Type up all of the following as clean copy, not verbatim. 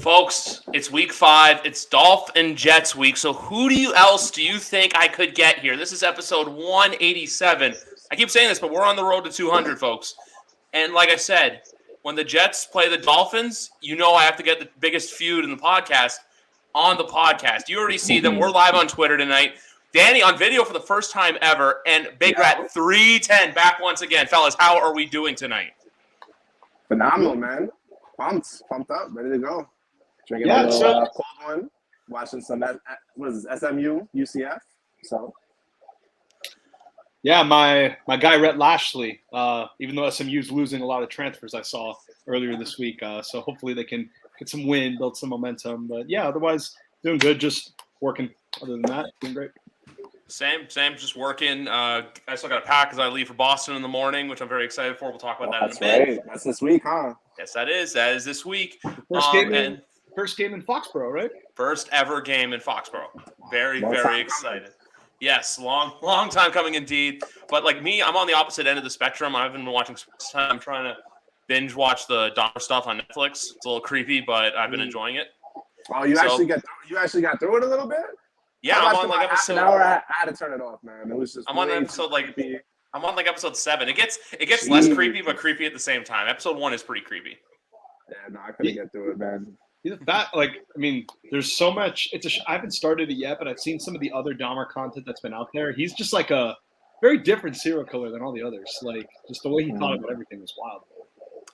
Folks, it's week 5. It's Dolph and Jets week. So who else do you think I could get here? This is episode 187. I keep saying this, but we're on the road to 200, folks. And like I said, when the Jets play the Dolphins, you know I have to get the biggest feud in the podcast on the podcast. You already see them. We're live on Twitter tonight. Danny on video for the first time ever, and Big Rat 310 back once again. Fellas, how are we doing tonight? Phenomenal, man. Pumped up, ready to go. Drinking a little cold one, watching some SMU, UCF. So, yeah, my guy Rhett Lashley. Even though SMU's losing a lot of transfers, I saw earlier this week. So hopefully they can get some win, build some momentum. But yeah, otherwise doing good. Just working. Other than that, doing great. Same. Just working. I still got to pack as I leave for Boston in the morning, which I'm very excited for. We'll talk about that in a bit. Right. That's this week, huh? Yes, that is. That is this week. First game in Foxborough, right? First ever game in Foxborough. Very excited. Yes, long time coming indeed. But like me, I'm on the opposite end of the spectrum. I've been watching sports time. I'm trying to binge watch the Dahmer stuff on Netflix. It's a little creepy, but I've been enjoying it. Oh, you actually got through it a little bit? Yeah, I'm on like episode. An hour, I had to turn it off, man. It was just. I'm on episode episode 7. It gets less creepy, but creepy at the same time. Episode 1 is pretty creepy. Yeah, no, I couldn't get through it, man. There's so much. I haven't started it yet, but I've seen some of the other Dahmer content that's been out there. He's just like a very different serial killer than all the others. Like just the way he thought about everything was wild.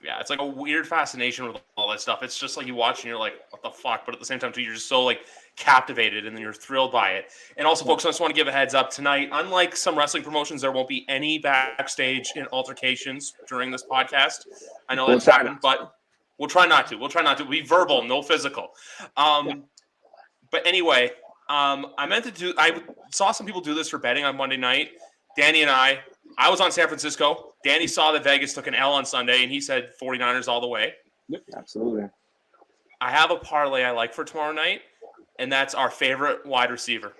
Yeah, it's like a weird fascination with all that stuff. It's just like you watch and you're like, what the fuck? But at the same time, too, you're just so like captivated and then you're thrilled by it. And also, folks, I just want to give a heads up tonight. Unlike some wrestling promotions, there won't be any backstage altercations during this podcast. I know that's happened, but we'll try not to. We'll be verbal, no physical. But anyway, I saw some people do this for betting on Monday night. Danny and I was on San Francisco. Danny saw that Vegas took an L on Sunday, and he said 49ers all the way. Yep, absolutely. I have a parlay I like for tomorrow night, and that's our favorite wide receiver.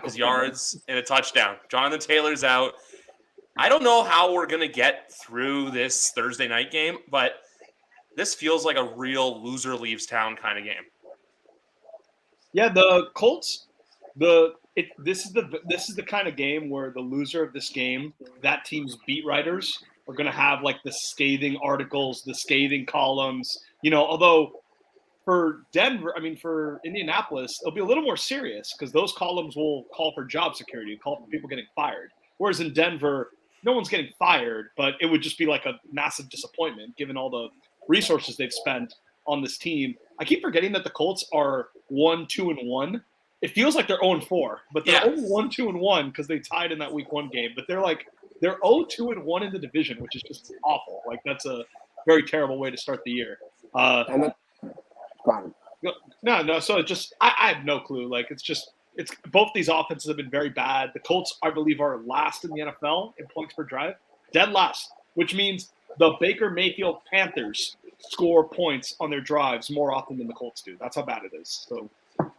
His yards and a touchdown. Jonathan Taylor's out. I don't know how we're going to get through this Thursday night game, but this feels like a real loser leaves town kind of game. Yeah, the Colts, this is the kind of game where the loser of this game, that team's beat writers are going to have like the scathing articles, the scathing columns. Although for Indianapolis, it'll be a little more serious because those columns will call for job security, call for people getting fired. Whereas in Denver, no one's getting fired, but it would just be like a massive disappointment given all the resources they've spent on this team. I keep forgetting that the Colts are 1-2-1. It feels like they're 0-4, but they're only 1-2-1 because they tied in that week 1 game. But they're 0-2-1 in the division, which is just awful. Like that's a very terrible way to start the year. So I have no clue. Like it's both these offenses have been very bad. The Colts, I believe, are last in the NFL in points per drive, dead last, which means the Baker Mayfield Panthers score points on their drives more often than the Colts do. That's how bad it is. So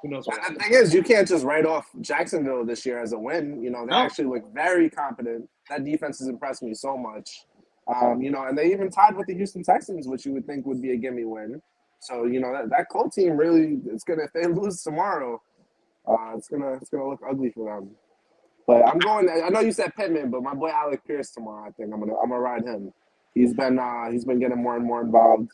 who knows? The thing is, you can't just write off Jacksonville this year as a win. They actually look very competent. That defense has impressed me so much. And they even tied with the Houston Texans, which you would think would be a gimme win. So that Colt team really, if they lose tomorrow, it's gonna look ugly for them. But I'm going. I know you said Pittman, but my boy Alec Pierce tomorrow. I think I'm gonna ride him. He's been getting more and more involved.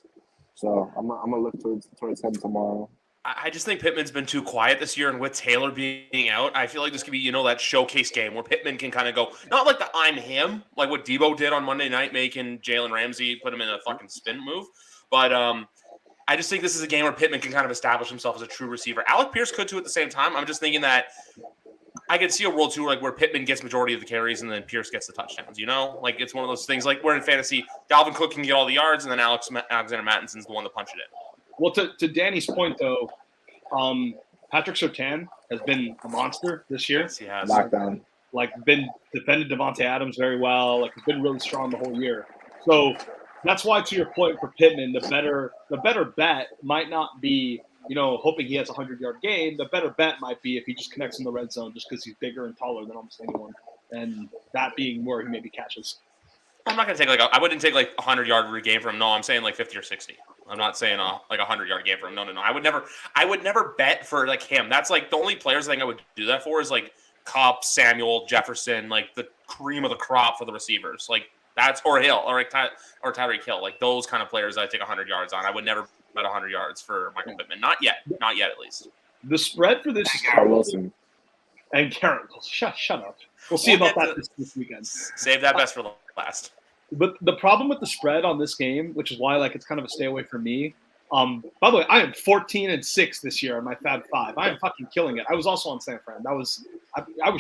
So I'm gonna look towards him tomorrow. I just think Pittman's been too quiet this year, and with Taylor being out, I feel like this could be, that showcase game where Pittman can kind of go, not like the I'm him, like what Debo did on Monday night, making Jalen Ramsey put him in a fucking spin move. But I just think this is a game where Pittman can kind of establish himself as a true receiver. Alec Pierce could too at the same time. I'm just thinking that I could see a world too, like where Pittman gets majority of the carries and then Pierce gets the touchdowns. Like it's one of those things. Like we're in fantasy, Dalvin Cook can get all the yards, and then Alexander Mattinson's the one to punch it in. Well, to Danny's point though, Patrick Surtain has been a monster this year. Yes, he has. Lockdown. Been defended Devontae Adams very well. Has been really strong the whole year. So that's why, to your point, for Pittman, the better bet might not be hoping he has a 100-yard game. The better bet might be if he just connects in the red zone, just because he's bigger and taller than almost anyone, and that being where he maybe catches. I'm not gonna take I wouldn't take 100-yard game from him. No, I'm saying 50 or 60. I'm not saying like 100-yard game for him. No. I would never bet for like him. That's like the only players I think I would do that for is like Kupp, Samuel, Jefferson, like the cream of the crop for the receivers. Like that's or Hill or like Tyreek Hill, like those kind of players I take 100 yards on. I would never bet 100 yards for Michael Pittman. Not yet at least. The spread for this is Garrett Wilson and Garrett. Shut up. We'll see about that this weekend. Save that best for the last. But the problem with the spread on this game, which is why like it's kind of a stay away for me. By the way, I am 14-6 this year on my Fab Five. I am fucking killing it. I was also on San Fran. I was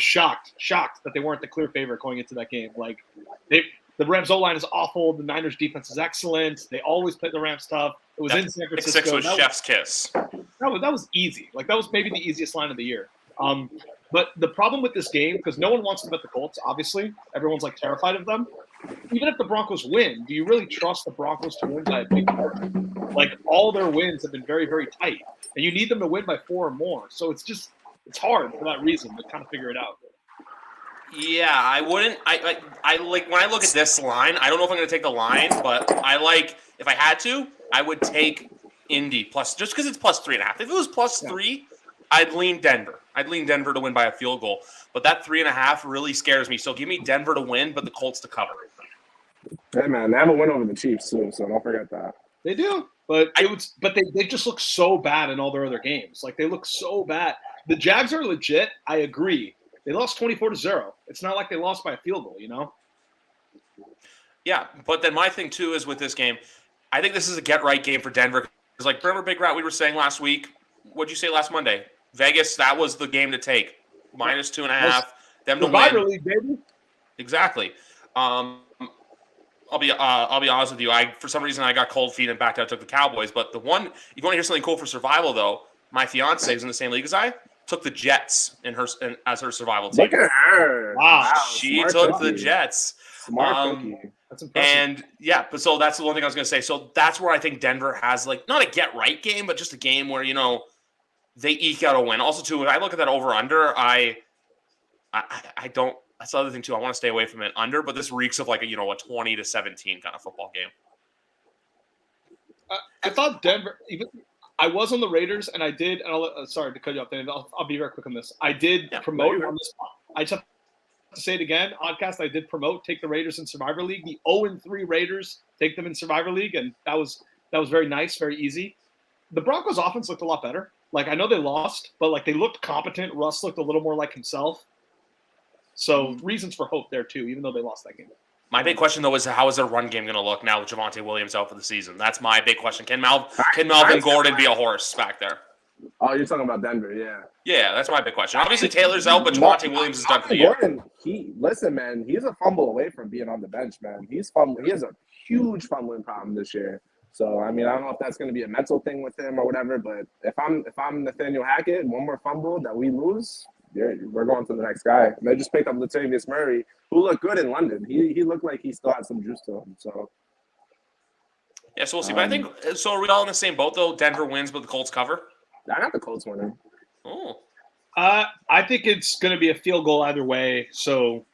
shocked that they weren't the clear favorite going into that game. Like the Rams O-line is awful. The Niners defense is excellent. They always play the Rams tough. It was in San Francisco. 6 was chef's kiss. That was easy. Like that was maybe the easiest line of the year. But the problem with this game, because no one wants to bet the Colts, obviously, everyone's like terrified of them. Even if the Broncos win, do you really trust the Broncos to win by a big margin? Like all their wins have been very, very tight, and you need them to win by 4 or more. So it's hard for that reason to kind of figure it out. Yeah, I wouldn't. I like when I look at this line. I don't know if I'm going to take the line, but I like if I had to, I would take Indy plus just because it's plus 3.5. If it was plus 3, I'd lean Denver. I'd lean Denver to win by a field goal, but that 3.5 really scares me. So give me Denver to win, but the Colts to cover. Hey man, they have a win over the Chiefs too, so don't forget that. They do, but they just look so bad in all their other games. Like they look so bad. The Jags are legit. I agree. They lost 24-0. It's not like they lost by a field goal, you know? Yeah, but then my thing too is with this game, I think this is a get-right game for Denver. Because like, remember Big Rat, we were saying last week, what'd you say last Monday? Vegas, that was the game to take. Minus 2.5. Them to Survivor win. League, baby. Exactly. I'll be honest with you. For some reason I got cold feet and backed out, took the Cowboys. But the one, you want to hear something cool for survival though? My fiance is in the same league as I. Took the Jets as her survival team. Look at her! Wow, she took the Jets. Smart cookie. That's impressive. And yeah, but so that's the one thing I was going to say. So that's where I think Denver has like not a get right game, but just a game where they eke out a win. Also, too, when I look at that over under, I don't. That's the other thing too. I want to stay away from it under, but this reeks of like a 20-17 kind of football game. I thought Denver. I was on the Raiders, and I did. And sorry to cut you off, Dave. I'll be very quick on this. I did promote on this. I just have to say it again. Oddcast. I did promote. Take the Raiders in Survivor League. The 0-3 Raiders. Take them in Survivor League, and that was very nice, very easy. The Broncos' offense looked a lot better. Like I know they lost, but like they looked competent. Russ looked a little more like himself. So reasons for hope there too, even though they lost that game. My big question though is how is their run game going to look now with Javonte Williams out for the season? That's my big question. Can Melvin Gordon be a horse back there? Oh, you're talking about Denver, yeah. Yeah, that's my big question. Obviously Taylor's out, but Javonte Williams is done for the year. Gordon, listen, man, he's a fumble away from being on the bench, man. He has a huge fumbling problem this year. So I mean, I don't know if that's going to be a mental thing with him or whatever. But if I'm Nathaniel Hackett, one more fumble that we lose, we're going to the next guy. And they just picked up Latavius Murray, who looked good in London. He looked like he still had some juice to him. So yeah, so we'll see. But I think so. Are we all in the same boat though? Denver wins, but the Colts cover. I got the Colts winning. Oh, I think it's going to be a field goal either way. So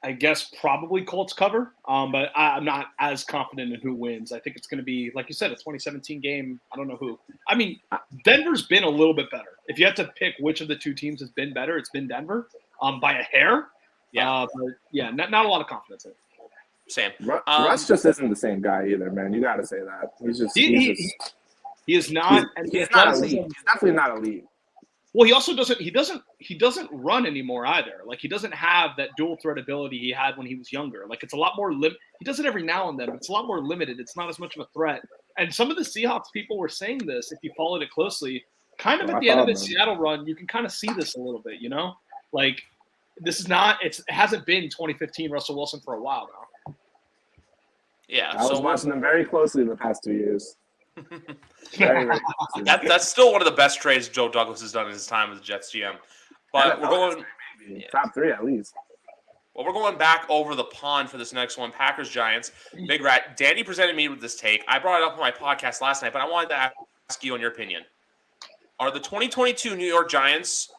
I guess probably Colts cover. But I'm not as confident in who wins. I think it's going to be, like you said, a 2017 game. I don't know who. I mean, Denver's been a little bit better. If you had to pick which of the two teams has been better, it's been Denver by a hair. Yeah. But yeah, not a lot of confidence in it. Sam. Russ just isn't the same guy either, man. You got to say that. He is not. He's not elite. He's definitely not elite. Well, he also doesn't. He doesn't run anymore either. Like he doesn't have that dual threat ability he had when he was younger. Like it's a lot more He does it every now and then, but it's a lot more limited. It's not as much of a threat. And some of the Seahawks people were saying this. If you followed it closely, kind of at the end of the Seattle run, you can kind of see this a little bit. Like this is not. It hasn't been 2015 Russell Wilson for a while now. Yeah, I was watching them very closely the past 2 years. That's still one of the best trades Joe Douglas has done in his time as the Jets GM. But we're going top 3 at least. Well, we're going back over the pond for this next one. Packers Giants. Big Rat. Danny presented me with this take. I brought it up on my podcast last night, but I wanted to ask you on your opinion. Are the 2022 New York Giants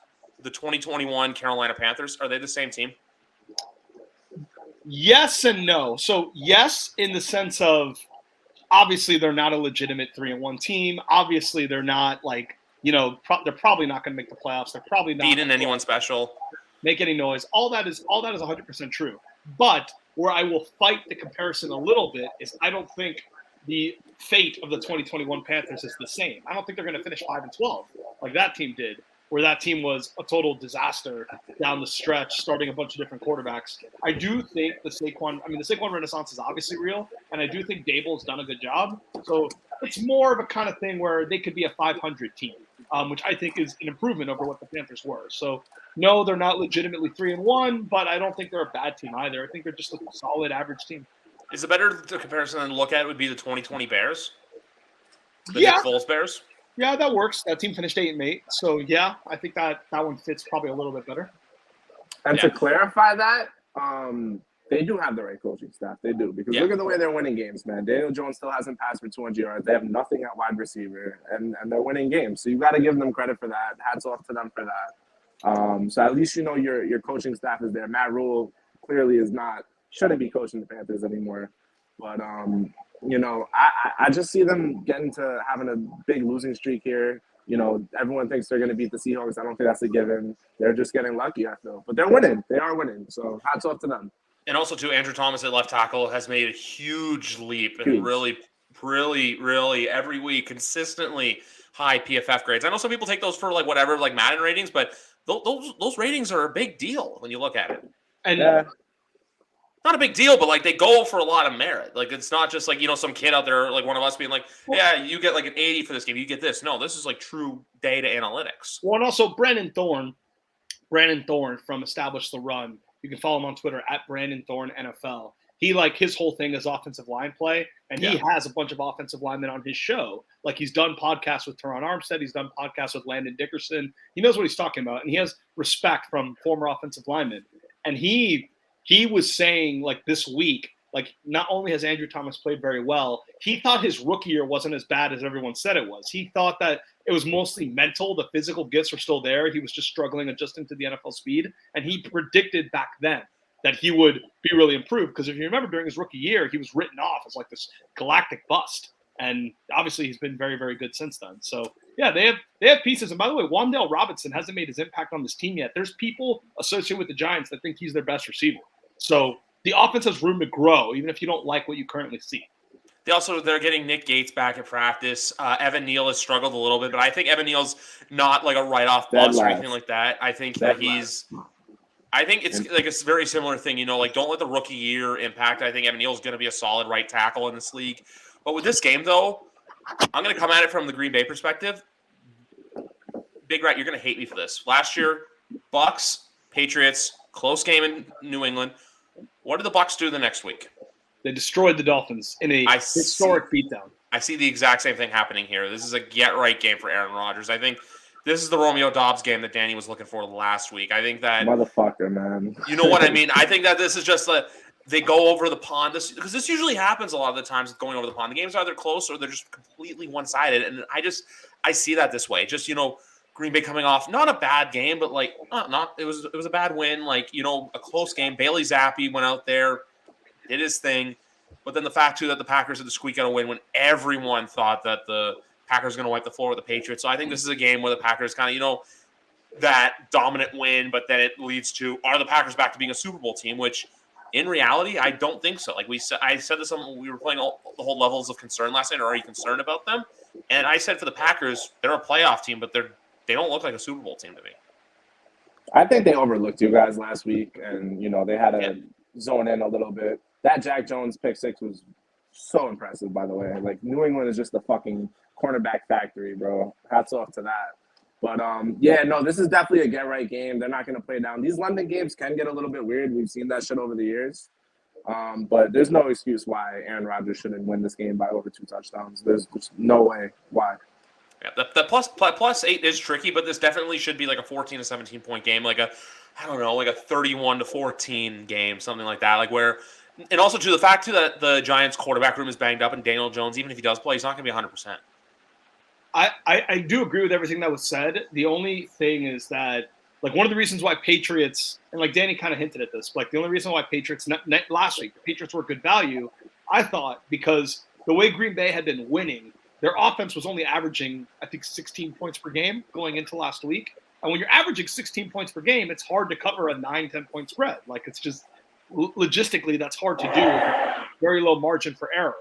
the 2021 Carolina Panthers? Are they the same team? Yes and no. So yes, in the sense of obviously they're not a legitimate 3-1 team. Obviously they're not like, they're probably not going to make the playoffs. They're probably not beating anyone special. Make any noise. All that is 100% true. But where I will fight the comparison a little bit is I don't think the fate of the 2021 Panthers is the same. I don't think they're going to finish 5-12 like that team did, where that team was a total disaster down the stretch, starting a bunch of different quarterbacks. I do think the Saquon renaissance is obviously real, and I do think Dable's done a good job. So it's more of a kind of thing where they could be a 500 team, which I think is an improvement over what the Panthers were. So no, they're not legitimately 3-1, but I don't think they're a bad team either. I think they're just a solid average team. Is the better comparison to look at would be the 2020 Bears? The Yeah. Nick Foles Bears? Yeah, that works. That team finished 8-8. So yeah, I think that one fits probably a little bit better. And to clarify that, they do have the right coaching staff. They do. Because look at the way they're winning games, man. Daniel Jones still hasn't passed for 200 yards. They have nothing at wide receiver, and they're winning games. So you got to give them credit for that. Hats off to them for that. So at least your coaching staff is there. Matt Rule clearly shouldn't be coaching the Panthers anymore. But I just see them getting to having a big losing streak here. Everyone thinks they're going to beat the Seahawks. I don't think that's a given. They're just getting lucky, I feel. But they're winning. They are winning. So hats off to them. And also, too, Andrew Thomas at left tackle has made a huge leap and really, really, really every week consistently high PFF grades. I know some people take those for like Madden ratings, but those ratings are a big deal when you look at it. And not a big deal, but like they go for a lot of merit. Like it's not just like, some kid out there, like one of us being like, yeah, you get like an 80 for this game. You get this. No, this is like true data analytics. Well, and also Brandon Thorne from Establish the Run. You can follow him on Twitter at Brandon Thorne NFL. He his whole thing is offensive line play, and he has a bunch of offensive linemen on his show. Like he's done podcasts with Teron Armstead, he's done podcasts with Landon Dickerson. He knows what he's talking about, and he has respect from former offensive linemen. And he was saying this week, not only has Andrew Thomas played very well, he thought his rookie year wasn't as bad as everyone said it was. He thought that it was mostly mental. The physical gifts were still there. He was just struggling adjusting to the NFL speed. And he predicted back then that he would be really improved. Because if you remember during his rookie year, he was written off as this galactic bust. And obviously he's been very, very good since then. So yeah, they have pieces. And by the way, Wan'Dale Robinson hasn't made his impact on this team yet. There's people associated with the Giants that think he's their best receiver. So the offense has room to grow, even if you don't like what you currently see. They're getting Nick Gates back at practice. Evan Neal has struggled a little bit, but I think Evan Neal's not like a write-off bust or anything like that. I think it's like a very similar thing, don't let the rookie year impact. I think Evan Neal's going to be a solid right tackle in this league. But with this game, though, I'm going to come at it from the Green Bay perspective. Big Rat, you're going to hate me for this. Last year, Bucks, Patriots, close game in New England. What did the Bucks do the next week? They destroyed the Dolphins in a historic beatdown. I see the exact same thing happening here. This is a get-right game for Aaron Rodgers. I think this is the Romeo Dobbs game that Danny was looking for last week. I think that... Motherfucker, man. You know what I mean? I think that this is just they go over the pond. Because this usually happens a lot of the times going over the pond. The games are either close or they're just completely one-sided. And I see that this way. Just, Green Bay coming off, not a bad game, but it was a bad win. A close game. Bailey Zappi went out there, did his thing. But then the fact, too, that the Packers had to squeak out a win when everyone thought that the Packers were going to wipe the floor with the Patriots. So I think this is a game where the Packers kind of, that dominant win, but then it leads to, are the Packers back to being a Super Bowl team, which in reality, I don't think so. I said this when we were playing the whole levels of concern last night. Are you concerned about them? And I said for the Packers, they're a playoff team, but they don't look like a Super Bowl team to me. I think they overlooked you guys last week, and, they had to zone in a little bit. That Jack Jones pick six was so impressive, by the way. New England is just a fucking cornerback factory, bro. Hats off to that. But, this is definitely a get-right game. They're not going to play down. These London games can get a little bit weird. We've seen that shit over the years. But there's no excuse why Aaron Rodgers shouldn't win this game by over 2 touchdowns. There's just no way why. Yeah, the plus 8 is tricky, but this definitely should be like a 14 to 17 point game, like a 31 to 14 game, something like that. And also to the fact too that the Giants quarterback room is banged up, and Daniel Jones, even if he does play, he's not going to be 100%. I do agree with everything that was said. The only thing is that one of the reasons why Patriots, and Danny kind of hinted at this, the only reason why Patriots last week, the Patriots were good value, I thought, because the way Green Bay had been winning, their offense was only averaging, I think, 16 points per game going into last week. And when you're averaging 16 points per game, it's hard to cover a 9-10 point spread. Like, it's just logistically, that's hard to do with very low margin for error.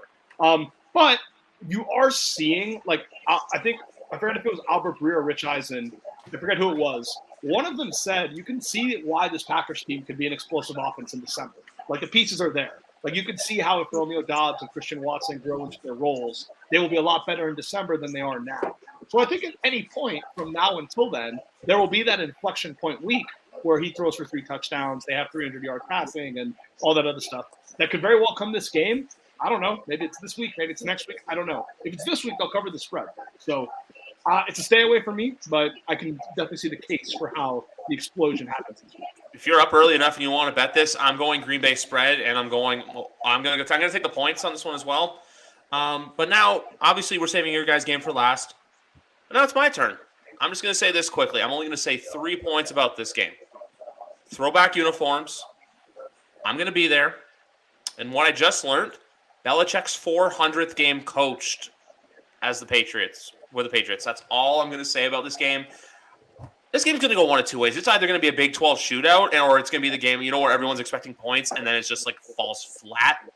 But you are seeing, like, I think, I forget if it was Albert Breer or Rich Eisen, I forget who it was. One of them said you can see why this Packers team could be an explosive offense in December. Like, the pieces are there. Like, you can see how if Romeo Doubs and Christian Watson grow into their roles, they will be a lot better in December than they are now. So I think at any point from now until then, there will be that inflection point week where he throws for 3 touchdowns, they have 300 yard passing and all that other stuff. That could very well come this game. I don't know. Maybe it's this week. Maybe it's next week. I don't know. If it's this week, they'll cover the spread. So it's a stay away for me, but I can definitely see the case for how the explosion happens this week. If you're up early enough and you want to bet this, I'm going Green Bay spread, and I'm going to take the points on this one as well. But now, obviously, we're saving your guys' game for last. But now it's my turn. I'm just going to say this quickly. I'm only going to say 3 points about this game. Throwback uniforms. I'm going to be there. And what I just learned, Belichick's 400th game coached as the Patriots. With the Patriots. That's all I'm going to say about this game. This game's going to go one of two ways. It's either going to be a Big 12 shootout, or it's going to be the game, where everyone's expecting points, and then it's just, falls flat.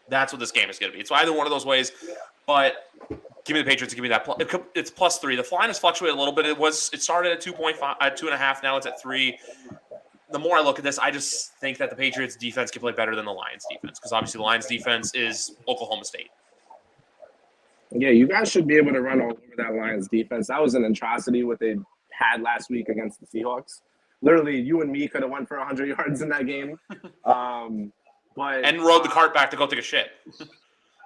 That's what this game is going to be. It's either one of those ways, but give me the Patriots. Give me that. It's +3. The line has fluctuated a little bit. It started at 2.5, at 2.5. Now it's at 3. The more I look at this, I just think that the Patriots defense can play better than the Lions defense, because obviously the Lions defense is Oklahoma State. Yeah, you guys should be able to run all over that Lions defense. That was an atrocity what they had last week against the Seahawks. Literally, you and me could have won for 100 yards in that game. And rode the cart back to go take a shit.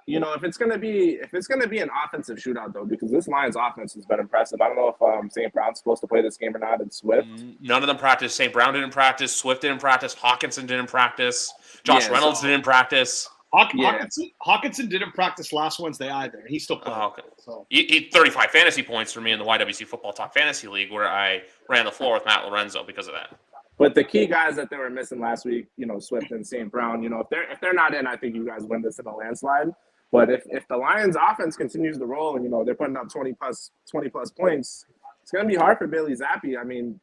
If it's gonna be an offensive shootout though, because this Lions offense has been impressive. I don't know if St. Brown's supposed to play this game or not. And Swift. None of them practiced. St. Brown didn't practice. Swift didn't practice. Hawkinson didn't practice. Josh Reynolds didn't practice. Hawkinson didn't practice last Wednesday either. He still played. Okay. So. He 35 fantasy points for me in the YWC Football Talk Fantasy League, where I ran the floor with Matt Lorenzo because of that. But the key guys that they were missing last week, Swift and St. Brown, if they're not in, I think you guys win this in a landslide. But if the Lions offense continues to roll and they're putting up 20 plus points, it's going to be hard for Bailey Zappi. I mean,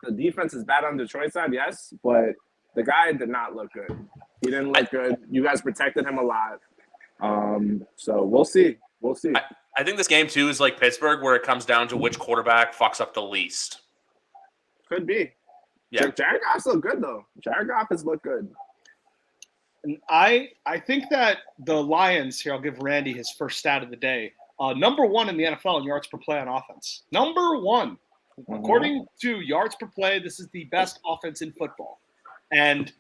the defense is bad on Detroit's side, yes, but the guy did not look good. He didn't look good. You guys protected him a lot. So we'll see. I think this game, too, is like Pittsburgh, where it comes down to which quarterback fucks up the least. Could be. Yeah. Jared Goff's look good, though. Jared Goff has looked good. And I think that the Lions, here, I'll give Randy his first stat of the day. Number 1 in the NFL in yards per play on offense. Number 1. Mm-hmm. According to yards per play, this is the best offense in football. And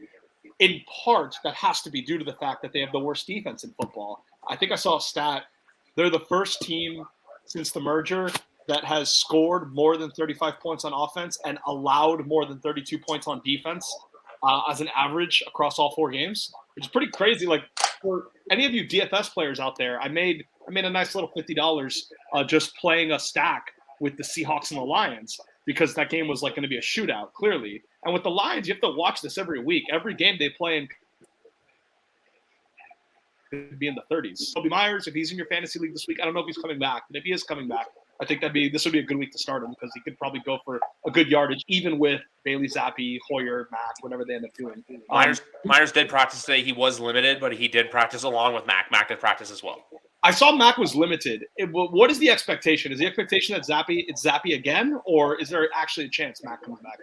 in part, that has to be due to the fact that they have the worst defense in football. I think I saw a stat. They're the first team since the merger that has scored more than 35 points on offense and allowed more than 32 points on defense as an average across all 4 games, which is pretty crazy. Like, for any of you DFS players out there, I made a nice little $50 just playing a stack with the Seahawks and the Lions, because that game was going to be a shootout, clearly. And with the Lions, you have to watch this every week. Every game they play in could be in the 30s. Kobe Myers, if he's in your fantasy league this week, I don't know if he's coming back, but if he is coming back, I think this would be a good week to start him, because he could probably go for a good yardage, even with Bailey Zappi, Hoyer, Mack, whatever they end up doing. Myers did practice today. He was limited, but he did practice along with Mack. Mack did practice as well. I saw Mack was limited. What is the expectation? Is the expectation that it's Zappi again, or is there actually a chance Mack comes back?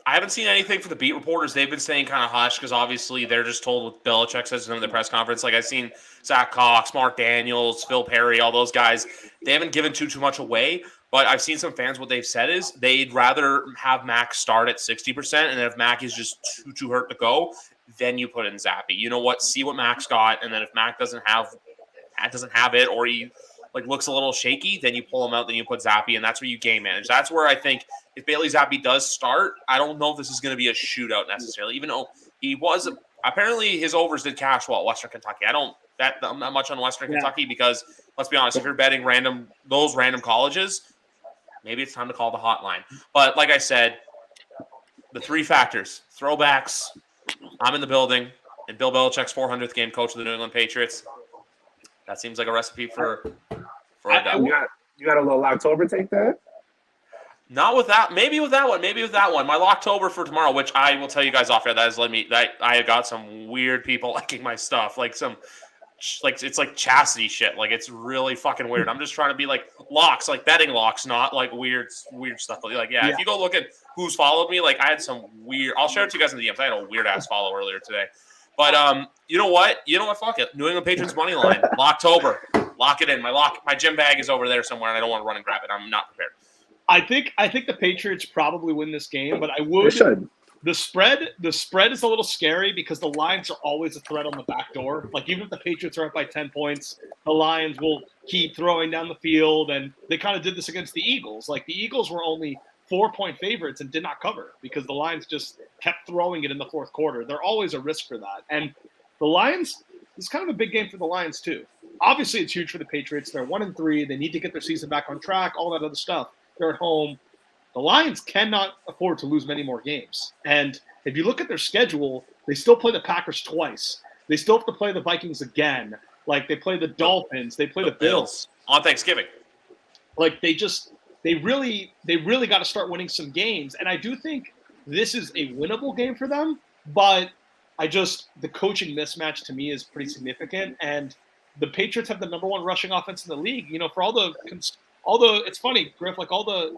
I haven't seen anything for the beat reporters. They've been staying kind of hush, because obviously they're just told what Belichick says in the press conference. Like, I've seen Zach Cox, Mark Daniels, Phil Perry, all those guys. They haven't given too much away, but I've seen some fans, what they've said is they'd rather have Mack start at 60%, and if Mack is just too hurt to go, then you put in Zappi. You know what? See what Mack's got, and then if Mack doesn't have it, or he looks a little shaky, then you pull him out, then you put Zappi, and that's where you game manage. That's where I think if Bailey Zappi does start, I don't know if this is going to be a shootout necessarily, even though he was apparently his overs did cash well at Western Kentucky. I'm not much on Western Kentucky, because let's be honest, if you're betting those random colleges, maybe it's time to call the hotline. But like I said, the 3 factors: throwbacks, I'm in the building, and Bill Belichick's 400th game coach of the New England Patriots. That seems like a recipe for I a dub. You got a little October take there? Not with that. Maybe with that one. Maybe with that one. My Locktober for tomorrow, which I will tell you guys off air, that I have got some weird people liking my stuff. It's like chastity shit. Like it's really fucking weird. I'm just trying to be like locks, like betting locks, not like weird stuff. Like yeah, if you go look at who's followed me, like I had some weird. I'll share it to you guys in the DMs. I had a weird ass follow earlier today. But you know what? Fuck it. New England Patriots money line. Locktober. Lock it in. My gym bag is over there somewhere, and I don't want to run and grab it. I'm not prepared. I think the Patriots probably win this game, but I would. They should. The spread is a little scary because the Lions are always a threat on the back door. Like even if the Patriots are up by 10 points, the Lions will keep throwing down the field, and they kind of did this against the Eagles. Like the Eagles were only 4-point favorites and did not cover because the Lions just kept throwing it in the fourth quarter. They're always a risk for that. And the Lions, it's kind of a big game for the Lions too. Obviously, it's huge for the Patriots. They're 1-3. They need to get their season back on track, all that other stuff. They're at home. The Lions cannot afford to lose many more games. And if you look at their schedule, they still play the Packers twice. They still have to play the Vikings again. Like they play the Dolphins. They play the Bills. On Thanksgiving. Like they really got to start winning some games. And I do think this is a winnable game for them. But the coaching mismatch to me is pretty significant. And the Patriots have the number one rushing offense in the league. You know, for all the it's funny, Griff, like all the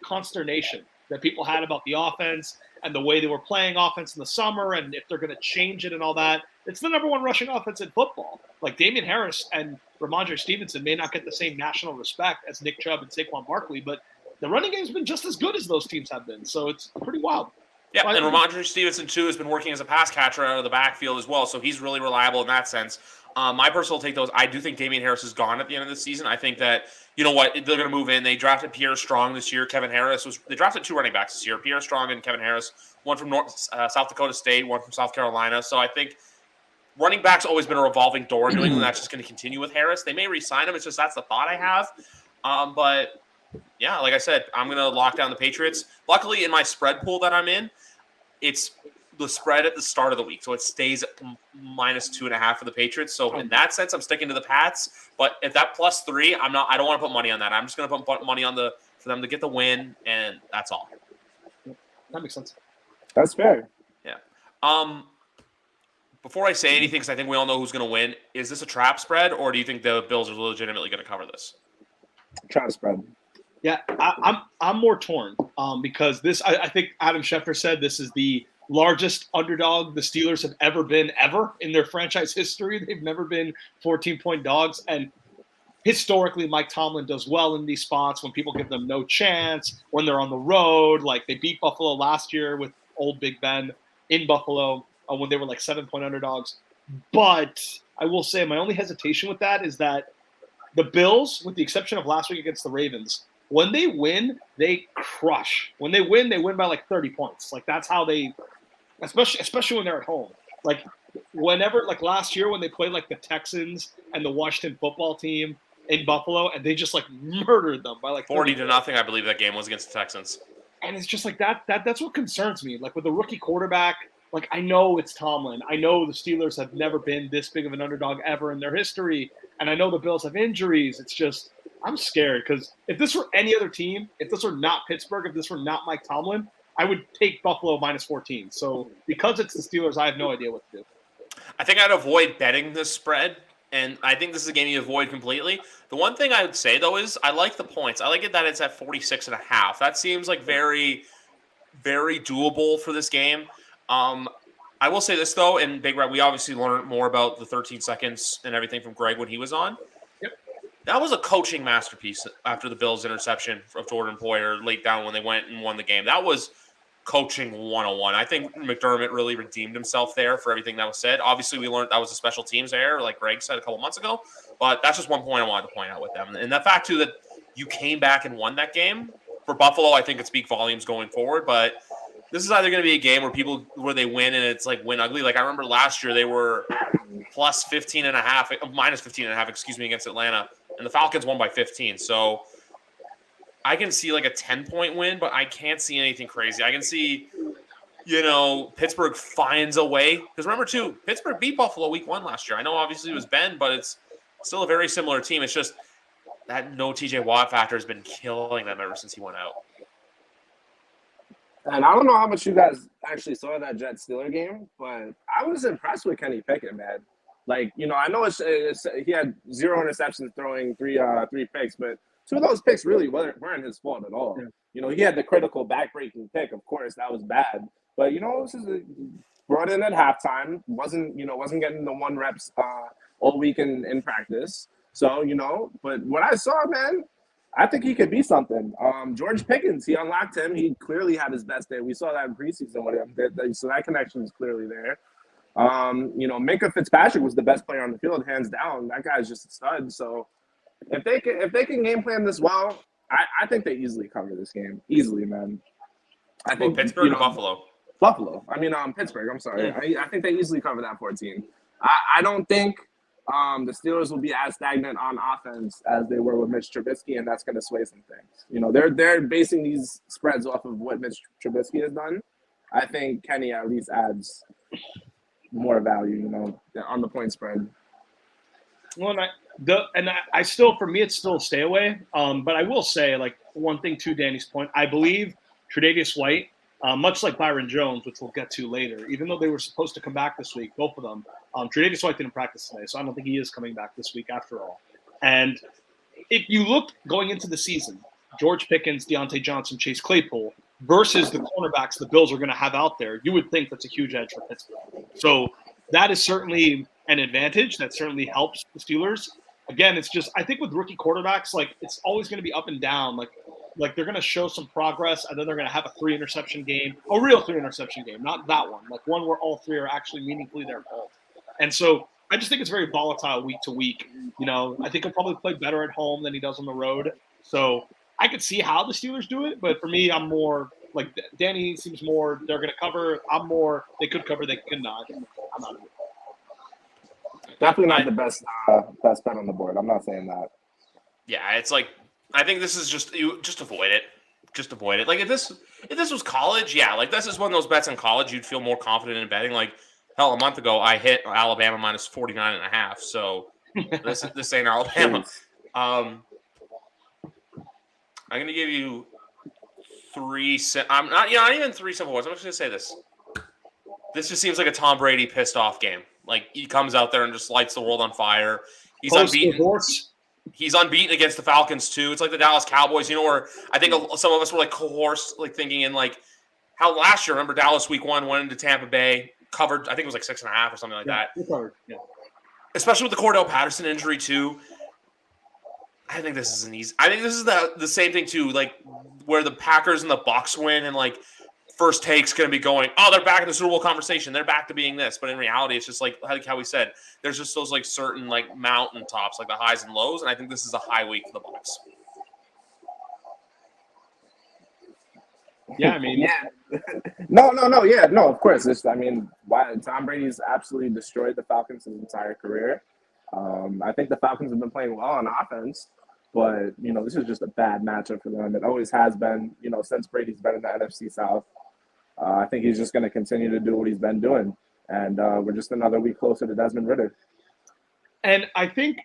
consternation that people had about the offense and the way they were playing offense in the summer and if they're going to change it and all that. It's the number one rushing offense in football. Like Damian Harris and Ramondre Stevenson may not get the same national respect as Nick Chubb and Saquon Barkley, but the running game's been just as good as those teams have been. So it's pretty wild. Yeah, and Ramondre Stevenson, too, has been working as a pass catcher out of the backfield as well, so he's really reliable in that sense. My personal take, though, is I do think Damian Harris is gone at the end of the season. I think that, you know what, they're going to move in. They drafted Pierre Strong this year. They drafted 2 running backs this year, Pierre Strong and Kevin Harris, one from South Dakota State, one from South Carolina. So I think running back's always been a revolving door in New England. That's just going to continue with Harris. They may re-sign him. It's just that's the thought I have. But, yeah, like I said, I'm going to lock down the Patriots. Luckily, in my spread pool that I'm in, it's the spread at the start of the week. So it stays at -2.5 for the Patriots. So in that sense, I'm sticking to the Pats. But if that +3, I don't want to put money on that. I'm just going to put money on for them to get the win, and that's all. That makes sense. That's fair. Yeah. Before I say anything, because I think we all know who's going to win, is this a trap spread, or do you think the Bills are legitimately going to cover this? Trap spread. Yeah, I'm more torn because I think Adam Schefter said this is the largest underdog the Steelers have ever been in their franchise history. They've never been 14-point dogs, and historically Mike Tomlin does well in these spots when people give them no chance, when they're on the road. Like they beat Buffalo last year with old Big Ben in Buffalo when they were like 7-point underdogs. But I will say my only hesitation with that is that the Bills, with the exception of last week against the Ravens, when they win, they crush. When they win by like 30 points. Like that's how they, especially when they're at home. Like whenever, like last year when they played like the Texans and the Washington football team in Buffalo, and they just like murdered them by like 40-0. I believe that game was against the Texans. And it's just like that's what concerns me. Like with the rookie quarterback, like I know it's Tomlin. I know the Steelers have never been this big of an underdog ever in their history. And I know the Bills have injuries. It's just, I'm scared because if this were any other team, if this were not Pittsburgh, if this were not Mike Tomlin, I would take Buffalo -14. So because it's the Steelers, I have no idea what to do. I think I'd avoid betting this spread, and I think this is a game you avoid completely. The one thing I would say, though, is I like the points. I like it that it's at 46.5. That seems like very, very doable for this game. I will say this, though, and Big Red, we obviously learned more about the 13 seconds and everything from Greg when he was on. Yep. That was a coaching masterpiece after the Bills' interception of Jordan Poyer late down when they went and won the game. That was coaching 101. I think McDermott really redeemed himself there for everything that was said. Obviously, we learned that was a special teams error, like Greg said a couple months ago, but that's just one point I wanted to point out with them. And the fact, too, that you came back and won that game, for Buffalo, I think it speaks volumes going forward, but this is either going to be a game where they win and it's like win ugly. Like I remember last year they were -15.5, against Atlanta, and the Falcons won by 15. So I can see like a 10-point win, but I can't see anything crazy. I can see, Pittsburgh finds a way. Because remember, too, Pittsburgh beat Buffalo week 1 last year. I know obviously it was Ben, but still a very similar team. It's just that no TJ Watt factor has been killing them ever since he went out. And I don't know how much you guys actually saw that Jets Steeler game, but I was impressed with Kenny Pickett, man. Like, I know he had 0 interceptions, throwing three picks, but 2 of those picks really weren't his fault at all. Yeah. He had the critical backbreaking pick. Of course, that was bad. But this is brought in at halftime. Wasn't getting the 1 reps all week in practice. So but what I saw, man, I think he could be something. George Pickens, he unlocked him. He clearly had his best day. We saw that in preseason with him. So that connection is clearly there. Minka Fitzpatrick was the best player on the field, hands down. That guy's just a stud. So if they can game plan this well, I think they easily cover this game. Easily, man. I think Pittsburgh or Buffalo? Buffalo. Pittsburgh. I'm sorry. I think they easily cover that 14. I don't think the Steelers will be as stagnant on offense as they were with Mitch Trubisky, and that's going to sway some things. They're basing these spreads off of what Mitch Trubisky has done. I think Kenny at least adds more value, on the point spread. Well, I still, for me, it's still a stay away. But I will say, like, one thing to Danny's point, I believe Tre'Davious White, much like Byron Jones, which we'll get to later, even though they were supposed to come back this week, both of them, Tre'Davious White didn't practice today, so I don't think he is coming back this week after all. And if you look going into the season, George Pickens, Deontay Johnson, Chase Claypool versus the cornerbacks the Bills are going to have out there, you would think that's a huge edge for Pittsburgh. So that is certainly an advantage. That certainly helps the Steelers. Again, it's just, I think with rookie quarterbacks, like, it's always going to be up and down. Like they're going to show some progress, and then they're going to have a 3-interception game, a real 3-interception game, not that one, like one where all 3 are actually meaningfully their fault. And so I just think it's very volatile week to week. I think he'll probably play better at home than he does on the road. So I could see how the Steelers do it, but for me, I'm more like Danny seems more they're going to cover. I'm more they could cover, they could not. I'm not. Definitely not the best bet on the board. I'm not saying that. Yeah, it's like I think this is just avoid it. Just avoid it. Like if this was college, yeah, like this is one of those bets in college you'd feel more confident in betting. Like hell, a month ago I hit Alabama minus 49.5. So this ain't Alabama. I'm gonna give you 3. I'm not even 3 simple ones. I'm just gonna say this. This just seems like a Tom Brady pissed off game. Like he comes out there and just lights the world on fire. He's unbeaten. He's unbeaten against the Falcons too. It's like the Dallas Cowboys, where I think some of us were like coerced, like thinking in like how last year. Remember Dallas week 1 went into Tampa Bay, covered. I think it was like 6.5 or something like that. Yeah. Especially with the Cordell Patterson injury too. I think this is an easy. I think this is the same thing too, like where the Packers and the Bucs win, and like first take's going to be going, oh, they're back in the Super Bowl conversation. They're back to being this. But in reality, it's just like how we said, there's just those like certain like mountaintops, like the highs and lows. And I think this is a high week for the Bucs. Yeah, I mean, yeah. No. Yeah, no, of course. Tom Brady's absolutely destroyed the Falcons his entire career. I think the Falcons have been playing well on offense, but, this is just a bad matchup for them. It always has been, since Brady's been in the NFC South. I think he's just going to continue to do what he's been doing. And we're just another week closer to Desmond Ridder. And I think,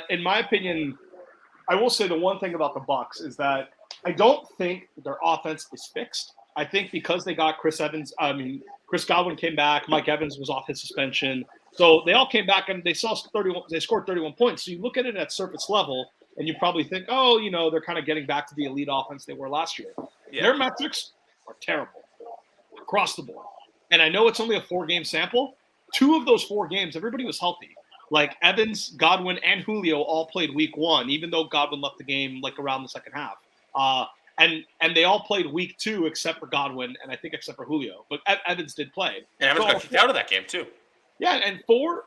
in my opinion, I will say the one thing about the Bucs is that I don't think their offense is fixed. I think because they got Chris Godwin came back, Mike Evans was off his suspension. So they all came back and they scored 31 points. So you look at it at surface level and you probably think, oh, they're kind of getting back to the elite offense they were last year. Yeah. Their metrics are terrible across the board. And I know it's only a 4-game sample. 2 of those 4 games, everybody was healthy. Like Evans, Godwin, and Julio all played week 1, even though Godwin left the game like around the second half. And they all played week 2 except for Godwin and I think except for Julio. But Evans did play. And Evans got kicked out of that game too. Yeah, and out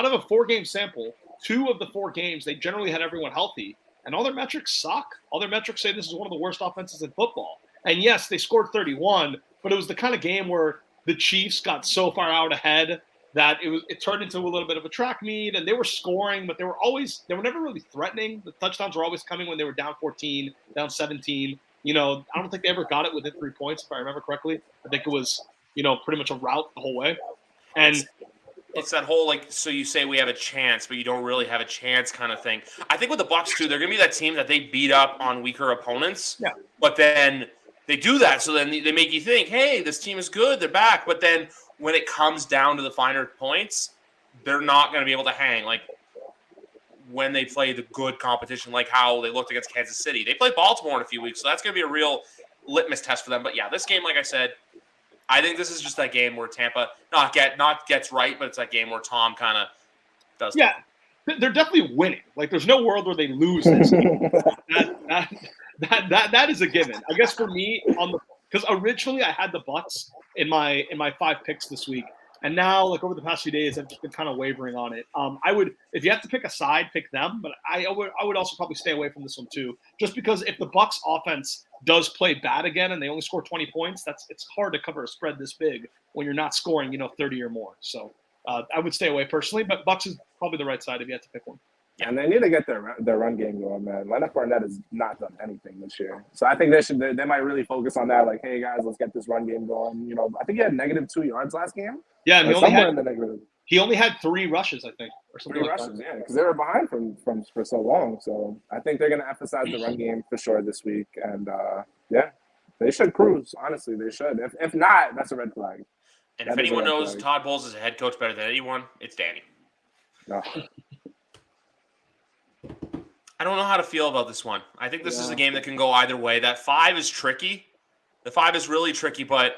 of a 4-game sample, 2 of the 4 games, they generally had everyone healthy. And all their metrics suck. All their metrics say this is one of the worst offenses in football. And yes, they scored 31, but it was the kind of game where the Chiefs got so far out ahead that it turned into a little bit of a track meet, and they were scoring, but they were never really threatening. The touchdowns were always coming when they were down 14, down 17. I don't think they ever got it within 3 points, if I remember correctly. I think it was, pretty much a rout the whole way. And it's that whole like, so you say we have a chance, but you don't really have a chance kind of thing. I think with the Bucks too, they're gonna be that team that they beat up on weaker opponents. Yeah. But then they do that, so then they make you think, hey, this team is good, they're back. But then when it comes down to the finer points, they're not gonna be able to hang. Like when they play the good competition, like how they looked against Kansas City. They play Baltimore in a few weeks, so that's gonna be a real litmus test for them. But yeah, this game, like I said, I think this is just that game where Tampa not gets right, but it's that game where Tom kind of does. Yeah, they're definitely winning. Like, there's no world where they lose this game. that is a given. I guess for me, because originally I had the Bucks in my 5 picks this week, and now like over the past few days I've just been kind of wavering on it. I would, if you have to pick a side, pick them, but I would also probably stay away from this one too, just because if the Bucks offense does play bad again and they only score 20 points, it's hard to cover a spread this big when you're not scoring 30 or more. So I would stay away personally, but Bucks is probably the right side if you have to pick one. Yeah, and they need to get their run game going, man. Leonard Fournette has not done anything this year, so I think they might really focus on that. Like, hey guys, let's get this run game going. I think he had -2 yards last game. Yeah, and he only had 3 rushes, I think, or something. 3 rushes, yeah, because they were behind for so long. So I think they're going to emphasize the run game for sure this week, and yeah, they should cruise. Honestly, they should. If not, that's a red flag. And if anyone knows Todd Bowles is a head coach better than anyone, it's Danny. No. I don't know how to feel about this one. I think this is a game that can go either way. That 5 is tricky. The 5 is really tricky, but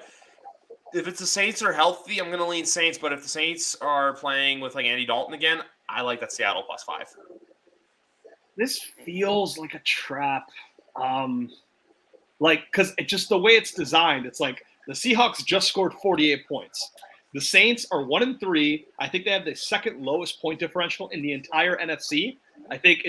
if it's the Saints are healthy, I'm going to lean Saints. But if the Saints are playing with like Andy Dalton again, I like that Seattle +5. This feels like a trap. Because it just the way it's designed, it's like the Seahawks just scored 48 points. The Saints are 1-3. I think they have the second lowest point differential in the entire NFC. I think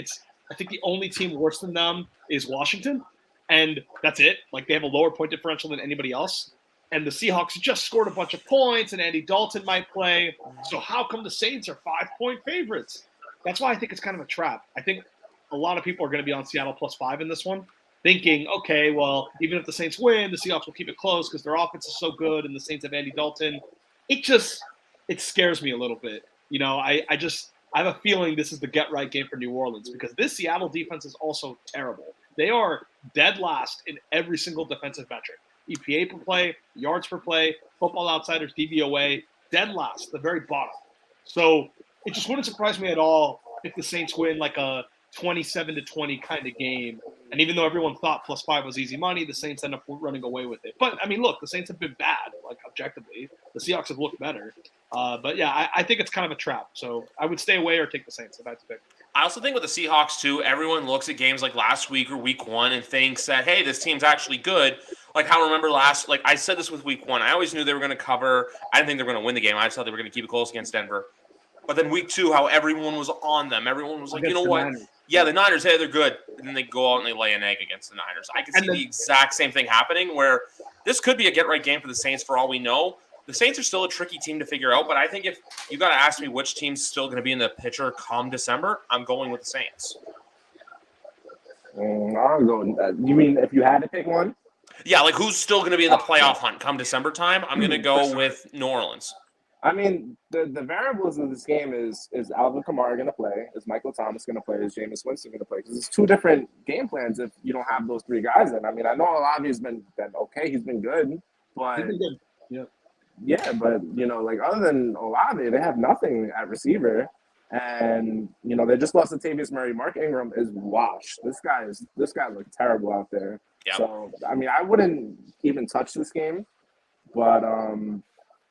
the only team worse than them is Washington, and that's it. Like, they have a lower point differential than anybody else. And the Seahawks just scored a bunch of points, and Andy Dalton might play. So how come the Saints are 5-point favorites? That's why I think it's kind of a trap. I think a lot of people are going to be on Seattle +5 in this one, thinking, okay, well, even if the Saints win, the Seahawks will keep it close because their offense is so good, and the Saints have Andy Dalton. It scares me a little bit. I have a feeling this is the get-right game for New Orleans because this Seattle defense is also terrible. They are dead last in every single defensive metric. EPA per play, yards per play, Football Outsiders, DVOA, dead last, the very bottom. So it just wouldn't surprise me at all if the Saints win like a 27-20 kind of game. And even though everyone thought +5 was easy money, the Saints end up running away with it. But, I mean, look, the Saints have been bad, like, objectively. The Seahawks have looked better. But, yeah, I think it's kind of a trap. So I would stay away or take the Saints if I had to pick. I also think with the Seahawks, too, everyone looks at games like last week or week 1 and thinks that, hey, this team's actually good. Like, how I remember I said this with week 1. I always knew they were going to cover. I didn't think they were going to win the game. I just thought they were going to keep it close against Denver. But then week 2, how everyone was on them. Everyone was like, you know what? Niners. Yeah, the Niners, hey, they're good. And then they go out and they lay an egg against the Niners. I can see the exact same thing happening where this could be a get-right game for the Saints for all we know. The Saints are still a tricky team to figure out, but I think if you got to ask me which team's still going to be in the picture come December, I'm going with the Saints. I'll go. You mean if you had to pick one? Yeah, like who's still going to be in the playoff hunt come December time? I'm going to go with New Orleans. I mean, the variables of this game is Alvin Kamara going to play? Is Michael Thomas going to play? Is Jameis Winston going to play? Because it's 2 different game plans if you don't have those 3 guys in. I mean, I know Olave's been okay. He's been good. But, yeah, but, like other than Olave, they have nothing at receiver. And, they just lost Latavius Murray. Mark Ingram is washed. This guy looks terrible out there. Yep. So, I mean, I wouldn't even touch this game. But,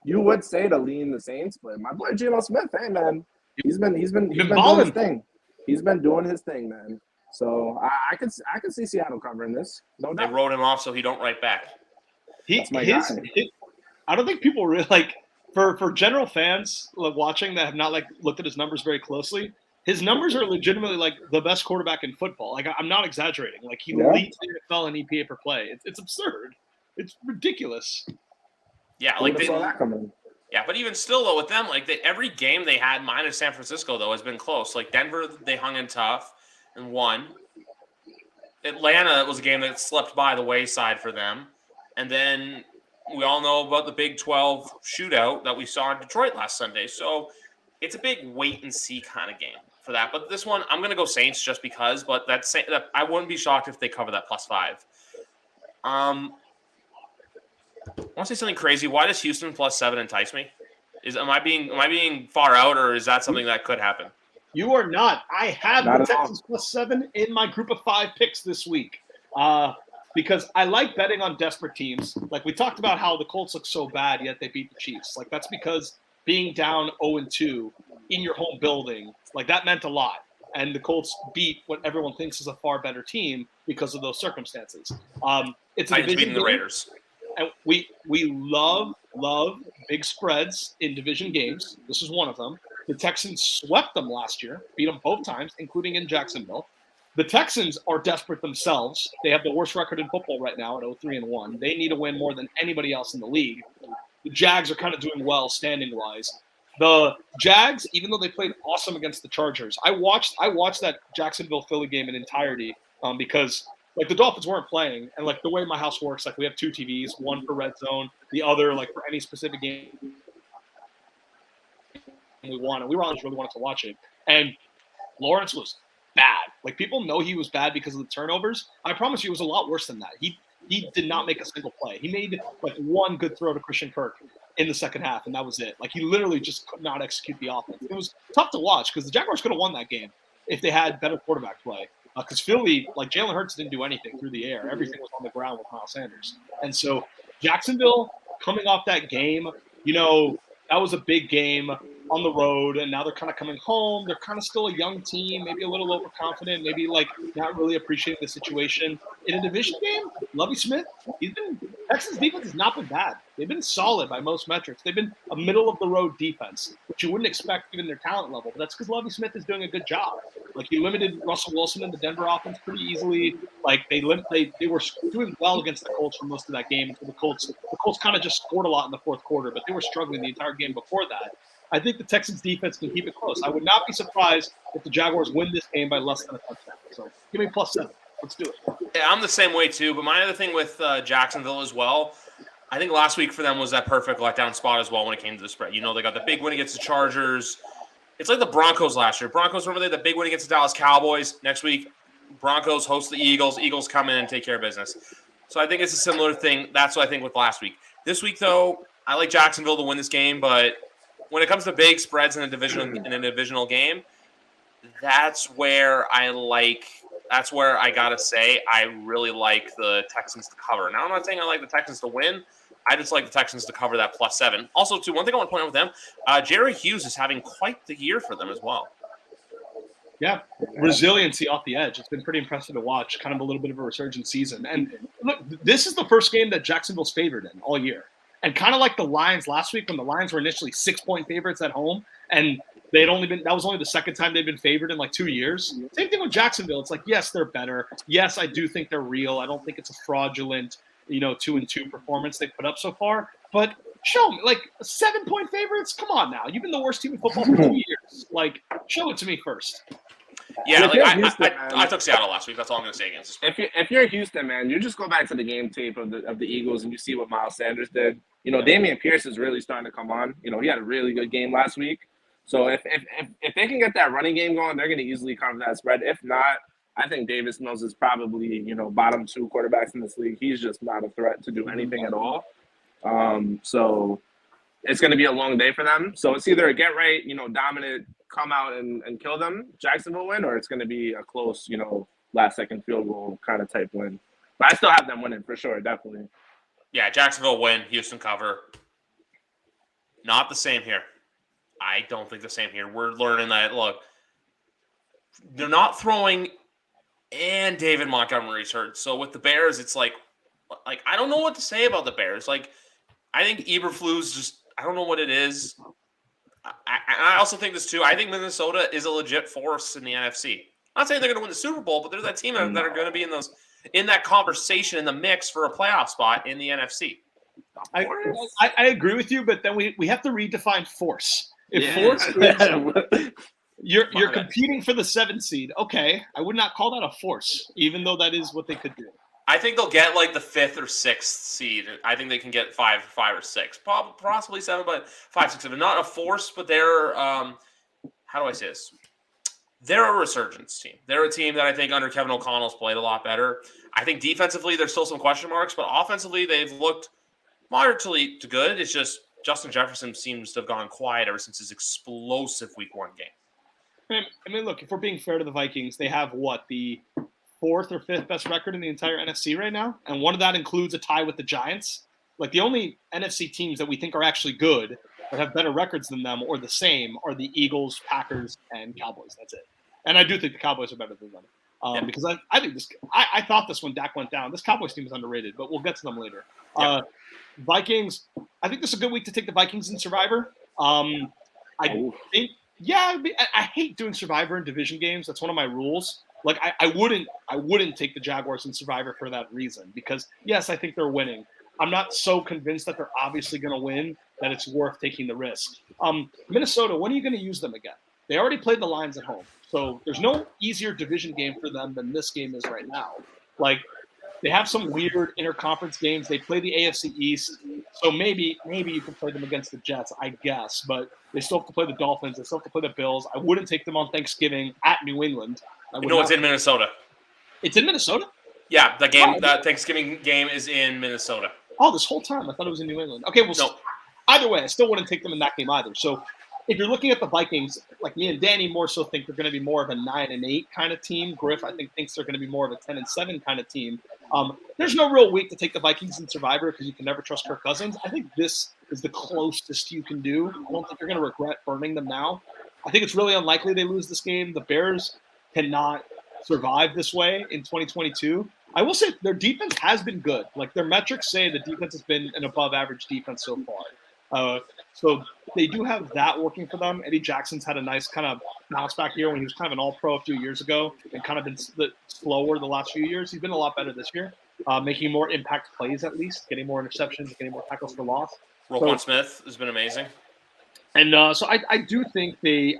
you would say to lean the Saints, but my boy Geno Smith, hey man, he's been doing his thing. He's been doing his thing, man. So I could see Seattle covering this. No doubt. They wrote him off so he don't write back. I don't think people really for general fans watching that have not looked at his numbers very closely. His numbers are legitimately the best quarterback in football. Like, I'm not exaggerating. Like, he leads the NFL in EPA per play. It's absurd. It's ridiculous. Yeah, but even still though with them, every game they had minus San Francisco though has been close. Like Denver, they hung in tough and won. Atlanta was a game that slipped by the wayside for them, and then we all know about the Big 12 shootout that we saw in Detroit last Sunday. So it's a big wait and see kind of game for that. But this one, I'm going to go Saints just because. But that I wouldn't be shocked if they cover that +5. I want to say something crazy. Why does Houston +7 entice me? Am I being far out, or is that something that could happen? You are not. I have Not the at all. Texans +7 in my group of 5 picks this week. Because I like betting on desperate teams. Like we talked about how the Colts look so bad, yet they beat the Chiefs. Like that's because being down 0-2 in your home building, like that meant a lot. And the Colts beat what everyone thinks is a far better team because of those circumstances. It's a Titans division beating the game, Raiders. and we love big spreads in division games. This is one of them. The Texans swept them last year, beat them both times, including in Jacksonville. The Texans are desperate themselves. They have the worst record in football right now at 0-3-1. They need to win more than anybody else in the league. The Jags are kind of doing well standing-wise. The Jags, even though they played awesome against the Chargers, I watched that Jacksonville-Philly game in entirety because like the Dolphins weren't playing, and like the way my house works, like we have 2 TVs, one for Red Zone, the other like for any specific game we wanted. We really wanted to watch it, and Lawrence was bad. Like people know he was bad because of the turnovers. I promise you, it was a lot worse than that. He did not make a single play. He made like one good throw to Christian Kirk in the second half, and that was it. Like he literally just could not execute the offense. It was tough to watch because the Jaguars could have won that game if they had better quarterback play. Because Philly, like Jalen Hurts didn't do anything through the air. Everything was on the ground with Miles Sanders. And so Jacksonville coming off that game, that was a big game on the road, and now they're kind of coming home. They're kind of still a young team, maybe a little overconfident, maybe like not really appreciating the situation. In a division game, Lovie Smith, Texans defense has not been bad. They've been solid by most metrics. They've been a middle-of-the-road defense, which you wouldn't expect given their talent level, but that's because Lovie Smith is doing a good job. Like, he limited Russell Wilson in the Denver offense pretty easily. Like, they were doing well against the Colts for most of that game. The Colts kind of just scored a lot in the fourth quarter, but they were struggling the entire game before that. I think the Texans defense can keep it close. I would not be surprised if the Jaguars win this game by less than a touchdown. So give me +7. Let's do it. Yeah, I'm the same way too. But my other thing with Jacksonville as well, I think last week for them was that perfect letdown spot as well when it came to the spread. They got the big win against the Chargers. It's like the Broncos last year. Broncos, remember they had the big win against the Dallas Cowboys. Next week, Broncos host the Eagles. Eagles come in and take care of business. So I think it's a similar thing. That's what I think with last week. This week, though, I like Jacksonville to win this game, but when it comes to big spreads in a divisional game, that's where I gotta say I really like the Texans to cover. Now I'm not saying I like the Texans to win. I just like the Texans to cover that +7. Also, too, one thing I want to point out with them, Jerry Hughes is having quite the year for them as well. Yeah, resiliency off the edge. It's been pretty impressive to watch. Kind of a little bit of a resurgent season. And look, this is the first game that Jacksonville's favored in all year. And kind of like the Lions last week when the Lions were initially 6-point favorites at home, and that was only the second time they'd been favored in like 2 years. Same thing with Jacksonville. It's like, yes, they're better. Yes, I do think they're real. I don't think it's a fraudulent, 2-2 performance they put up so far. But show me, like 7-point favorites. Come on now, you've been the worst team in football for 2 years. Like, show it to me first. Yeah, I took Seattle last week. That's all I'm going to say against this. If you're Houston, man, you just go back to the game tape of the Eagles and you see what Miles Sanders did. Dameon Pierce is really starting to come on. He had a really good game last week. So if they can get that running game going, they're going to easily cover that spread. If not, I think Davis Mills is probably bottom 2 quarterbacks in this league. He's just not a threat to do anything at all. So it's going to be a long day for them. So it's either a get right, dominant, come out and kill them, Jacksonville win, or it's going to be a close, last second field goal kind of type win. But I still have them winning for sure, definitely. Yeah, Jacksonville win, Houston cover. Not the same here. I don't think the same here. We're learning that, look, they're not throwing and David Montgomery's hurt. So with the Bears, it's like I don't know what to say about the Bears. Like, I think Eberflus just, I don't know what it is. I also think this too. I think Minnesota is a legit force in the NFC. I'm not saying they're going to win the Super Bowl, but there's that team that are going to be in that conversation, in the mix for a playoff spot in the NFC. I agree with you, but then we have to redefine force. If force is you're competing for the 7th seed, okay, I would not call that a force, even though that is what they could do. I think they'll get like the 5th or 6th seed. I think they can get 5 or 6, possibly 7, but 5, 6, 7. Not a force, but they're how do I say this? They're a resurgence team. They're a team that I think under Kevin O'Connell's played a lot better. I think defensively there's still some question marks, but offensively they've looked moderately to good. It's just Justin Jefferson seems to have gone quiet ever since his explosive Week 1 game. I mean, look, if we're being fair to the Vikings, they have the fourth or fifth best record in the entire NFC right now, and one of that includes a tie with the Giants. Like the only NFC teams that we think are actually good that have better records than them or the same are the Eagles, Packers, and Cowboys. That's it. And I do think the Cowboys are better than them because I think this. I thought this when Dak went down. This Cowboys team is underrated, but we'll get to them later. Vikings. I think this is a good week to take the Vikings in Survivor. I think. Yeah, I hate doing Survivor in division games. That's one of my rules. Like I wouldn't take the Jaguars in Survivor for that reason because yes, I think they're winning. I'm not so convinced that they're obviously going to win that it's worth taking the risk. Minnesota, when are you going to use them again? They already played the Lions at home, so there's no easier division game for them than this game is right now. Like they have some weird interconference games. They play the AFC East, so maybe you can play them against the Jets, I guess. But they still have to play the Dolphins. They still have to play the Bills. I wouldn't take them on Thanksgiving at New England. It's in Minnesota. It's in Minnesota? Yeah, that Thanksgiving game is in Minnesota. Oh, this whole time I thought it was in New England. Okay, well, no. Either way, I still wouldn't take them in that game either. So if you're looking at the Vikings, like me and Danny more so think they're going to be more of a 9-8 kind of team. Griff, I think, thinks they're going to be more of a 10-7 kind of team. There's no real week to take the Vikings in Survivor because you can never trust Kirk Cousins. I think this is the closest you can do. I don't think you're going to regret burning them now. I think it's really unlikely they lose this game. The Bears cannot survive this way in 2022. I will say their defense has been good. Like their metrics say the defense has been an above average defense so far. So they do have that working for them. Eddie Jackson's had a nice kind of bounce back year when he was kind of an all-pro a few years ago and kind of been slower the last few years. He's been a lot better this year, making more impact plays at least, getting more interceptions, getting more tackles for loss. Roquan Smith has been amazing. And so I do think the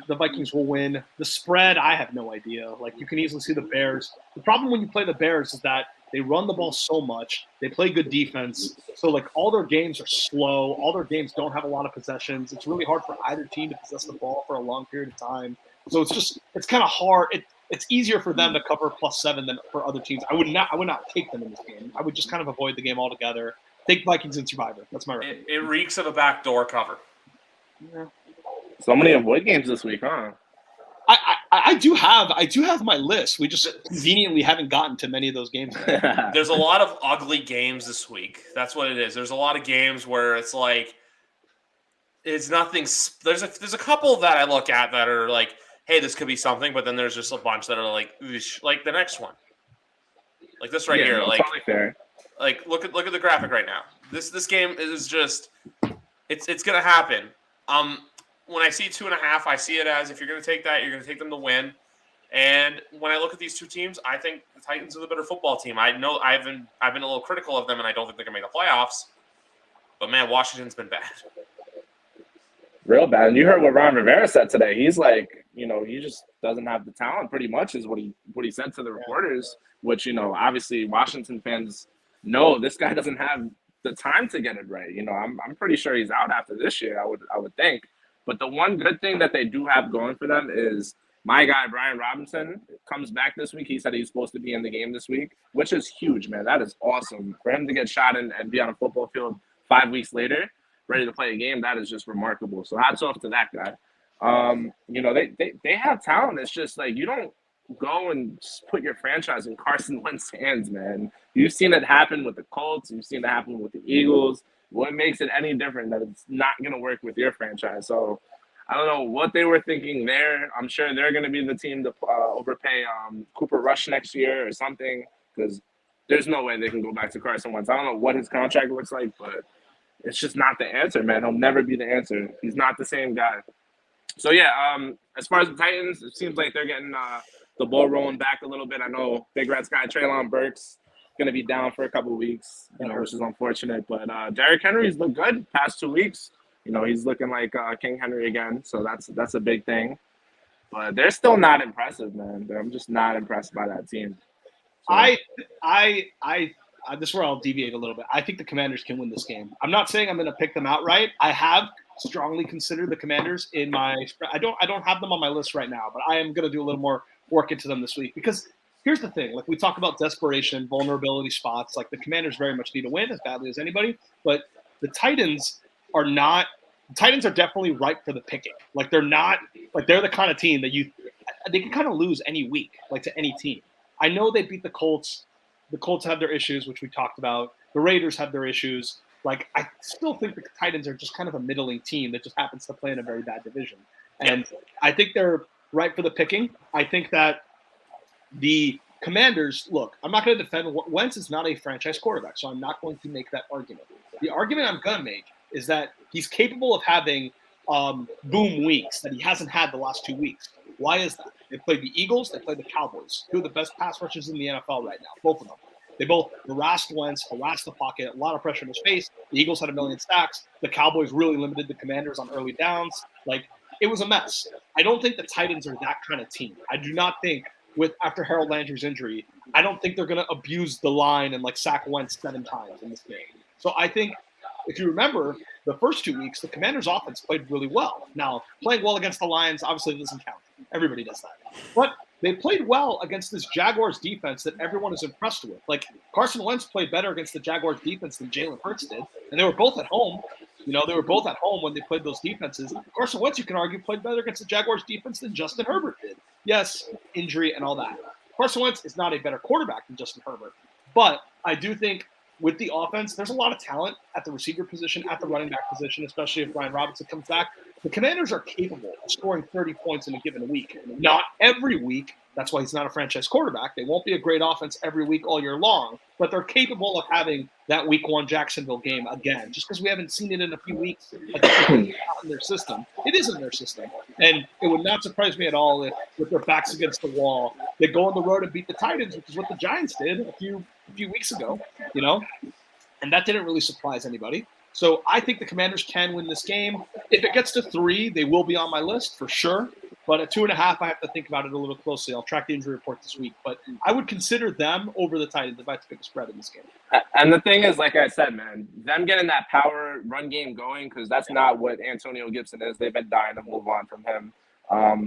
Vikings will win. The spread, I have no idea. Like you can easily see the Bears. The problem when you play the Bears is that they run the ball so much. They play good defense. So like all their games are slow. All their games don't have a lot of possessions. It's really hard for either team to possess the ball for a long period of time. So it's kind of hard. It's easier for them to cover +7 than for other teams. I would not take them in this game. I would just kind of avoid the game altogether. Take Vikings in Survivor. That's my recommendation. It reeks of a backdoor cover. Yeah. So many avoid games this week, huh? I do have my list. We just conveniently haven't gotten to many of those games. There's a lot of ugly games this week. That's what it is. There's a lot of games where it's like it's nothing. There's a couple that I look at that are like, hey, this could be something, but then there's just a bunch that are like the next one, like this right here. No, like, totally fair. Like look at the graphic right now. This game is just it's gonna happen. When I see 2.5, I see it as if you're going to take that, you're going to take them to win. And when I look at these two teams, I think the Titans are the better football team. I know I've been a little critical of them, and I don't think they're going to make the playoffs. But man, Washington's been bad, real bad. And you heard what Ron Rivera said today. He's like, he just doesn't have the talent. Pretty much is what he said to the reporters. Which obviously Washington fans know this guy doesn't have the time to get it right. I'm pretty sure he's out after this year. I would think. But the one good thing that they do have going for them is my guy, Brian Robinson, comes back this week. He said he's supposed to be in the game this week, which is huge, man. That is awesome. For him to get shot and be on a football field 5 weeks later, ready to play a game, that is just remarkable. So hats off to that guy. They have talent. It's just like you don't go and put your franchise in Carson Wentz's hands, man. You've seen it happen with the Colts. You've seen it happen with the Eagles. What makes it any different that it's not going to work with your franchise? So I don't know what they were thinking there. I'm sure they're going to be the team to overpay Cooper Rush next year or something because there's no way they can go back to Carson Wentz. I don't know what his contract looks like, but it's just not the answer, man. He'll never be the answer. He's not the same guy. So, yeah, as far as the Titans, it seems like they're getting the ball rolling back a little bit. I know Big Red Sky, Treylon Burks, going to be down for a couple of weeks, which is unfortunate. But Derrick Henry's looked good past 2 weeks. He's looking like King Henry again, so that's a big thing. But they're still not impressive, man. I'm just not impressed by that team. So. This is where I'll deviate a little bit. I think the Commanders can win this game. I'm not saying I'm going to pick them outright. I have strongly consider the Commanders in my. I don't have them on my list right now, but I am going to do a little more work into them this week because here's the thing: like we talk about desperation, vulnerability spots. Like the Commanders very much need to win as badly as anybody, but the Titans are not. The Titans are definitely ripe for the picking. Like they're not. Like they're the kind of team that they can kind of lose any week, like to any team. I know they beat the Colts. The Colts have their issues, which we talked about. The Raiders have their issues. Like, I still think the Titans are just kind of a middling team that just happens to play in a very bad division. And I think they're ripe for the picking. I think that the Commanders, look, I'm not going to defend. Wentz is not a franchise quarterback, so I'm not going to make that argument. The argument I'm going to make is that he's capable of having boom weeks that he hasn't had the last 2 weeks. Why is that? They played the Eagles. They played the Cowboys. Two of the best pass rushers in the NFL right now, both of them. They both harassed Wentz, harassed the pocket, a lot of pressure in his face. The Eagles had 1 million sacks. The Cowboys really limited the Commanders on early downs. Like, it was a mess. I don't think the Titans are that kind of team. I do not think, after Harold Landry's injury, I don't think they're going to abuse the line and, like, sack Wentz 7 times in this game. So I think, if you remember, the first 2 weeks, the Commanders' offense played really well. Now, playing well against the Lions obviously doesn't count. Everybody does that. But they played well against this Jaguars defense that everyone is impressed with. Like, Carson Wentz played better against the Jaguars defense than Jalen Hurts did. And they were both at home. You know, they were both at home when they played those defenses. Carson Wentz, you can argue, played better against the Jaguars defense than Justin Herbert did. Yes, injury and all that. Carson Wentz is not a better quarterback than Justin Herbert. But I do think with the offense, there's a lot of talent at the receiver position, at the running back position, especially if Brian Robinson comes back. The Commanders are capable of scoring 30 points in a given week. Not every week. That's why he's not a franchise quarterback. They won't be a great offense every week all year long, but they're capable of having that week 1 Jacksonville game again. Just because we haven't seen it in a few weeks, it's not in their system. It is in their system. And it would not surprise me at all if, with their backs against the wall, they go on the road and beat the Titans, which is what the Giants did a few weeks ago, you know? And that didn't really surprise anybody. So I think the Commanders can win this game. If it gets to 3, they will be on my list for sure. But at 2.5, I have to think about it a little closely. I'll track the injury report this week. But I would consider them over the Titans if I had to pick a spread in this game. And the thing is, like I said, man, them getting that power run game going, because that's not what Antonio Gibson is. They've been dying to move on from him.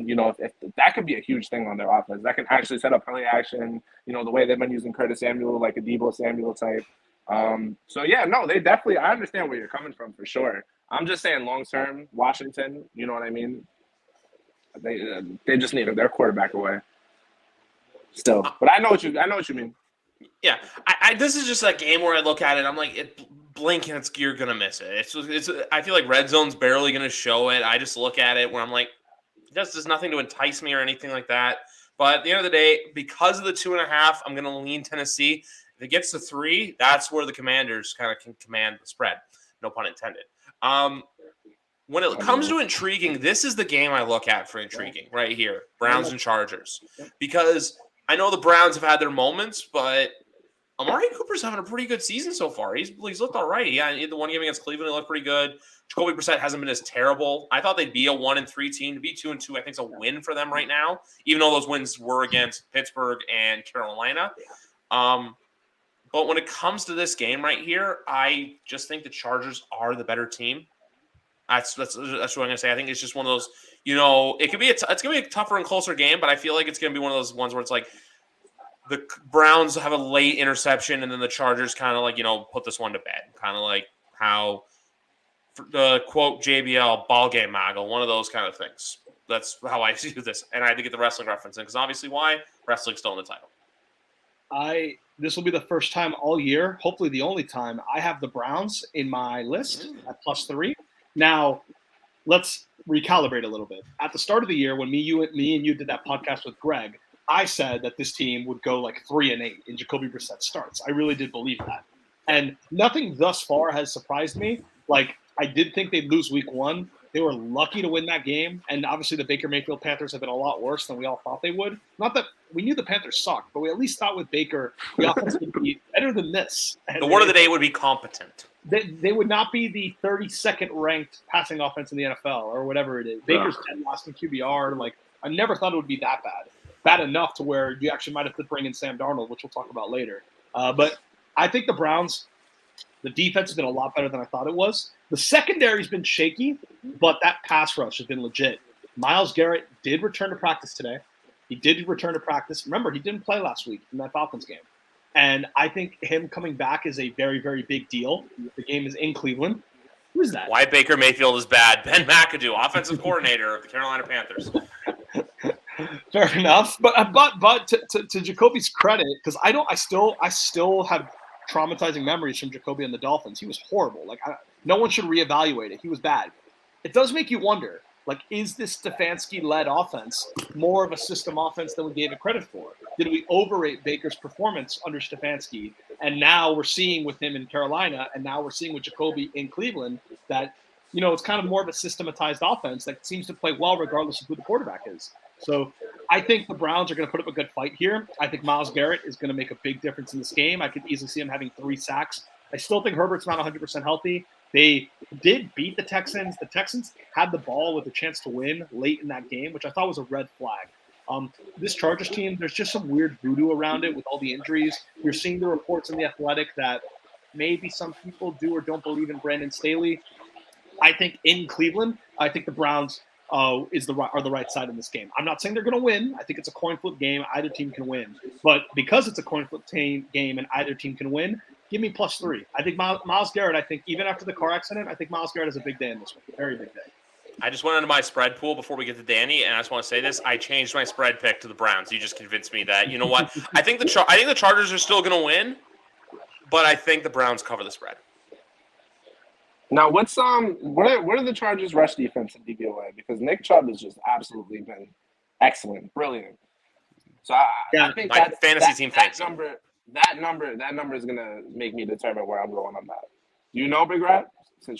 You know, if that could be a huge thing on their offense. That can actually set up play action, you know, the way they've been using Curtis Samuel, like a Deebo Samuel type. So, yeah, no, they definitely – I understand where you're coming from for sure. I'm just saying long-term, Washington, you know what I mean? They just need their quarterback away still. But I know what you mean. Yeah, this is just a game where I look at it, I'm like, blink and you're going to miss it. It's I feel like red zone's barely going to show it. I just look at it where I'm like, there's nothing to entice me or anything like that. But at the end of the day, because of the 2.5, I'm going to lean Tennessee. If it gets to 3, that's where the Commanders kind of can command the spread. No pun intended. When it comes to intriguing, this is the game I look at for intriguing right here, Browns and Chargers. Because I know the Browns have had their moments, but Amari Cooper's having a pretty good season so far. He's looked all right. Yeah, the one game against Cleveland, he looked pretty good. Jacoby Brissett hasn't been as terrible. I thought they'd be a 1-3 team. To be 2-2, I think is a win for them right now, even though those wins were against Pittsburgh and Carolina. But when it comes to this game right here, I just think the Chargers are the better team. That's what I'm gonna say. I think it's just one of those. You know, it's gonna be a tougher and closer game, but I feel like it's gonna be one of those ones where it's like the Browns have a late interception, and then the Chargers kind of like, you know, put this one to bed. Kind of like how the quote JBL ball game Maggle, one of those kind of things. That's how I see this, and I had to get the wrestling reference in because obviously, why wrestling's still in the title. This will be the first time all year, hopefully the only time, I have the Browns in my list at +3. Now, let's recalibrate a little bit. At the start of the year, when me and you did that podcast with Greg, I said that this team would go like 3-8 in Jacoby Brissett starts. I really did believe that. And nothing thus far has surprised me. Like, I did think they'd lose week 1. They were lucky to win that game. And obviously the Baker Mayfield Panthers have been a lot worse than we all thought they would. Not that we knew the Panthers sucked, but we at least thought with Baker, the offense would be better than this. And the word of the day would be competent. They would not be the 32nd ranked passing offense in the NFL or whatever it is. Baker's 10 lost in QBR. Like, I never thought it would be that bad. Bad enough to where you actually might have to bring in Sam Darnold, which we'll talk about later. But I think the Browns, the defense has been a lot better than I thought it was. The secondary's been shaky, but that pass rush has been legit. Myles Garrett did return to practice today. He did return to practice. Remember, he didn't play last week in that Falcons game. And I think him coming back is a very, very big deal. The game is in Cleveland. Who is that? Why Baker Mayfield is bad. Ben McAdoo, offensive coordinator of the Carolina Panthers. Fair enough. But to Jacoby's credit, because I still have traumatizing memories from Jacoby and the Dolphins. He was horrible. Like no one should reevaluate it. He was bad. It does make you wonder. Like, is this Stefanski-led offense more of a system offense than we gave it credit for? Did we overrate Baker's performance under Stefanski? And now we're seeing with him in Carolina, and now we're seeing with Jacoby in Cleveland that, it's kind of more of a systematized offense that seems to play well regardless of who the quarterback is. So I think the Browns are going to put up a good fight here. I think Myles Garrett is going to make a big difference in this game. I could easily see him having 3 sacks. I still think Herbert's not 100% healthy. They did beat the Texans. The Texans had the ball with a chance to win late in that game, which I thought was a red flag. This Chargers team, there's just some weird voodoo around it with all the injuries. You're seeing the reports in The Athletic that maybe some people do or don't believe in Brandon Staley. I think in Cleveland, I think the Browns are the right side in this game. I'm not saying they're going to win. I think it's a coin flip game. Either team can win. But because it's a coin flip game and either team can win, give me +3. I think Myles Garrett, even after the car accident, I think Myles Garrett has a big day in this one. Very big day. I just went into my spread pool before we get to Danny, and I just want to say this. I changed my spread pick to the Browns. You just convinced me that, you know what? I think the Chargers are still going to win, but I think the Browns cover the spread. Now, what are the Chargers' rush defense in DVOA? Because Nick Chubb has just absolutely been excellent, brilliant. So I think my fantasy team thinks that number is gonna make me determine where I'm going on that. Do you know, Big Rat? So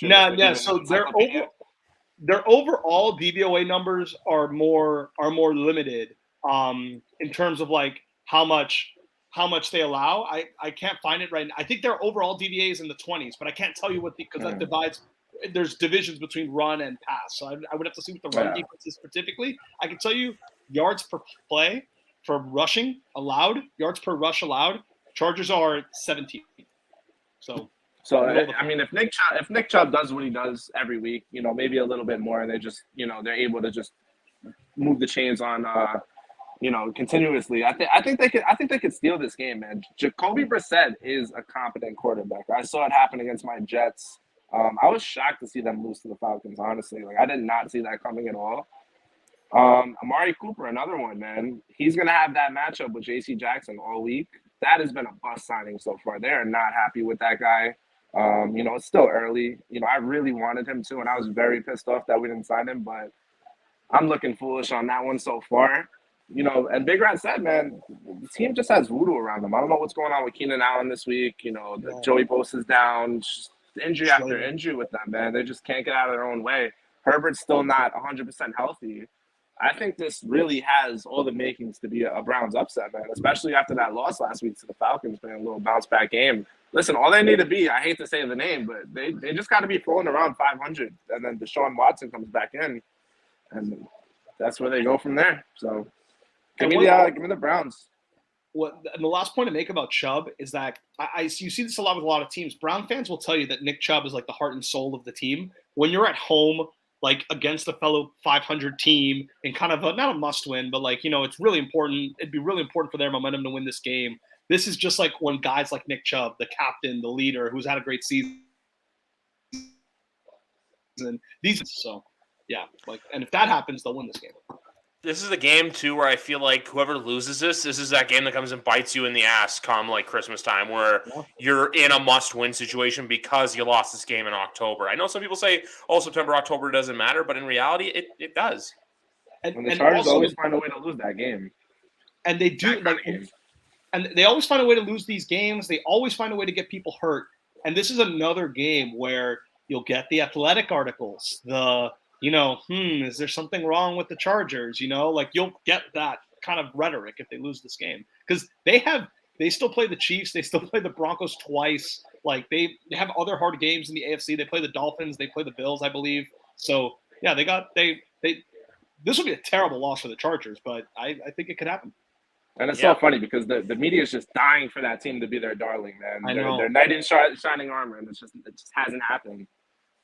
their overall DVOA numbers are more limited in terms of like how much they allow. I can't find it right now. I think their overall DVA is in the 20s, but I can't tell you because that divides. There's divisions between run and pass, so I would have to see what the run defense is specifically. I can tell you yards per play for rushing allowed, yards per rush allowed. Chargers are 17. So I mean, if Nick Chubb does what he does every week, maybe a little bit more, and they just, they're able to just move the chains on, continuously. I think they could steal this game, man. Jacoby Brissett is a competent quarterback. I saw it happen against my Jets. I was shocked to see them lose to the Falcons. Honestly, like I did not see that coming at all. Amari Cooper, another one, man. He's gonna have that matchup with J.C. Jackson all week. That has been a bust signing so far. They are not happy with that guy. It's still early. I really wanted him to, and I was very pissed off that we didn't sign him, but I'm looking foolish on that one so far. And Big Rat said, man, the team just has voodoo around them. I don't know what's going on with Keenan Allen this week. Joey Bosa's down. Just injury after injury with them, man. They just can't get out of their own way. Herbert's still not 100% healthy. I think this really has all the makings to be a Browns upset, man, especially after that loss last week to the Falcons, man, a little bounce-back game. Listen, all they need to be, I hate to say the name, but they just got to be throwing around 500, and then Deshaun Watson comes back in, and that's where they go from there. So give me the Browns. And the last point to make about Chubb is that you see this a lot with a lot of teams. Brown fans will tell you that Nick Chubb is like the heart and soul of the team. When you're at home, like against a fellow 500 team and kind of not a must win, but like, it's really important. It'd be really important for their momentum to win this game. This is just like when guys like Nick Chubb, the captain, the leader, who's had a great season. And if that happens, they'll win this game. This is a game, too, where I feel like whoever loses this is that game that comes and bites you in the ass come, like, Christmas time, where you're in a must-win situation because you lost this game in October. I know some people say, September, October doesn't matter, but in reality, it does. And the Chargers always find a way to lose that game. And they do. And they always find a way to lose these games. They always find a way to get people hurt. And this is another game where you'll get the Athletic articles, is there something wrong with the Chargers? You'll get that kind of rhetoric if they lose this game because they still play the Chiefs, they still play the Broncos twice. Like they have other hard games in the AFC. They play the Dolphins, they play the Bills, I believe. So yeah, this would be a terrible loss for the Chargers, but I think it could happen. And it's so funny because the media is just dying for that team to be their darling, man. Their knight in shining armor, and it just hasn't happened.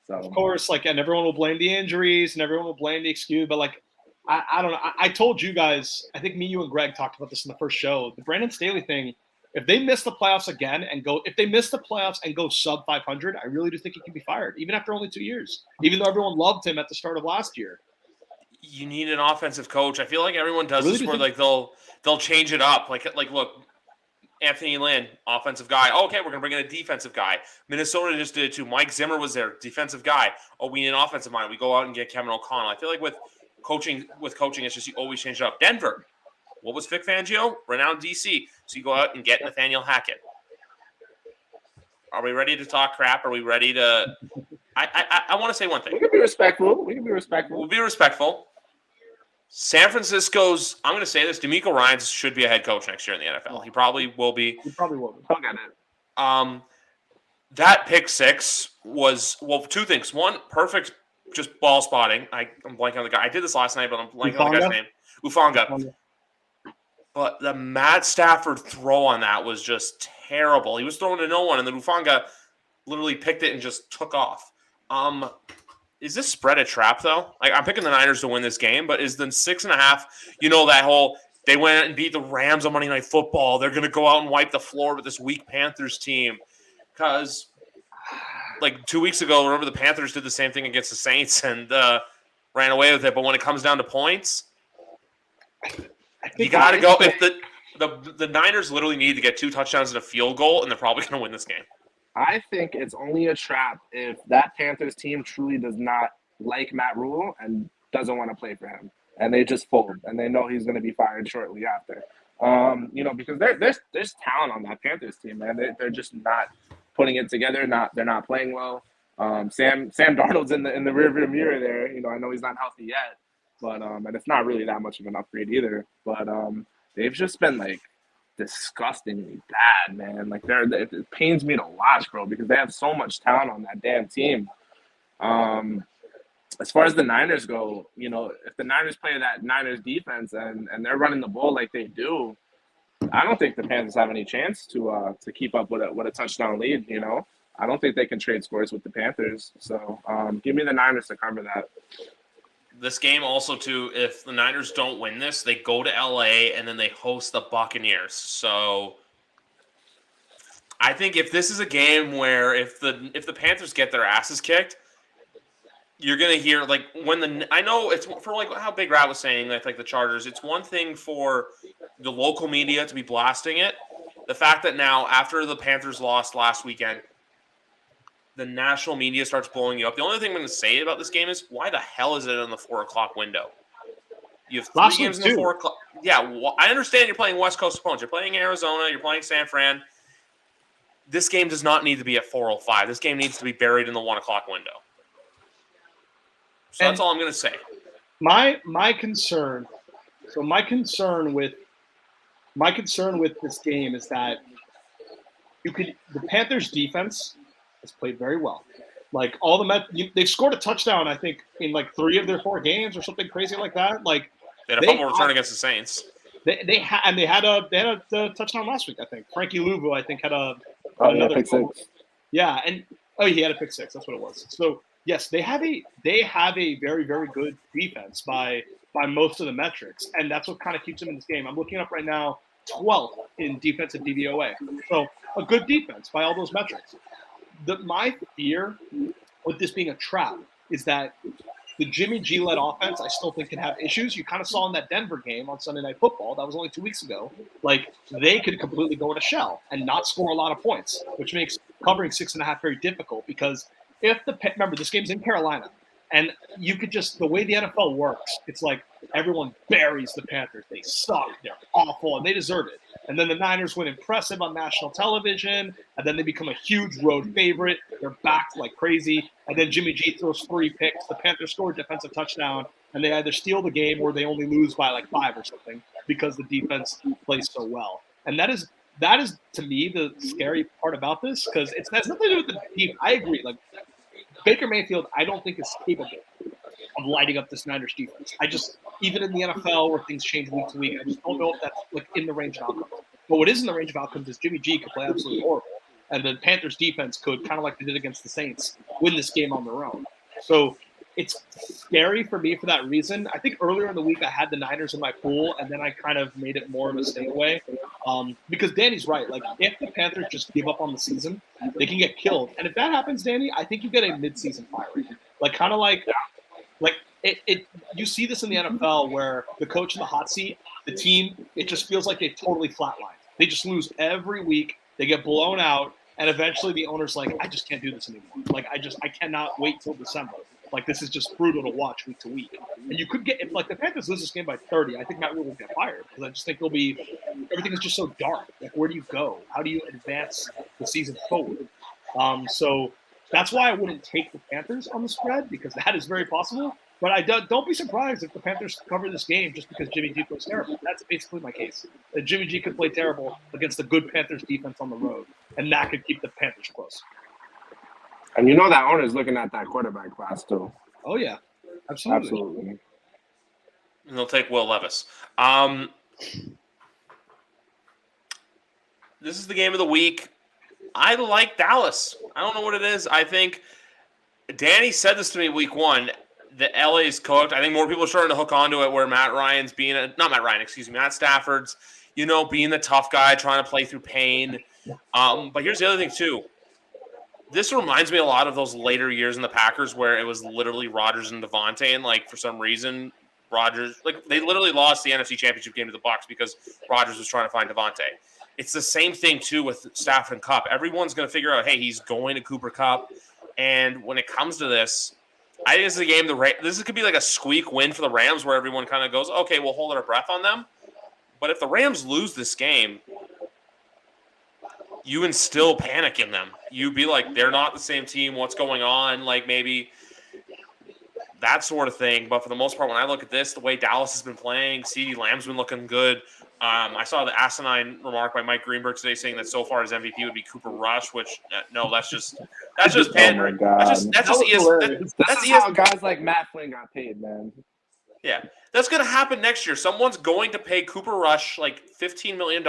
So of course, like, and everyone will blame the injuries and everyone will blame the excuse, but like, I don't know. I told you guys, I think me, you, and Greg talked about this in the first show. The Brandon Staley thing, if they miss the playoffs again if they miss the playoffs and go sub 500, I really do think he can be fired, even after only 2 years, even though everyone loved him at the start of last year. You need an offensive coach. I feel like everyone does really this where like they'll change it up. Like look, Anthony Lynn, offensive guy. Oh, okay, we're gonna bring in a defensive guy. Minnesota just did it too. Mike Zimmer was there, defensive guy. Oh, we need an offensive mind. We go out and get Kevin O'Connell. I feel like with coaching, it's just you always change it up. Denver, what was Vic Fangio? Renowned DC. So you go out and get Nathaniel Hackett. Are we ready to talk crap? Are we ready to? I want to say one thing. we can be respectful. We'll be respectful. San Francisco's, I'm going to say this, DeMeco Ryans should be a head coach next year in the NFL. He probably will be. I'll get it. That pick six was, well, two things. One, perfect just ball spotting. I'm blanking on the guy. I did this last night, but I'm blanking on the guy's name. Ufanga. But the Matt Stafford throw on that was just terrible. He was throwing to no one, and then Ufanga literally picked it and just took off. Is this spread a trap, though? Like, I'm picking the Niners to win this game, but is the 6.5, that whole they went and beat the Rams on Monday Night Football. They're going to go out and wipe the floor with this weak Panthers team. Because, like, 2 weeks ago, remember the Panthers did the same thing against the Saints and ran away with it. But when it comes down to points, you got to go. If the Niners literally need to get 2 touchdowns and a field goal, and they're probably going to win this game. I think it's only a trap if that Panthers team truly does not like Matt Rule and doesn't want to play for him, and they just fold, and they know he's going to be fired shortly after. Because there's talent on that Panthers team, man. They're just not putting it together. They're not playing well. Sam Darnold's in the rearview mirror there. I know he's not healthy yet, but and it's not really that much of an upgrade either. But they've just been like disgustingly bad, man. Like it pains me to watch, bro, because they have so much talent on that damn team. As far as the Niners go, if the Niners play that Niners defense and they're running the ball like they do, I don't think the Panthers have any chance to keep up with a touchdown lead. I don't think they can trade scores with the Panthers. So give me the Niners to cover that. This game also, too, if the Niners don't win this, they go to L.A. and then they host the Buccaneers. So I think if this is a game where if the Panthers get their asses kicked, you're going to hear, like, I know it's for, like, how Big Rat was saying, like the Chargers, it's one thing for the local media to be blasting it. The fact that now, after the Panthers lost last weekend, the national media starts blowing you up. The only thing I'm going to say about this game is, why the hell is it in the 4 o'clock window? You have 3 games in the 4 o'clock. Yeah, I understand you're playing West Coast opponents. You're playing Arizona. You're playing San Fran. This game does not need to be at 4:05. This game needs to be buried in the 1 o'clock window. So that's all I'm going to say. My concern with this game is that the Panthers defense has played very well. Like they've scored a touchdown, I think, in like 3 of their 4 games or something crazy like that. Like they had a fumble return against the Saints. They had a touchdown last week, I think. Frankie Louvu, I think, had another pick six. Yeah, and he had a pick 6. That's what it was. So yes, they have a very, very good defense by most of the metrics, and that's what kind of keeps them in this game. I'm looking up right now, 12th in defensive DVOA. So a good defense by all those metrics. My fear with this being a trap is that the Jimmy G-led offense, I still think, can have issues. You kind of saw in that Denver game on Sunday Night Football. That was only 2 weeks ago. Like, they could completely go in a shell and not score a lot of points, which makes covering 6.5 very difficult because remember, this game's in Carolina, and you could just, the way the NFL works, it's like everyone buries the Panthers. They suck. They're awful, and they deserve it. And then the Niners win impressive on national television, and then they become a huge road favorite. They're backed like crazy, and then Jimmy G throws 3 picks. The Panthers score a defensive touchdown, and they either steal the game or they only lose by like 5 or something because the defense plays so well. And that is to me the scary part about this, because it has nothing to do with the defense. I agree. Like Baker Mayfield, I don't think is capable of lighting up this Niners defense. Even in the NFL where things change week to week, I just don't know if that's like in the range of outcomes. But what is in the range of outcomes is Jimmy G could play absolutely horrible. And the Panthers defense could, kind of like they did against the Saints, win this game on their own. So it's scary for me for that reason. I think earlier in the week I had the Niners in my pool, and then I kind of made it more of a stay away. Because Danny's right. Like, if the Panthers just give up on the season, they can get killed. And if that happens, Danny, I think you get a mid-season firing. Like, kind of like you see this in the NFL where the coach in the hot seat, the team, it just feels like they've totally flatlined. They just lose every week. They get blown out. And eventually the owner's like, I just can't do this anymore. Like, I cannot wait till December. Like, this is just brutal to watch week to week. And you could get, if like the Panthers lose this game by 30, I think Matt Rule will get fired because I just think everything is just so dark. Like, where do you go? How do you advance the season forward? So that's why I wouldn't take the Panthers on the spread, because that is very possible. But don't be surprised if the Panthers cover this game just because Jimmy G plays terrible. That's basically my case. That Jimmy G could play terrible against the good Panthers defense on the road, and that could keep the Panthers close. And you know that owner's looking at that quarterback class too. Oh yeah, absolutely. Absolutely. And they'll take Will Levis. This is the game of the week. I like Dallas. I don't know what it is. I think Danny said this to me week one. The LA's cooked. I think more people are starting to hook onto it where Matt Stafford's, being the tough guy, trying to play through pain. But here's the other thing too. This reminds me a lot of those later years in the Packers where it was literally Rodgers and Devontae, and for some reason Rodgers, they literally lost the NFC Championship game to the Bucs because Rodgers was trying to find Devontae. It's the same thing too with Stafford and Kupp. Everyone's going to figure out, hey, he's going to Cooper Kupp, and when it comes to this, I think this is a game. This could be like a squeak win for the Rams, where everyone kind of goes, "Okay, we'll hold our breath on them." But if the Rams lose this game, you instill panic in them. You be like, "They're not the same team. What's going on?" Like maybe that sort of thing. But for the most part, when I look at this, the way Dallas has been playing, CeeDee Lamb's been looking good. I saw the asinine remark by Mike Greenberg today saying that so far his MVP would be Cooper Rush, which no, that's just pandering. Oh my God. That's how guys like Matt Flynn got paid, man. Yeah, that's going to happen next year. Someone's going to pay Cooper Rush like $15 million,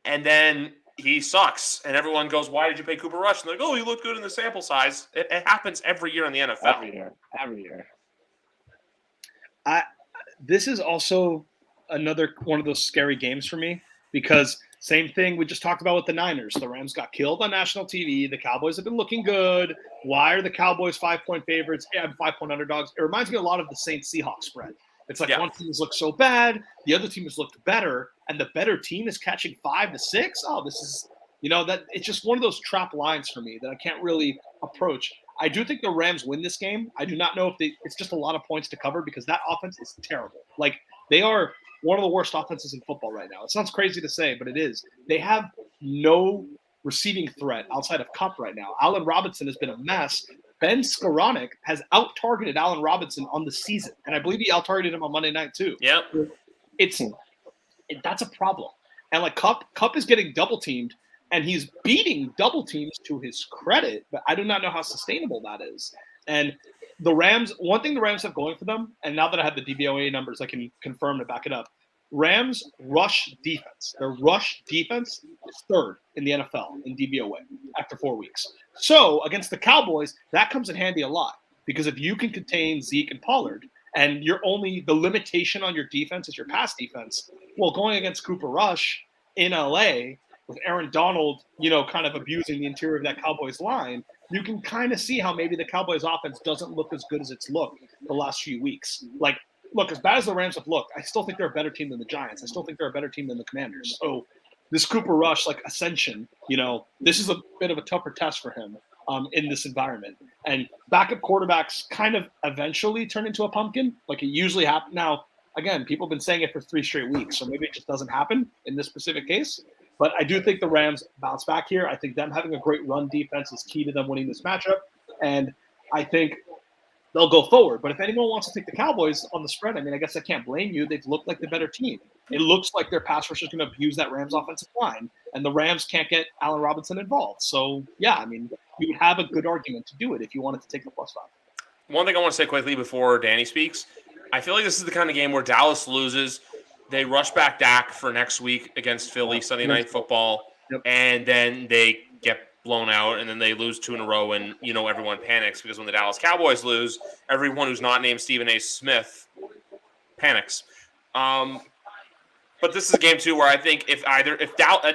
and then he sucks, and everyone goes, "Why did you pay Cooper Rush?" And they're like, "Oh, he looked good in the sample size." It happens every year in the NFL. Every year. This is also another one of those scary games for me because same thing we just talked about with the Niners. The Rams got killed on national TV. The Cowboys have been looking good. Why are the Cowboys 5-point favorites and 5-point underdogs? It reminds me a lot of the Saints-Seahawks spread. It's like one team has looked so bad, the other team has looked better, and the better team is catching 5 to 6. Oh, this is, that it's just one of those trap lines for me that I can't really approach. I do think the Rams win this game. I do not know if it's just a lot of points to cover because that offense is terrible. Like, they are one of the worst offenses in football right now. It sounds crazy to say, but it is. They have no receiving threat outside of Kupp right now. Allen Robinson has been a mess. Ben Skoranek has out-targeted Allen Robinson on the season, and I believe he out-targeted him on Monday night too. Yep. That's a problem. And Kupp is getting double-teamed, and he's beating double teams to his credit, but I do not know how sustainable that is. And the Rams, one thing the Rams have going for them, and now that I have the DVOA numbers, I can confirm to back it up. Rams rush defense. Their rush defense is third in the NFL in DVOA after 4 weeks. So against the Cowboys, that comes in handy a lot because if you can contain Zeke and Pollard, and the limitation on your defense is your pass defense, well, going against Cooper Rush in LA with Aaron Donald, kind of abusing the interior of that Cowboys line, you can kind of see how maybe the Cowboys offense doesn't look as good as it's looked the last few weeks. Like, look, as bad as the Rams have looked, I still think they're a better team than the Giants. I still think they're a better team than the Commanders. So this Cooper Rush, ascension, this is a bit of a tougher test for him in this environment. And backup quarterbacks kind of eventually turn into a pumpkin. Like it usually happens. Now, again, people have been saying it for 3 straight weeks, so maybe it just doesn't happen in this specific case. But I do think the Rams bounce back here. I think them having a great run defense is key to them winning this matchup. And I think they'll go forward. But if anyone wants to take the Cowboys on the spread, I guess I can't blame you. They've looked like the better team. It looks like their pass rush is going to abuse that Rams offensive line, and the Rams can't get Allen Robinson involved. So, yeah, you would have a good argument to do it if you wanted to take the +5. One thing I want to say quickly before Danny speaks, I feel like this is the kind of game where Dallas loses. They rush back Dak for next week against Philly, Sunday Night Football. Yep. and then they get blown out, and then they lose 2 in a row, and everyone panics because when the Dallas Cowboys lose, everyone who's not named Stephen A. Smith panics. But this is a game too where I think I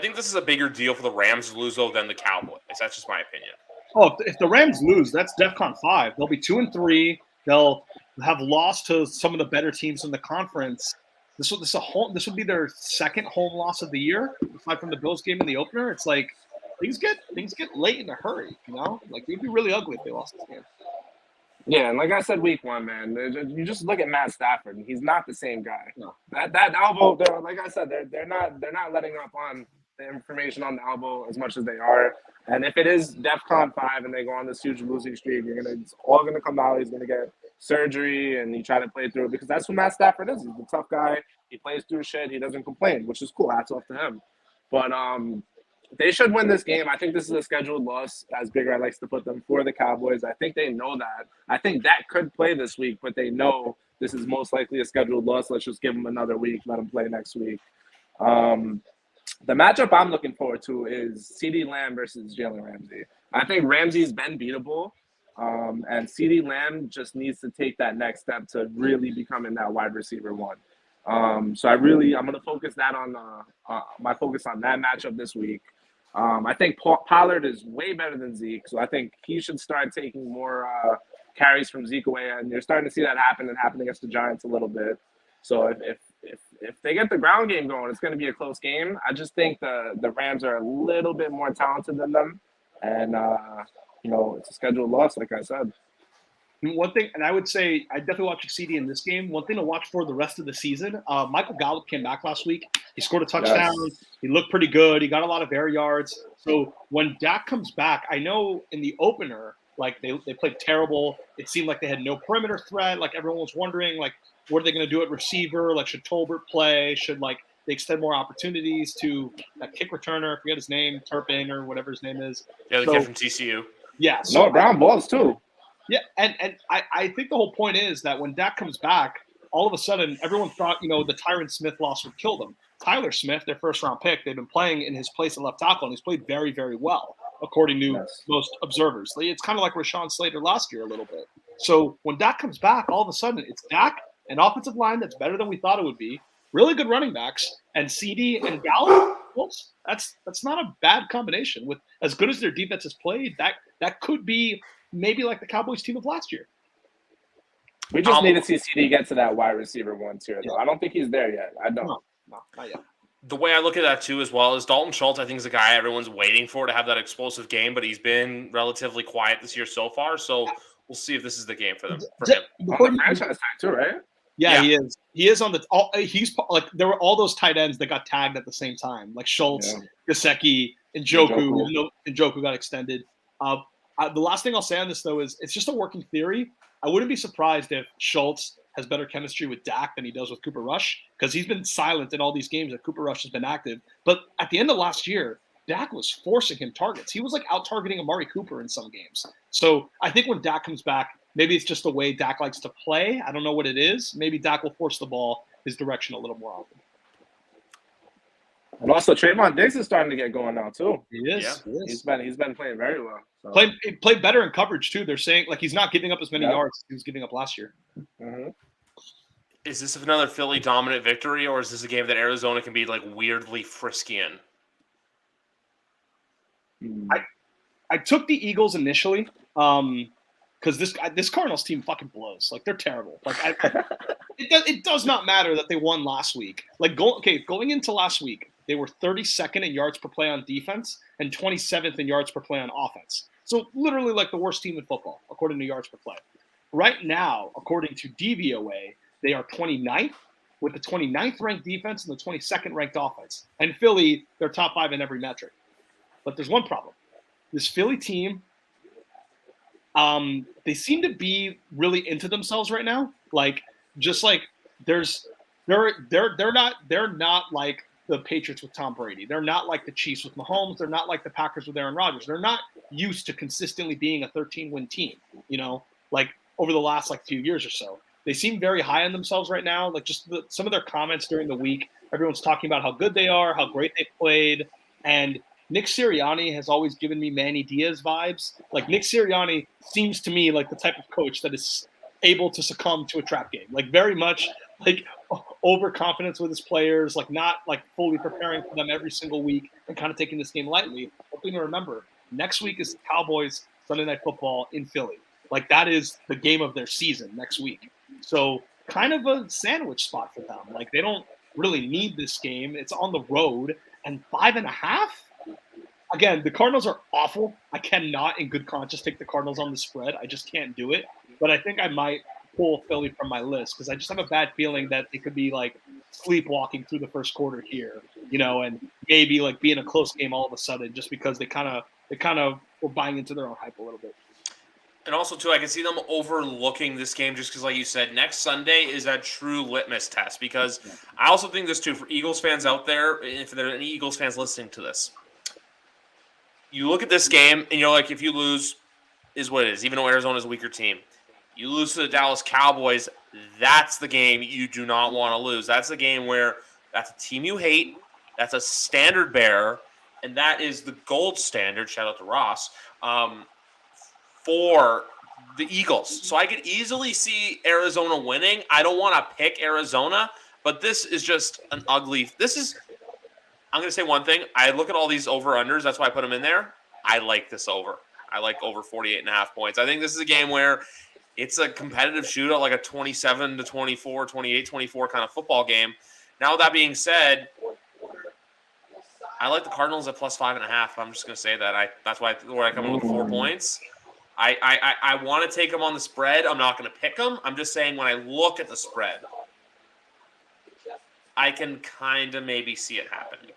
think this is a bigger deal for the Rams to lose though than the Cowboys. That's just my opinion. Oh, if the Rams lose, that's DEFCON 5. They'll be 2-3. They'll have lost to some of the better teams in the conference. This would be their second home loss of the year, aside from the Bills game in the opener. It's like things get late in a hurry, Like it'd be really ugly if they lost this game. Yeah, and like I said, week 1, man, you just look at Matt Stafford, and he's not the same guy. No. That elbow, like I said, they're not letting up on the information on the elbow as much as they are. And if it is DEFCON 5 and they go on this huge losing streak, it's all gonna come out. He's gonna get surgery, and he try to play through it because that's what Matt Stafford is. He's a tough guy. He plays through shit. He doesn't complain, which is cool. Hats off to him. But they should win this game. I think this is a scheduled loss, as Big Red likes to put them, for the Cowboys. I think they know that. I think that could play this week, but they know this is most likely a scheduled loss. Let's just give them another week, let them play next week. The matchup I'm looking forward to is CeeDee Lamb versus Jalen Ramsey. I think Ramsey's been beatable, and CeeDee Lamb just needs to take that next step to really becoming that wide receiver 1. So I'm going to focus that on my focus on that matchup this week. I think Pollard is way better than Zeke, so I think he should start taking more carries from Zeke away, and you're starting to see that happen against the Giants a little bit. So if they get the ground game going, it's going to be a close game. I just think the Rams are a little bit more talented than them, and it's a scheduled loss, like I said. One thing, and I would say I definitely watch CeeDee in this game. One thing to watch for the rest of the season, Michael Gallup came back last week. He scored a touchdown. Yes. He looked pretty good. He got a lot of air yards. So when Dak comes back, I know in the opener, like they played terrible. It seemed like they had no perimeter threat. Like everyone was wondering, like, what are they going to do at receiver? Like, should Tolbert play? Should they extend more opportunities to that kick returner? I forget his name, Turpin or whatever his name is. Yeah, the kid from TCU. Yeah. So Noah Brown balls too. Yeah, and I think the whole point is that when Dak comes back, all of a sudden everyone thought, the Tyron Smith loss would kill them. Tyler Smith, their first-round pick, they've been playing in his place at left tackle, and he's played very, very well, according to most observers. It's kind of like Rashawn Slater last year a little bit. So when Dak comes back, all of a sudden it's Dak, an offensive line that's better than we thought it would be, really good running backs, and CeeDee and Gallup. Well, that's not a bad combination. With as good as their defense has played, that could be maybe like the Cowboys team of last year. We just need to see CeeDee get to that wide receiver 1 tier, though. I don't think he's there yet. I don't. No, not yet. The way I look at that, too, as well, is Dalton Schultz, I think, is a guy everyone's waiting for to have that explosive game, but he's been relatively quiet this year so far, so we'll see if this is the game for him. On the franchise tag, too, right? Yeah, he is. He is on the he's like there were all those tight ends that got tagged at the same time, like Schultz, Gesicki, and Njoku. Njoku got extended. The last thing I'll say on this, though, is it's just a working theory. I wouldn't be surprised if Schultz has better chemistry with Dak than he does with Cooper Rush, because he's been silent in all these games that Cooper Rush has been active. But at the end of last year, Dak was forcing him targets. He was like out-targeting Amari Cooper in some games. So I think when Dak comes back, maybe it's just the way Dak likes to play. I don't know what it is. Maybe Dak will force the ball his direction a little more often. And also, Trayvon Diggs is starting to get going now too. He is. Yeah. He's been playing very well. So. Played better in coverage too. They're saying like he's not giving up as many yards as he was giving up last year. Mm-hmm. Is this another Philly dominant victory, or is this a game that Arizona can be like weirdly frisky in? I took the Eagles initially because this Cardinals team fucking blows. Like they're terrible. Like it does not matter that they won last week. Like going into last week, they were 32nd in yards per play on defense and 27th in yards per play on offense. So literally like the worst team in football, according to yards per play. Right now, according to DVOA, they are 29th with the 29th ranked defense and the 22nd ranked offense. And Philly, they're top 5 in every metric. But there's one problem. This Philly team, they seem to be really into themselves right now. Like just like they're not like the Patriots with Tom Brady. They're not like the Chiefs with Mahomes. They're not like the Packers with Aaron Rodgers. They're not used to consistently being a 13-win team, like over the last like few years or so. They seem very high on themselves right now. Like just some of their comments during the week, everyone's talking about how good they are, how great they've played. And Nick Sirianni has always given me Manny Diaz vibes. Like Nick Sirianni seems to me like the type of coach that is able to succumb to a trap game. Like very much like overconfidence with his players, like not like fully preparing for them every single week and kind of taking this game lightly. Hoping to remember, next week is Cowboys Sunday Night Football in Philly. Like that is the game of their season next week. So kind of a sandwich spot for them. Like they don't really need this game. It's on the road and 5.5. Again, the Cardinals are awful. I cannot, in good conscience, take the Cardinals on the spread. I just can't do it. But I think I might pull Philly from my list because I just have a bad feeling that they could be like sleepwalking through the first quarter here, and maybe like be in a close game all of a sudden just because they kind of were buying into their own hype a little bit. And also, too, I can see them overlooking this game just because, like you said, next Sunday is a true litmus test. Because I also think this, too, for Eagles fans out there, if there are any Eagles fans listening to this, you look at this game and you're like, if you lose, is what it is, even though Arizona's a weaker team. You lose to the Dallas Cowboys, that's the game you do not want to lose. That's the game where that's a team you hate, that's a standard bearer, and that is the gold standard, shout out to Ross, for the Eagles. So I could easily see Arizona winning. I don't want to pick Arizona, but this is just an ugly – I'm going to say one thing. I look at all these over-unders. That's why I put them in there. I like this over. I like over 48.5 points. I think this is a game where it's a competitive shootout, like a 27-24, 28-24 kind of football game. Now, with that being said, I like the Cardinals at plus 5.5. I'm just going to say that. That's why I come in with 4 points. I want to take them on the spread. I'm not going to pick them. I'm just saying when I look at the spread, I can kind of maybe see it happening.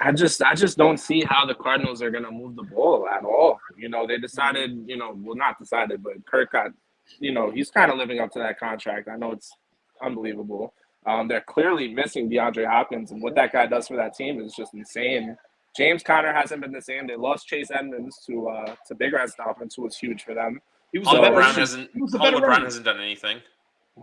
I just don't see how the Cardinals are going to move the ball at all. They decided, not decided, but Kirk got, he's kind of living up to that contract. I know it's unbelievable. They're clearly missing DeAndre Hopkins, and what that guy does for that team is just insane. James Conner hasn't been the same. They lost Chase Edmonds to Big Red Dolphins, who was huge for them. Hollywood Brown hasn't done anything.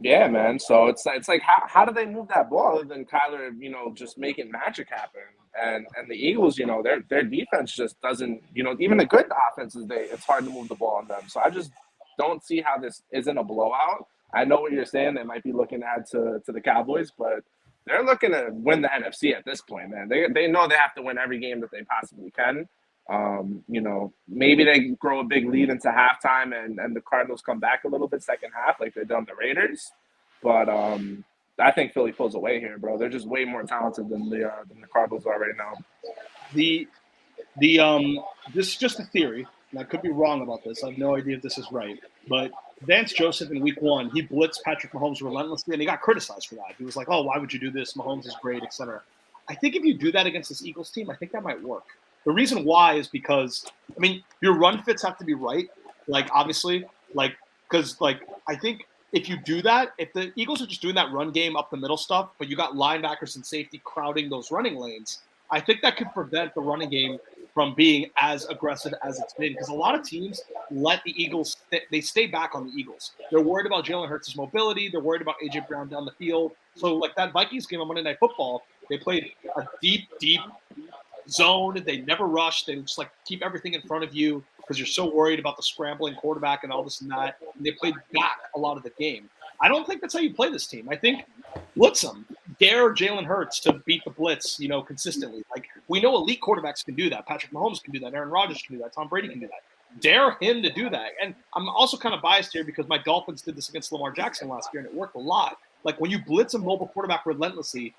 Yeah, man. So it's like how do they move that ball other than Kyler, just making magic happen? And the Eagles, their defense just doesn't, even the good offenses, it's hard to move the ball on them. So I just don't see how this isn't a blowout. I know what you're saying. They might be looking ahead to the Cowboys, but they're looking to win the NFC at this point, man. They know they have to win every game that they possibly can. Maybe they grow a big lead into halftime and the Cardinals come back a little bit second half like they've done the Raiders. But I think Philly pulls away here, bro. They're just way more talented than the Cardinals are right now. This is just a theory, and I could be wrong about this. I have no idea if this is right. But Vance Joseph in week 1, he blitzed Patrick Mahomes relentlessly, and he got criticized for that. He was like, oh, why would you do this? Mahomes is great, etc. I think if you do that against this Eagles team, I think that might work. The reason why is because, your run fits have to be right. Like, obviously, because I think if you do that, if the Eagles are just doing that run game up the middle stuff, but you got linebackers and safety crowding those running lanes, I think that could prevent the running game from being as aggressive as it's been. Because a lot of teams let the Eagles, they stay back on the Eagles. They're worried about Jalen Hurts' mobility. They're worried about A.J. Brown down the field. So, like that Vikings game on Monday Night Football, they played a deep zone. They never rush. They just keep everything in front of you because you're so worried about the scrambling quarterback and all this and that. And they played back a lot of the game. I don't think that's how you play this team. I think blitz them. Dare Jalen Hurts to beat the blitz, consistently. We know elite quarterbacks can do that. Patrick Mahomes can do that. Aaron Rodgers can do that. Tom Brady can do that. Dare him to do that. And I'm also kind of biased here because my Dolphins did this against Lamar Jackson last year, and it worked a lot. When you blitz a mobile quarterback relentlessly,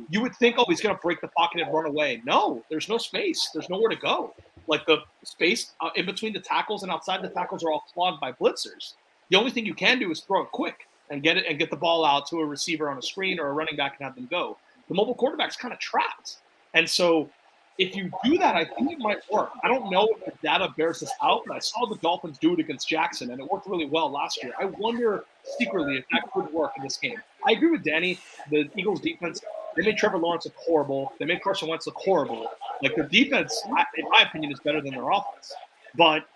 you would think, oh, he's going to break the pocket and run away. No, there's no space. There's nowhere to go. The space in between the tackles and outside the tackles are all clogged by blitzers. The only thing you can do is throw it quick and get the ball out to a receiver on a screen or a running back and have them go. The mobile quarterback's kind of trapped. And so if you do that, I think it might work. I don't know if the data bears this out, but I saw the Dolphins do it against Jackson, and it worked really well last year. I wonder secretly if that could work in this game. I agree with Danny. The Eagles' defense, they made Trevor Lawrence look horrible. They made Carson Wentz look horrible. Their defense, in my opinion, is better than their offense. But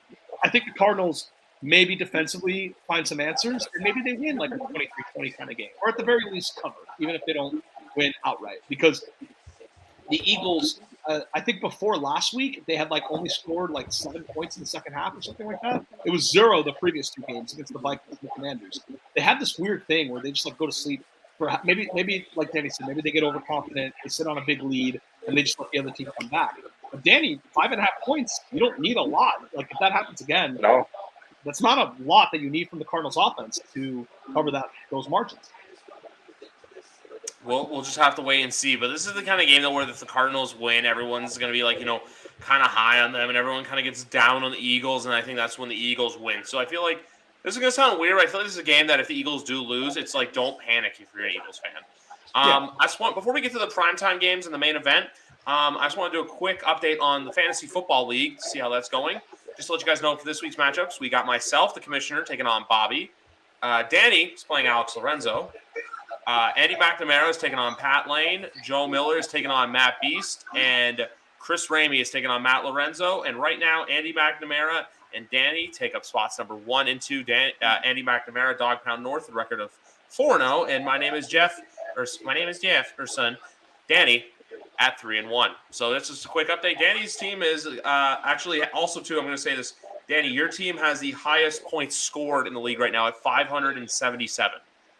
I think the Cardinals maybe defensively find some answers, and maybe they win a 23-20 kind of game, or at the very least cover, even if they don't win outright. Because the Eagles, I think before last week, they had like only scored like 7 points in the second half or something like that. It was 0 the previous 2 games against the Vikings and the Commanders. They have this weird thing where they just like go to sleep for maybe like Danny said, maybe they get overconfident, they sit on a big lead, and they just let the other team come back. But Danny, 5.5 points, you don't need a lot. Like if that happens again, No. that's not a lot that you need from the Cardinals offense to cover those margins. We'll just have to wait and see. But this is the kind of game that where if the Cardinals win, everyone's going to be like, kind of high on them, and everyone kind of gets down on the Eagles, and I think that's when the Eagles win. So I feel like this is going to sound weird, but I feel like this is a game that if the Eagles do lose, it's like don't panic if you're an Eagles fan. I just want, before we get to the primetime games and the main event, I just want to do a quick update on the Fantasy Football League to see how that's going. Just to let you guys know for this week's matchups, we got myself, the commissioner, taking on Bobby. Danny is playing Alex Lorenzo. Andy McNamara is taking on Pat Lane. Joe Miller is taking on Matt Beast. And Chris Ramey is taking on Matt Lorenzo. And right now, Andy McNamara and Danny take up spots number 1 and 2. Andy McNamara, Dog Pound North, a record of 4-0. And my name is Jefferson. Danny at 3-1. So that's just a quick update. Danny's team is actually also, too, I'm going to say this. Danny, your team has the highest points scored in the league right now at 577.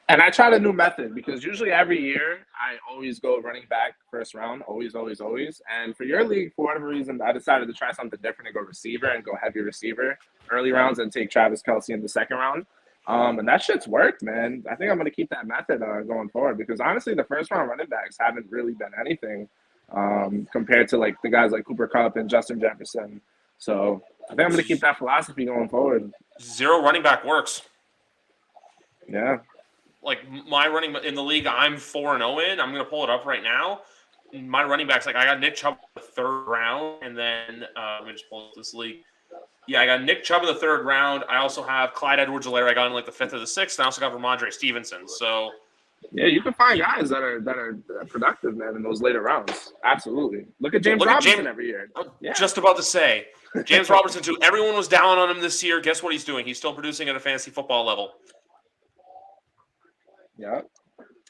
And I tried a new method because usually every year I always go running back first round, always. And for your league, for whatever reason, I decided to try something different and go receiver and go heavy receiver early rounds and take Travis Kelce in the second round. And that shit's worked, man. I think I'm going to keep that method going forward because honestly, the first round running backs haven't really done anything compared to like the guys like Cooper Kupp and Justin Jefferson. So I think I'm going to keep that philosophy going forward. 0 running back works. Yeah. Like my running in the league, I'm 4-0 in. I'm going to pull it up right now. My running backs, like I got Nick Chubb in the third round, and then let me just pull up this league. Yeah, I got Nick Chubb in the third round. I also have Clyde Edwards-Helaire. I got in like the 5th or the 6th. And I also got Ramondre Stevenson. So yeah, you can find guys that are productive, man, in those later rounds. Absolutely. Look at James Robinson every year. Yeah. Just about to say James Robinson too. Everyone was down on him this year. Guess what he's doing? He's still producing at a fantasy football level. Yeah.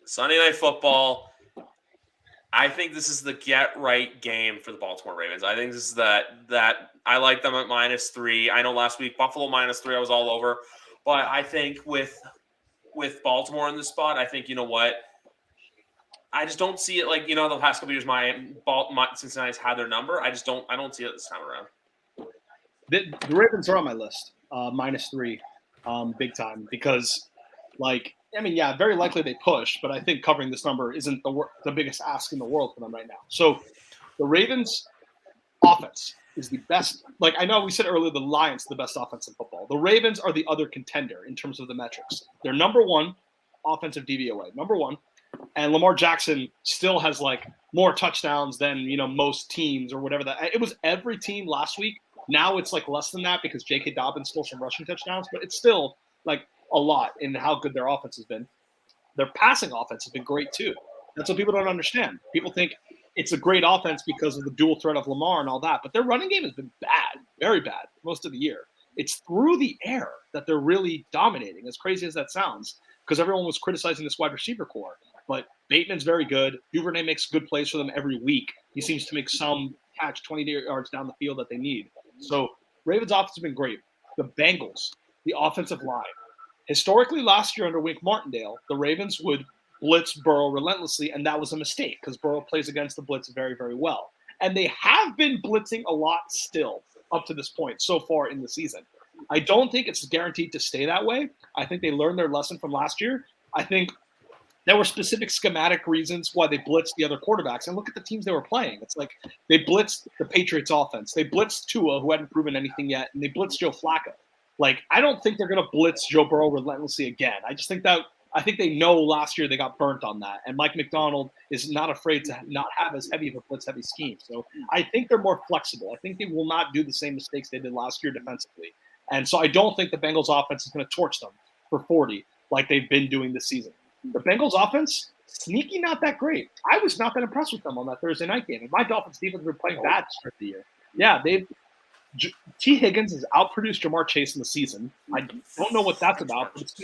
Sunday Night Football. I think this is the get-right game for the Baltimore Ravens. I think this is that I like them at -3. I know last week Buffalo -3, I was all over. But I think with Baltimore in this spot, I think, you know what? I just don't see it like, the past couple years my Cincinnati's had their number. I don't see it this time around. The Ravens are on my list, -3, big time, because very likely they push, but I think covering this number isn't the biggest ask in the world for them right now. So the Ravens offense is the best. Like I know we said earlier, the Lions are the best offense in football. The Ravens are the other contender in terms of the metrics. They're number 1 offensive DVOA, number 1. And Lamar Jackson still has like more touchdowns than, most teams or whatever that. It was every team last week. Now it's like less than that because J.K. Dobbins stole some rushing touchdowns, but it's still like a lot in how good their offense has been. Their passing offense has been great too. That's what people don't understand. People think it's a great offense because of the dual threat of Lamar and all that, but their running game has been bad, very bad, most of the year. It's through the air that they're really dominating, as crazy as that sounds, because everyone was criticizing this wide receiver core. But Bateman's very good. Duvernay makes good plays for them every week. He seems to make some catch 20 yards down the field that they need. So Ravens' offense has been great. The Bengals, the offensive line. Historically, last year under Wink Martindale, the Ravens would blitz Burrow relentlessly, and that was a mistake because Burrow plays against the blitz very, very well. And they have been blitzing a lot still up to this point so far in the season. I don't think it's guaranteed to stay that way. I think they learned their lesson from last year. I think there were specific schematic reasons why they blitzed the other quarterbacks. And look at the teams they were playing. It's like they blitzed the Patriots offense. They blitzed Tua, who hadn't proven anything yet, and they blitzed Joe Flacco. Like, I don't think they're going to blitz Joe Burrow relentlessly again. I think they know last year they got burnt on that. And Mike McDonald is not afraid to not have as heavy of a blitz-heavy scheme. So I think they're more flexible. I think they will not do the same mistakes they did last year defensively. And so I don't think the Bengals offense is going to torch them for 40 like they've been doing this season. The Bengals offense, sneaky, not that great. I was not that impressed with them on that Thursday night game. And my Dolphins defense have been playing bad to start the year. Yeah, T. Higgins has outproduced Jamar Chase in the season. I don't know what that's about, but it's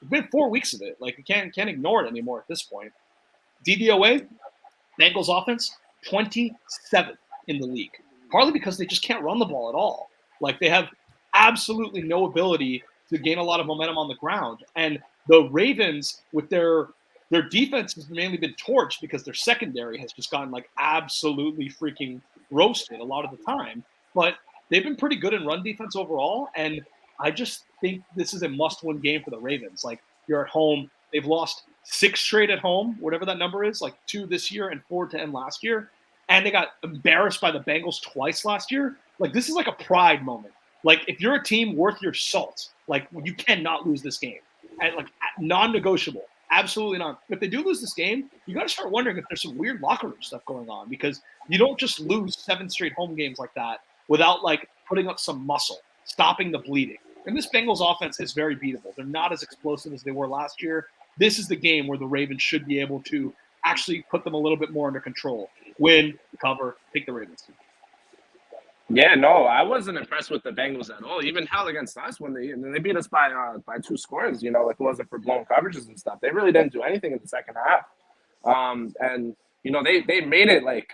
been 4 weeks of it. Like, you can't ignore it anymore at this point. DVOA, Bengals offense, 27th in the league, partly because they just can't run the ball at all. Like they have absolutely no ability to gain a lot of momentum on the ground. And the Ravens, with their defense has mainly been torched because their secondary has just gotten like absolutely freaking roasted a lot of the time. But they've been pretty good in run defense overall. And I just think this is a must-win game for the Ravens. Like you're at home. They've lost 6 straight at home, whatever that number is, like 2 this year and 4 to end last year. And they got embarrassed by the Bengals twice last year. Like this is like a pride moment. Like if you're a team worth your salt, like you cannot lose this game. And like non-negotiable. Absolutely not. If they do lose this game, you got to start wondering if there's some weird locker room stuff going on, because you don't just lose 7 straight home games like that without like putting up some muscle, stopping the bleeding. And this Bengals offense is very beatable. They're not as explosive as they were last year. This is the game where the Ravens should be able to actually put them a little bit more under control. Win, cover, pick the Ravens. Yeah, no, I wasn't impressed with the Bengals at all. Even hell against us when they beat us by 2 scores. You know, like it wasn't for blown coverages and stuff. They really didn't do anything in the second half. And you know they made it like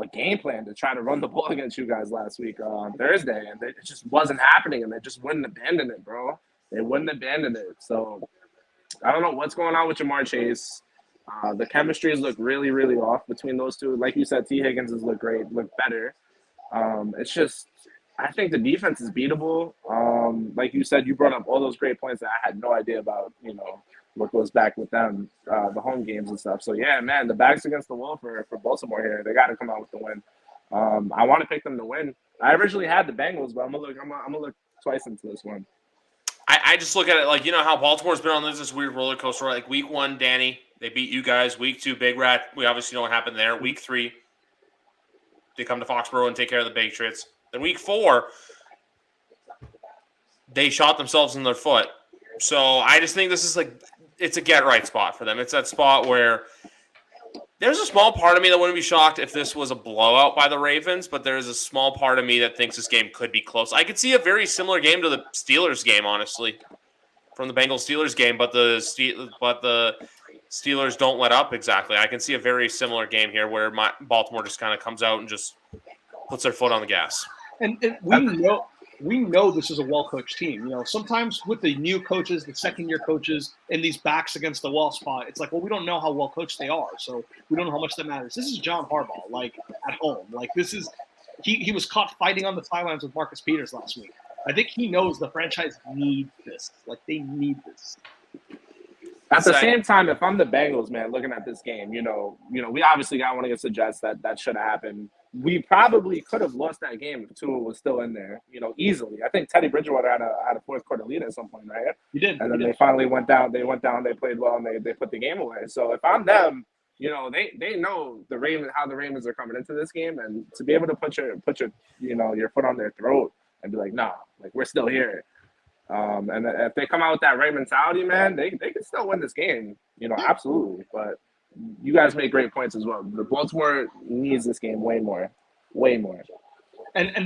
a game plan to try to run the ball against you guys last week on Thursday, and it just wasn't happening. And they just wouldn't abandon it, bro. They wouldn't abandon it. So I don't know what's going on with Jamar Chase. The chemistries look really, really off between those two. Like you said, T. Higgins has looked great, looked better. It's just, I think the defense is beatable. Like you said, you brought up all those great points that I had no idea about, you know, what goes back with them, the home games and stuff. So, yeah, man, the back's against the wall for Baltimore here. They got to come out with the win. I want to pick them to win. I originally had the Bengals, but I'm gonna look twice into this one. I just look at it like, you know how Baltimore's been on this weird roller coaster. Like week 1, Danny, they beat you guys. Week 2, Big Rat. We obviously know what happened there. Week 3, they come to Foxborough and take care of the Patriots. Then week 4, they shot themselves in their foot. So I just think this is like, it's a get right spot for them. It's that spot where there's a small part of me that wouldn't be shocked if this was a blowout by the Ravens, but there's a small part of me that thinks this game could be close. I could see a very similar game to the Steelers game, honestly, from the Bengals-Steelers game, but the Steelers don't let up exactly. I can see a very similar game here where Baltimore just kind of comes out and just puts their foot on the gas. And we know this is a well-coached team. You know, sometimes with the new coaches, the second-year coaches, and these backs against the wall spot, it's like, well, we don't know how well-coached they are, so we don't know how much that matters. This is John Harbaugh, like, at home. Like, this is – he was caught fighting on the sidelines with Marcus Peters last week. I think he knows the franchise needs this. Like, they need this. At the same time, if I'm the Bengals, man, looking at this game, you know, we obviously got one against the Jets that should have happened. We probably could have lost that game if Tua was still in there, you know, easily. I think Teddy Bridgewater had a fourth quarter lead at some point, right? He did. And then they finally went down. They played well, and they put the game away. So if I'm them, you know, they know how the Ravens are coming into this game, and to be able to put your you know, your foot on their throat and be like, nah, like we're still here. And if they come out with that right mentality, man, they can still win this game, you know, absolutely. But you guys make great points as well. The Baltimore needs this game way more. And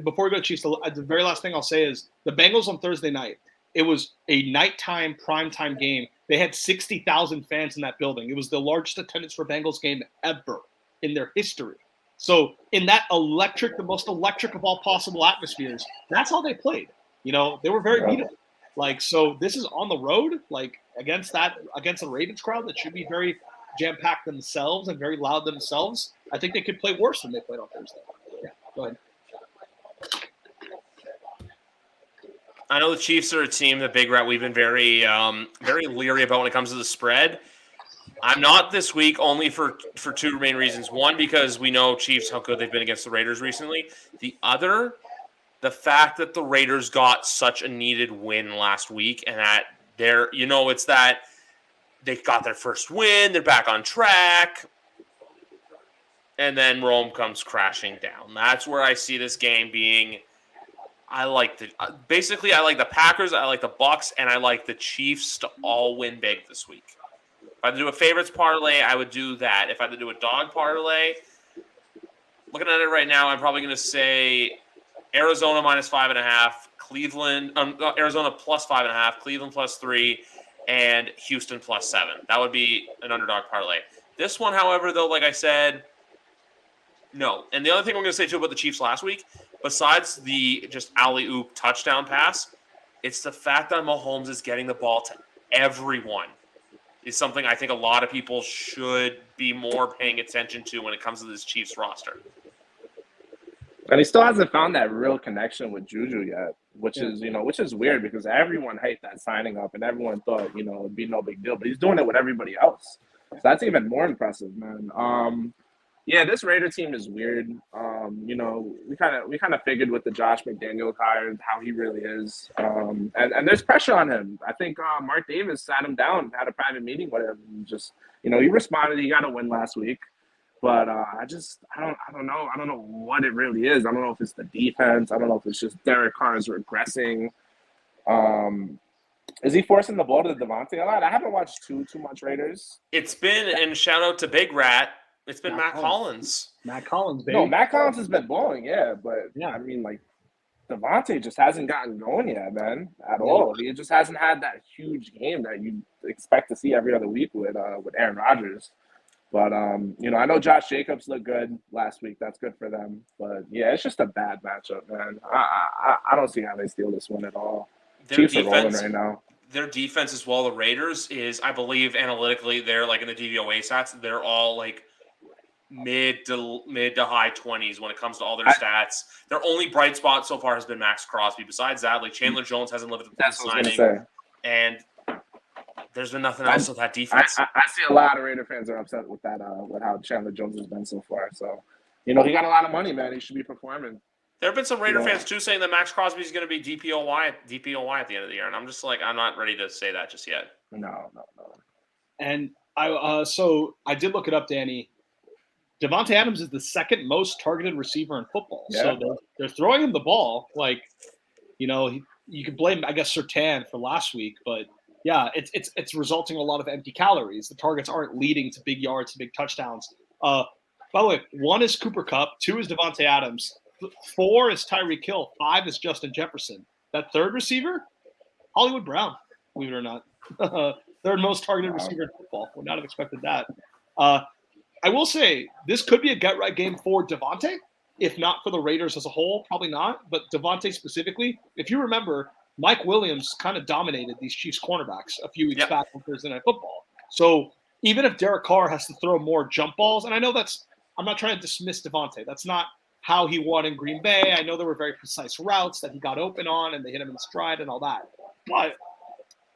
before we go to Chiefs, the very last thing I'll say is the Bengals on Thursday night. It was a nighttime primetime game. They had 60,000 fans in that building. It was the largest attendance for a Bengals game ever in their history. So in that the most electric of all possible atmospheres, that's how they played. You know, they were very beatable. Like, so this is on the road, like against the Ravens crowd that should be very jam-packed themselves and very loud themselves. I think they could play worse than they played on Thursday. Yeah, go ahead. I know the Chiefs are a team that Big Rat we've been very leery about when it comes to the spread. I'm not this week, only for 2 main reasons. One, because we know Chiefs, how good they've been against the Raiders recently. The other, the fact that the Raiders got such a needed win last week, and that it's that they got their first win, they're back on track, and then Rome comes crashing down. That's where I see this game being. I like the Packers, I like the Bucks, and I like the Chiefs to all win big this week. If I had to do a favorites parlay, I would do that. If I had to do a dog parlay, looking at it right now, I'm probably going to say Arizona -5.5, Arizona +5.5, Cleveland +3, and Houston +7. That would be an underdog parlay. This one, however, though, like I said, No. And the other thing I'm going to say, too, about the Chiefs last week, besides the just alley-oop touchdown pass, it's the fact that Mahomes is getting the ball to everyone is something I think a lot of people should be more paying attention to when it comes to this Chiefs roster. And he still hasn't found that real connection with Juju yet, which is weird because everyone hyped that signing up and everyone thought, it'd be no big deal. But he's doing it with everybody else. So that's even more impressive, man. Yeah, this Raider team is weird. We kind of figured with the Josh McDaniels hire how he really is, and there's pressure on him. I think Mark Davis sat him down, had a private meeting with him, and just he responded. He got a win last week, but I don't know what it really is. I don't know if it's the defense. I don't know if it's just Derek Carr is regressing. Is he forcing the ball to Devontae a lot? I haven't watched too much Raiders. It's been, and shout out to Big Rat, it's been Matt Collins. Matt Collins, baby. No, Matt Collins has been balling, yeah, but I mean, like, Devontae just hasn't gotten going yet, man, at all. He just hasn't had that huge game that you expect to see every other week with Aaron Rodgers. But I know Josh Jacobs looked good last week. That's good for them. But yeah, it's just a bad matchup, man. I don't see how they steal this one at all. Chiefs are rolling right now. Their defense as well, the Raiders, is, I believe, analytically, they're like in the DVOA stats, they're all like mid to high 20s when it comes to all their stats. Their only bright spot so far has been Max Crosby. Besides that, like Chandler Jones hasn't lived up to the signing, and there's been nothing else with that defense. I see a lot of Raider fans are upset with that, with how Chandler Jones has been so far. So, he got a lot of money, man. He should be performing. There have been some Raider fans too saying that Max Crosby is going to be DPOY at the end of the year, and I'm just like, I'm not ready to say that just yet. No. And so I did look it up, Danny. Davante Adams is the second most targeted receiver in football. Yeah. So they're throwing him the ball. Like, you can blame, I guess, Surtain for last week, but yeah, it's resulting in a lot of empty calories. The targets aren't leading to big yards, to big touchdowns. By the way, 1 is Cooper Kupp, 2 is Davante Adams, 4 is Tyreek Hill, 5 is Justin Jefferson. That third receiver, Hollywood Brown, believe it or not. Third most targeted receiver in football. Would not have expected that. I will say this could be a get-right game for Devontae, if not for the Raiders as a whole. Probably not, but Devontae specifically. If you remember, Mike Williams kind of dominated these Chiefs cornerbacks a few weeks back on Thursday Night Football. So even if Derek Carr has to throw more jump balls, and I know I'm not trying to dismiss Devontae. That's not how he won in Green Bay. I know there were very precise routes that he got open on, and they hit him in stride and all that. But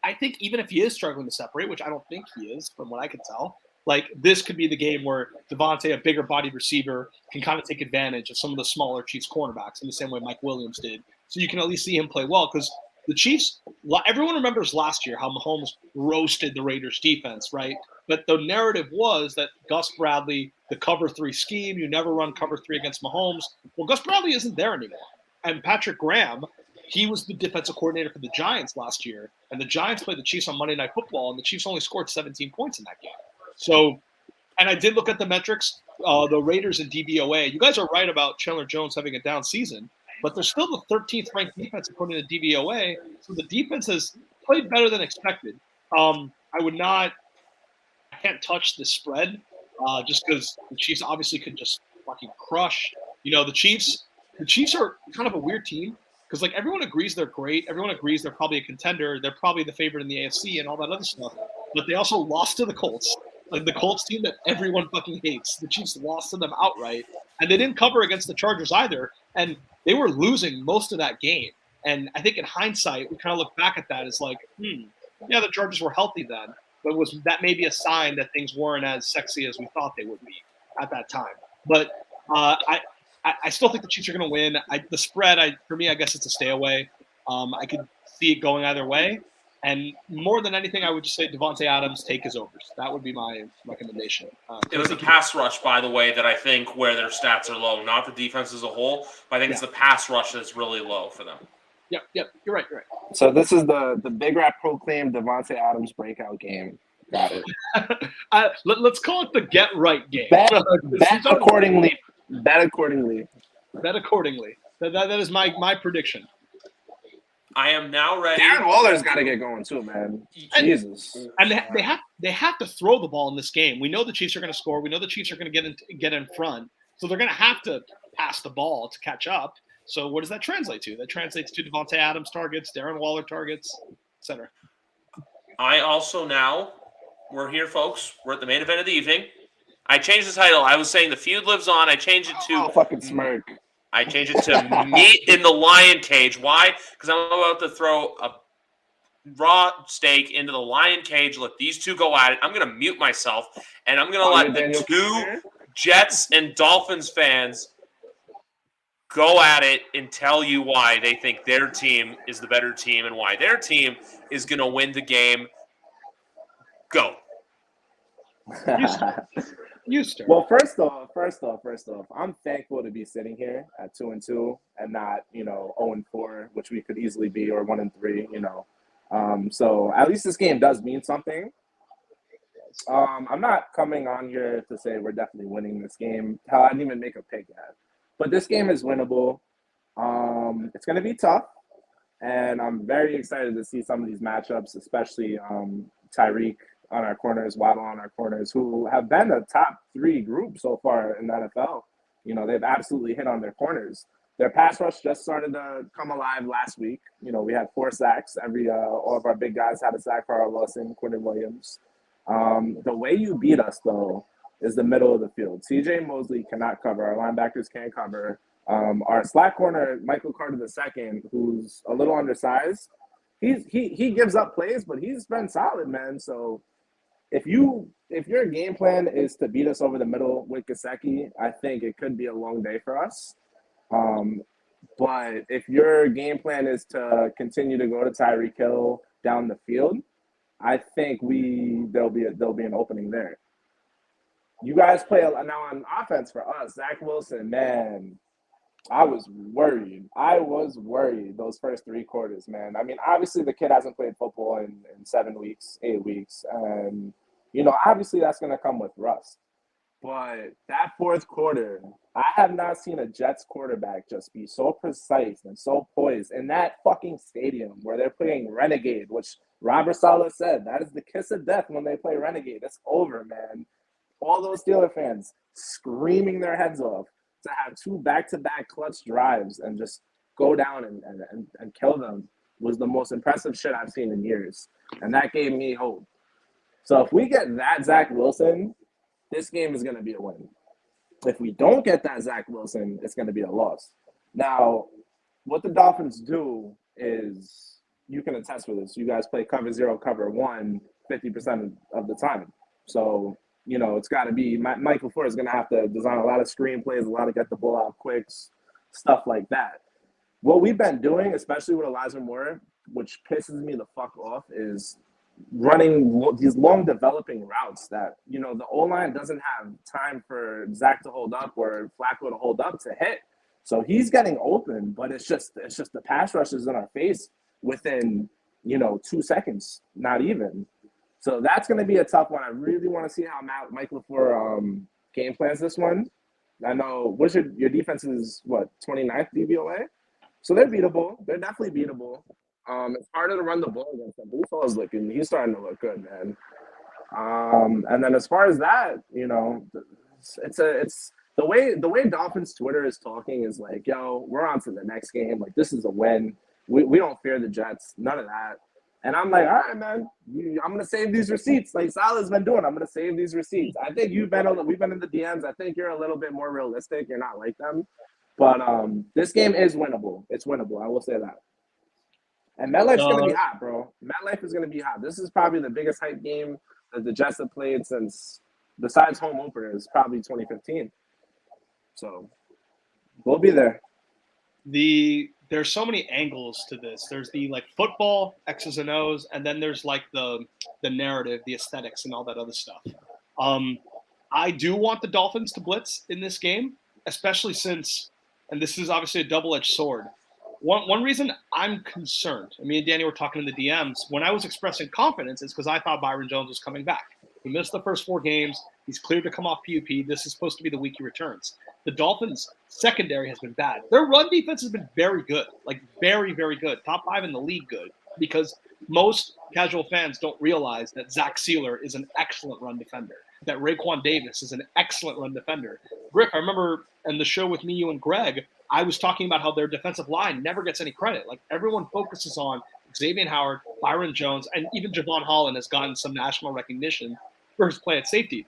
I think even if he is struggling to separate, which I don't think he is from what I can tell, like this could be the game where Devontae, a bigger bodied receiver, can kind of take advantage of some of the smaller Chiefs cornerbacks in the same way Mike Williams did. So you can at least see him play well because the Chiefs, everyone remembers last year how Mahomes roasted the Raiders defense, right? But the narrative was that Gus Bradley, the cover 3 scheme, you never run cover 3 against Mahomes. Well, Gus Bradley isn't there anymore. And Patrick Graham, he was the defensive coordinator for the Giants last year. And the Giants played the Chiefs on Monday Night Football, and the Chiefs only scored 17 points in that game. So, and I did look at the metrics, the Raiders and DVOA. You guys are right about Chandler Jones having a down season, but they're still the 13th ranked defense according to DVOA. So the defense has played better than expected. I can't touch the spread just because the Chiefs obviously could just fucking crush. The Chiefs are kind of a weird team because like everyone agrees they're great. Everyone agrees they're probably a contender. They're probably the favorite in the AFC and all that other stuff. But they also lost to the Colts. Like the Colts team that everyone fucking hates. The Chiefs lost to them outright. And they didn't cover against the Chargers either. And they were losing most of that game. And I think in hindsight, we kind of look back at that as like, the Chargers were healthy then. But that may be a sign that things weren't as sexy as we thought they would be at that time. But I still think the Chiefs are going to win. The spread, for me, I guess it's a stay away. I could see it going either way. And more than anything, I would just say Davante Adams take his overs. That would be my recommendation. It was the pass rush, by the way, that I think where their stats are low. Not the defense as a whole, but I think it's the pass rush that's really low for them. Yep. You're right. So this is the Big Rat proclaimed Davante Adams breakout game. Got it. Let's call it the get right game. Bet accordingly. Bet accordingly. That is my prediction. I am now ready. Darren Waller's got to get going too, man. Jesus. And they have to throw the ball in this game. We know the Chiefs are going to score. We know the Chiefs are going to get in front. So they're going to have to pass the ball to catch up. So what does that translate to? That translates to Devontae Adams targets, Darren Waller targets, etc. I also now, we're here, folks. We're at the main event of the evening. I changed the title. I was saying the feud lives on. I changed it to fucking smirk. I changed it to meat in the lion cage. Why? Because I'm about to throw a raw steak into the lion cage. Let these two go at it. I'm going to mute myself, and I'm going to let the two Jets and Dolphins fans go at it and tell you why they think their team is the better team and why their team is going to win the game. Go. You start. Well, first off, I'm thankful to be sitting here at 2-2 and not, 0-4, which we could easily be, or 1-3, So at least this game does mean something. I'm not coming on here to say we're definitely winning this game. Hell, I didn't even make a pick yet. But this game is winnable. It's going to be tough, and I'm very excited to see some of these matchups, especially Tyreek on our corners, Waddle on our corners, who have been a top 3 group so far in the NFL. They've absolutely hit on their corners. Their pass rush just started to come alive last week. We had 4 sacks. All of our big guys had a sack for our Lawson, Quinton Williams. The way you beat us, though, is the middle of the field. C.J. Mosley cannot cover. Our linebackers can't cover. Our slack corner, Michael Carter II, who's a little undersized, he gives up plays, but he's been solid, man. So if your game plan is to beat us over the middle with Gesicki, I think it could be a long day for us. But if your game plan is to continue to go to Tyreek Hill down the field, I think there'll be an opening there. You guys play now on offense for us. Zach Wilson, man, I was worried. Those first 3 quarters, man. I mean, obviously the kid hasn't played football in 7 weeks, 8 weeks, and obviously that's going to come with rust. But that fourth quarter, I have not seen a Jets quarterback just be so precise and so poised in that fucking stadium where they're playing Renegade, which Robert Saleh said, that is the kiss of death when they play Renegade. It's over, man. All those Steeler fans screaming their heads off to have 2 back-to-back clutch drives and just go down and kill them was the most impressive shit I've seen in years. And that gave me hope. So if we get that Zach Wilson, this game is going to be a win. If we don't get that Zach Wilson, it's going to be a loss. Now, what the Dolphins do is, you can attest with this. You guys play cover 0, cover 1 50% of the time. So, it's got to be – Mike LaFleur is going to have to design a lot of screen plays, a lot of get the ball out quicks, stuff like that. What we've been doing, especially with Elijah Moore, which pisses me the fuck off, is running these long developing routes that, the O-line doesn't have time for Zach to hold up or Flacco to hold up to hit. So he's getting open, but it's just the pass rush is in our face within, 2 seconds, not even. So that's going to be a tough one. I really want to see how Mike LaFleur game plans this one. I know, what's your defense is, 29th DVOA? So they're beatable. They're definitely beatable. It's harder to run the ball against them. He's starting to look good, man. And then as far as that, it's the way Dolphins Twitter is talking is like, yo, we're on to the next game. Like, this is a win. We don't fear the Jets. None of that. And I'm like, all right, man, I'm gonna save these receipts like Salah's been doing. I'm gonna save these receipts. I think we've been in the DMs. I think you're a little bit more realistic. You're not like them, but this game is winnable. It's winnable. I will say that. And MetLife's gonna be hot, bro. MetLife is gonna be hot. This is probably the biggest hype game that the Jets have played since, besides home openers, probably 2015. So we'll be there. There's so many angles to this. There's the football, X's and O's, and then there's the narrative, the aesthetics, and all that other stuff. I do want the Dolphins to blitz in this game, especially since, and this is obviously a double-edged sword. One reason I'm concerned, and me and Danny were talking in the DMs, when I was expressing confidence is because I thought Byron Jones was coming back. He missed the first 4 games. He's cleared to come off PUP. This is supposed to be the week he returns. The Dolphins' secondary has been bad. Their run defense has been very good, very, very good. Top 5 in the league good, because most casual fans don't realize that Zach Sealer is an excellent run defender, that Raekwon Davis is an excellent run defender. Griff, I remember in the show with me, you and Greg, I was talking about how their defensive line never gets any credit. Like everyone focuses on Xavier Howard, Byron Jones, and even Javon Holland has gotten some national recognition for his play at safety.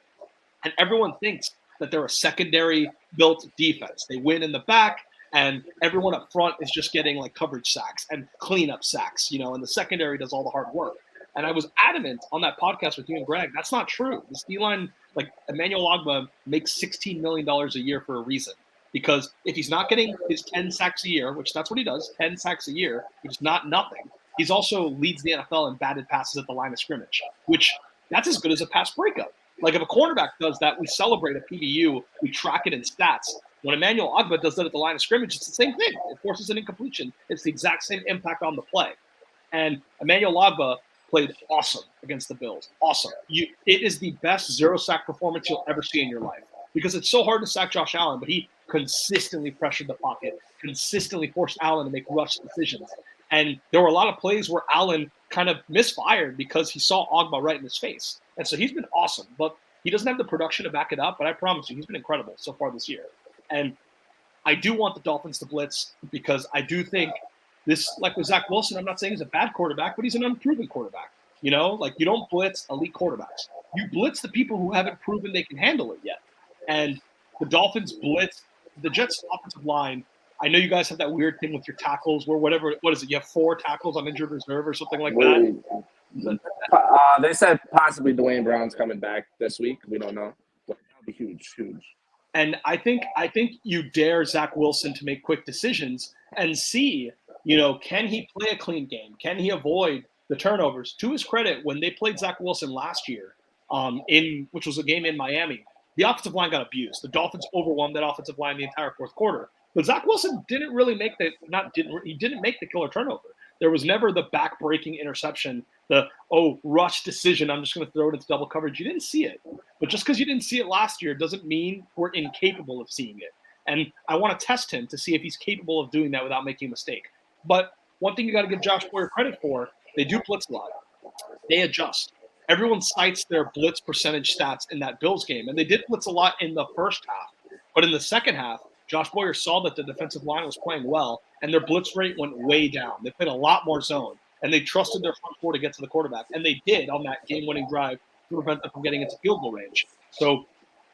And everyone thinks that they're a secondary built defense. They win in the back, and everyone up front is just getting like coverage sacks and cleanup sacks, and the secondary does all the hard work. And I was adamant on that podcast with you and Greg, that's not true. This D-line, like Emmanuel Ogbah, makes $16 million a year for a reason. Because if he's not getting his 10 sacks a year, which that's what he does, 10 sacks a year, which is not nothing, he's also leads the NFL in batted passes at the line of scrimmage, which that's as good as a pass breakup. Like if a cornerback does that, we celebrate a PBU, we track it in stats. When Emmanuel Ogbah does that at the line of scrimmage, it's the same thing. It forces an incompletion. It's the exact same impact on the play. And Emmanuel Ogbah played awesome against the Bills. Awesome. It is the best zero-sack performance you'll ever see in your life because it's so hard to sack Josh Allen, but he consistently pressured the pocket, consistently forced Allen to make rush decisions. And there were a lot of plays where Allen kind of misfired because he saw Ogbah right in his face. And so he's been awesome, but he doesn't have the production to back it up. But I promise you, he's been incredible so far this year. And I do want the Dolphins to blitz because I do think this, like with Zach Wilson, I'm not saying he's a bad quarterback, but he's an unproven quarterback. Like you don't blitz elite quarterbacks. You blitz the people who haven't proven they can handle it yet. And the Dolphins blitz the Jets offensive line. I know you guys have that weird thing with your tackles where what is it? You have 4 tackles on injured reserve or something like that? They said possibly Dwayne Brown's coming back this week. We don't know. But that'll be huge. And I think you dare Zach Wilson to make quick decisions and see, can he play a clean game? Can he avoid the turnovers? To his credit, when they played Zach Wilson last year, which was a game in Miami, the offensive line got abused. The Dolphins overwhelmed that offensive line the entire fourth quarter. But Zach Wilson didn't really make he didn't make the killer turnover. There was never the back-breaking interception, rush decision, I'm just going to throw it into double coverage. You didn't see it. But just because you didn't see it last year doesn't mean we're incapable of seeing it. And I want to test him to see if he's capable of doing that without making a mistake. But one thing you got to give Josh Boyer credit for, they do blitz a lot. They adjust. Everyone cites their blitz percentage stats in that Bills game, and they did blitz a lot in the first half. But in the second half, Josh Boyer saw that the defensive line was playing well, and their blitz rate went way down. They played a lot more zone, and they trusted their front four to get to the quarterback, and they did on that game-winning drive to prevent them from getting into field goal range. So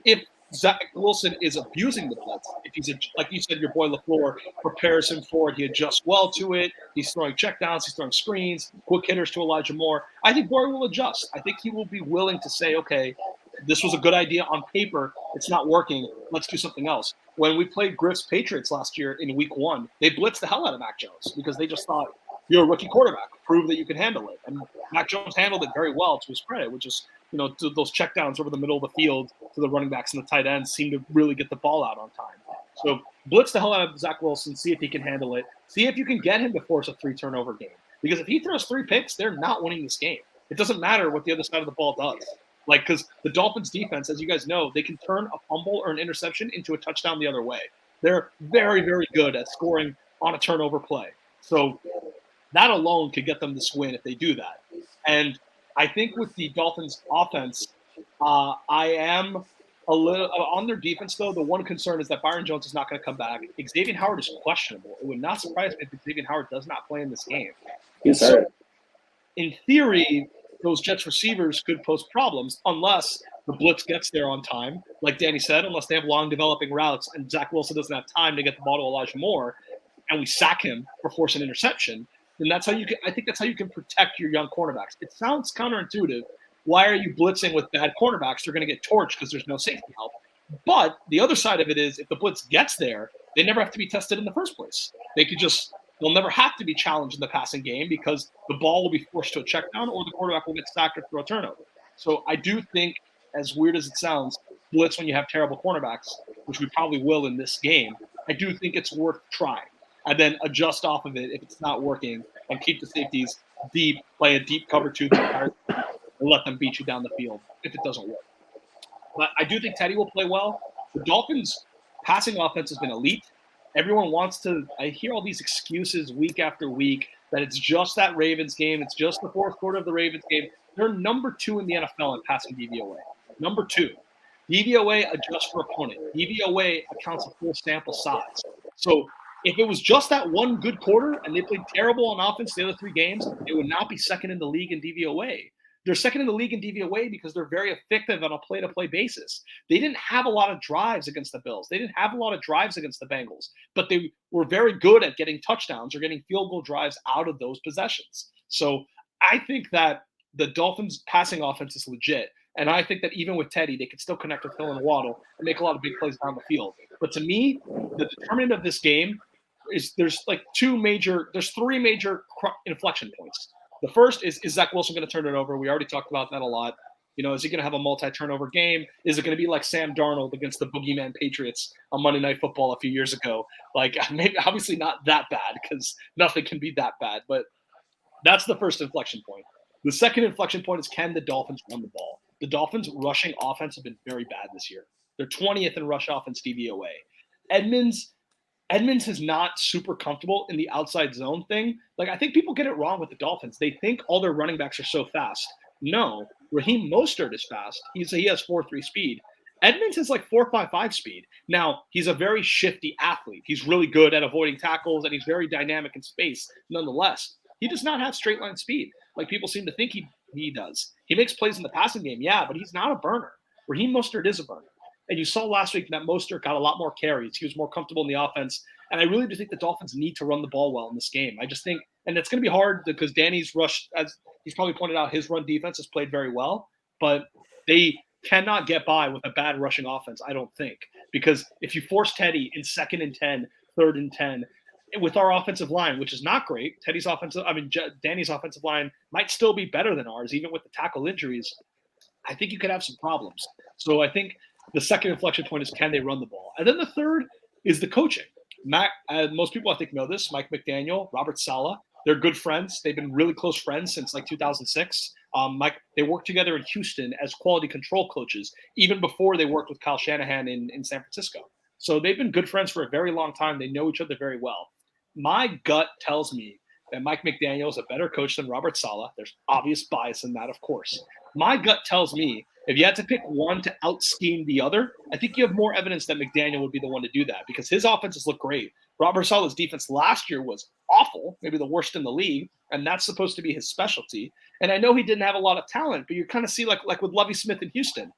if Zach Wilson is abusing the blitz, if he's, like you said, your boy LaFleur prepares him for it, he adjusts well to it, he's throwing checkdowns, he's throwing screens, quick hitters to Elijah Moore, I think Boyer will adjust. I think he will be willing to say, okay, this was a good idea on paper, it's not working, let's do something else. When we played Griff's Patriots last year in week 1, they blitzed the hell out of Mac Jones because they just thought, you're a rookie quarterback, prove that you can handle it. And Mac Jones handled it very well to his credit, which is, those checkdowns over the middle of the field to the running backs and the tight ends seem to really get the ball out on time. So blitz the hell out of Zach Wilson, see if he can handle it. See if you can get him to force a 3-turnover game. Because if he throws 3 picks, they're not winning this game. It doesn't matter what the other side of the ball does. Because the Dolphins defense, as you guys know, they can turn a fumble or an interception into a touchdown the other way. They're very, very good at scoring on a turnover play. So that alone could get them this win if they do that. And I think with the Dolphins offense, I am a little on their defense, though. The one concern is that Byron Jones is not going to come back. Xavier Howard is questionable. It would not surprise me if Xavier Howard does not play in this game. So, in theory, those Jets receivers could pose problems unless the blitz gets there on time. Like Danny said, unless they have long developing routes and Zach Wilson doesn't have time to get the ball to Elijah Moore and we sack him for forcing an interception, then that's how you can. I think that's how you can protect your young cornerbacks. It sounds counterintuitive. Why are you blitzing with bad cornerbacks? They're going to get torched because there's no safety help. But the other side of it is, if the blitz gets there, they never have to be tested in the first place. They'll never have to be challenged in the passing game because the ball will be forced to a check down or the quarterback will get sacked or throw a turnover. So I do think, as weird as it sounds, blitz when you have terrible cornerbacks, which we probably will in this game, I do think it's worth trying. And then adjust off of it if it's not working and keep the safeties deep, play a deep cover 2 and let them beat you down the field if it doesn't work. But I do think Teddy will play well. The Dolphins' passing offense has been elite. Everyone wants to – I hear all these excuses week after week that it's just that Ravens game. It's just the fourth quarter of the Ravens game. They're number 2 in the NFL in passing DVOA. Number 2. DVOA adjusts for opponent. DVOA accounts for full sample size. So if it was just that one good quarter and they played terrible on offense the other 3 games, they would not be second in the league in DVOA. They're second in the league in DVOA because they're very effective on a play-to-play basis. They didn't have a lot of drives against the Bills. They didn't have a lot of drives against the Bengals, but they were very good at getting touchdowns or getting field goal drives out of those possessions. So I think that the Dolphins' passing offense is legit. And I think that even with Teddy, they could still connect with Hill and Waddle and make a lot of big plays down the field. But to me, the determinant of this game is there's 3 major inflection points. The first is Zach Wilson going to turn it over? We already talked about that a lot. Is he going to have a multi-turnover game? Is it going to be like Sam Darnold against the Boogeyman Patriots on Monday Night Football a few years ago? Maybe obviously not that bad because nothing can be that bad. But that's the first inflection point. The second inflection point is, can the Dolphins run the ball? The Dolphins' rushing offense have been very bad this year. They're 20th in rush offense DVOA. Edmonds is not super comfortable in the outside zone thing. I think people get it wrong with the Dolphins. They think all their running backs are so fast. No, Raheem Mostert is fast. He has 4.3 speed. Edmonds has 4.55 speed. Now, he's a very shifty athlete. He's really good at avoiding tackles, and he's very dynamic in space nonetheless. He does not have straight line speed like people seem to think he does. He makes plays in the passing game, yeah, but he's not a burner. Raheem Mostert is a burner. And you saw last week that Mostert got a lot more carries. He was more comfortable in the offense. And I really do think the Dolphins need to run the ball well in this game. I just think, and it's going to be hard because Danny's rush, as he's probably pointed out, his run defense has played very well. But they cannot get by with a bad rushing offense, I don't think. Because if you force Teddy in 2nd and 10, 3rd and 10, with our offensive line, which is not great, Danny's offensive line might still be better than ours, even with the tackle injuries. I think you could have some problems. So I think the second inflection point is, can they run the ball? And then the third is the coaching. Most people I think know this, Mike McDaniel, Robert Saleh, they're good friends. They've been really close friends since 2006. They worked together in Houston as quality control coaches, even before they worked with Kyle Shanahan in San Francisco. So they've been good friends for a very long time. They know each other very well. My gut tells me that Mike McDaniel is a better coach than Robert Saleh. There's obvious bias in that, of course. My gut tells me if you had to pick one to out-scheme the other, I think you have more evidence that McDaniel would be the one to do that because his offenses look great. Robert Saleh's defense last year was awful, maybe the worst in the league, and that's supposed to be his specialty. And I know he didn't have a lot of talent, but you kind of see like with Lovie Smith in Houston,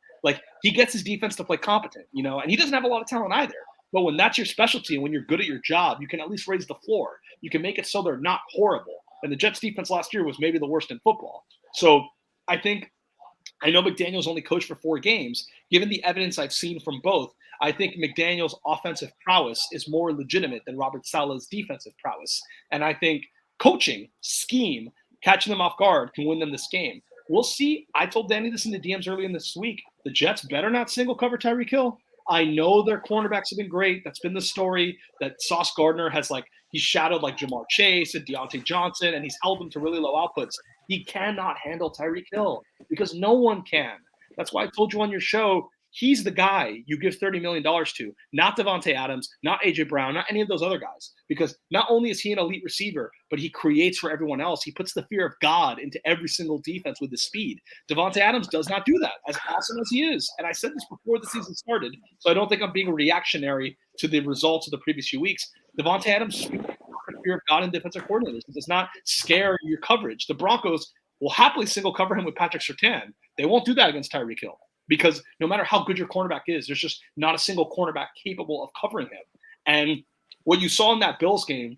he gets his defense to play competent, and he doesn't have a lot of talent either. But when that's your specialty and when you're good at your job, you can at least raise the floor. You can make it so they're not horrible. And the Jets defense last year was maybe the worst in football. So I know McDaniel's only coached for 4 games. Given the evidence I've seen from both, I think McDaniel's offensive prowess is more legitimate than Robert Saleh's defensive prowess. And I think coaching, scheme, catching them off guard can win them this game. We'll see. I told Danny this in the DMs early in this week. The Jets better not single cover Tyreek Hill. I know their cornerbacks have been great. That's been the story, that Sauce Gardner has he's shadowed Jamar Chase and Deontay Johnson, and he's held them to really low outputs. He cannot handle Tyreek Hill because no one can. That's why I told you on your show, he's the guy you give $30 million to, not Devontae Adams, not A.J. Brown, not any of those other guys. Because not only is he an elite receiver, but he creates for everyone else. He puts the fear of God into every single defense with his speed. Devontae Adams does not do that, as awesome as he is. And I said this before the season started, so I don't think I'm being reactionary to the results of the previous few weeks. Devontae Adams speaks the fear of God in defensive coordinators. It does not scare your coverage. The Broncos will happily single cover him with Patrick Surtain. They won't do that against Tyreek Hill. Because no matter how good your cornerback is, there's just not a single cornerback capable of covering him. And what you saw in that Bills game,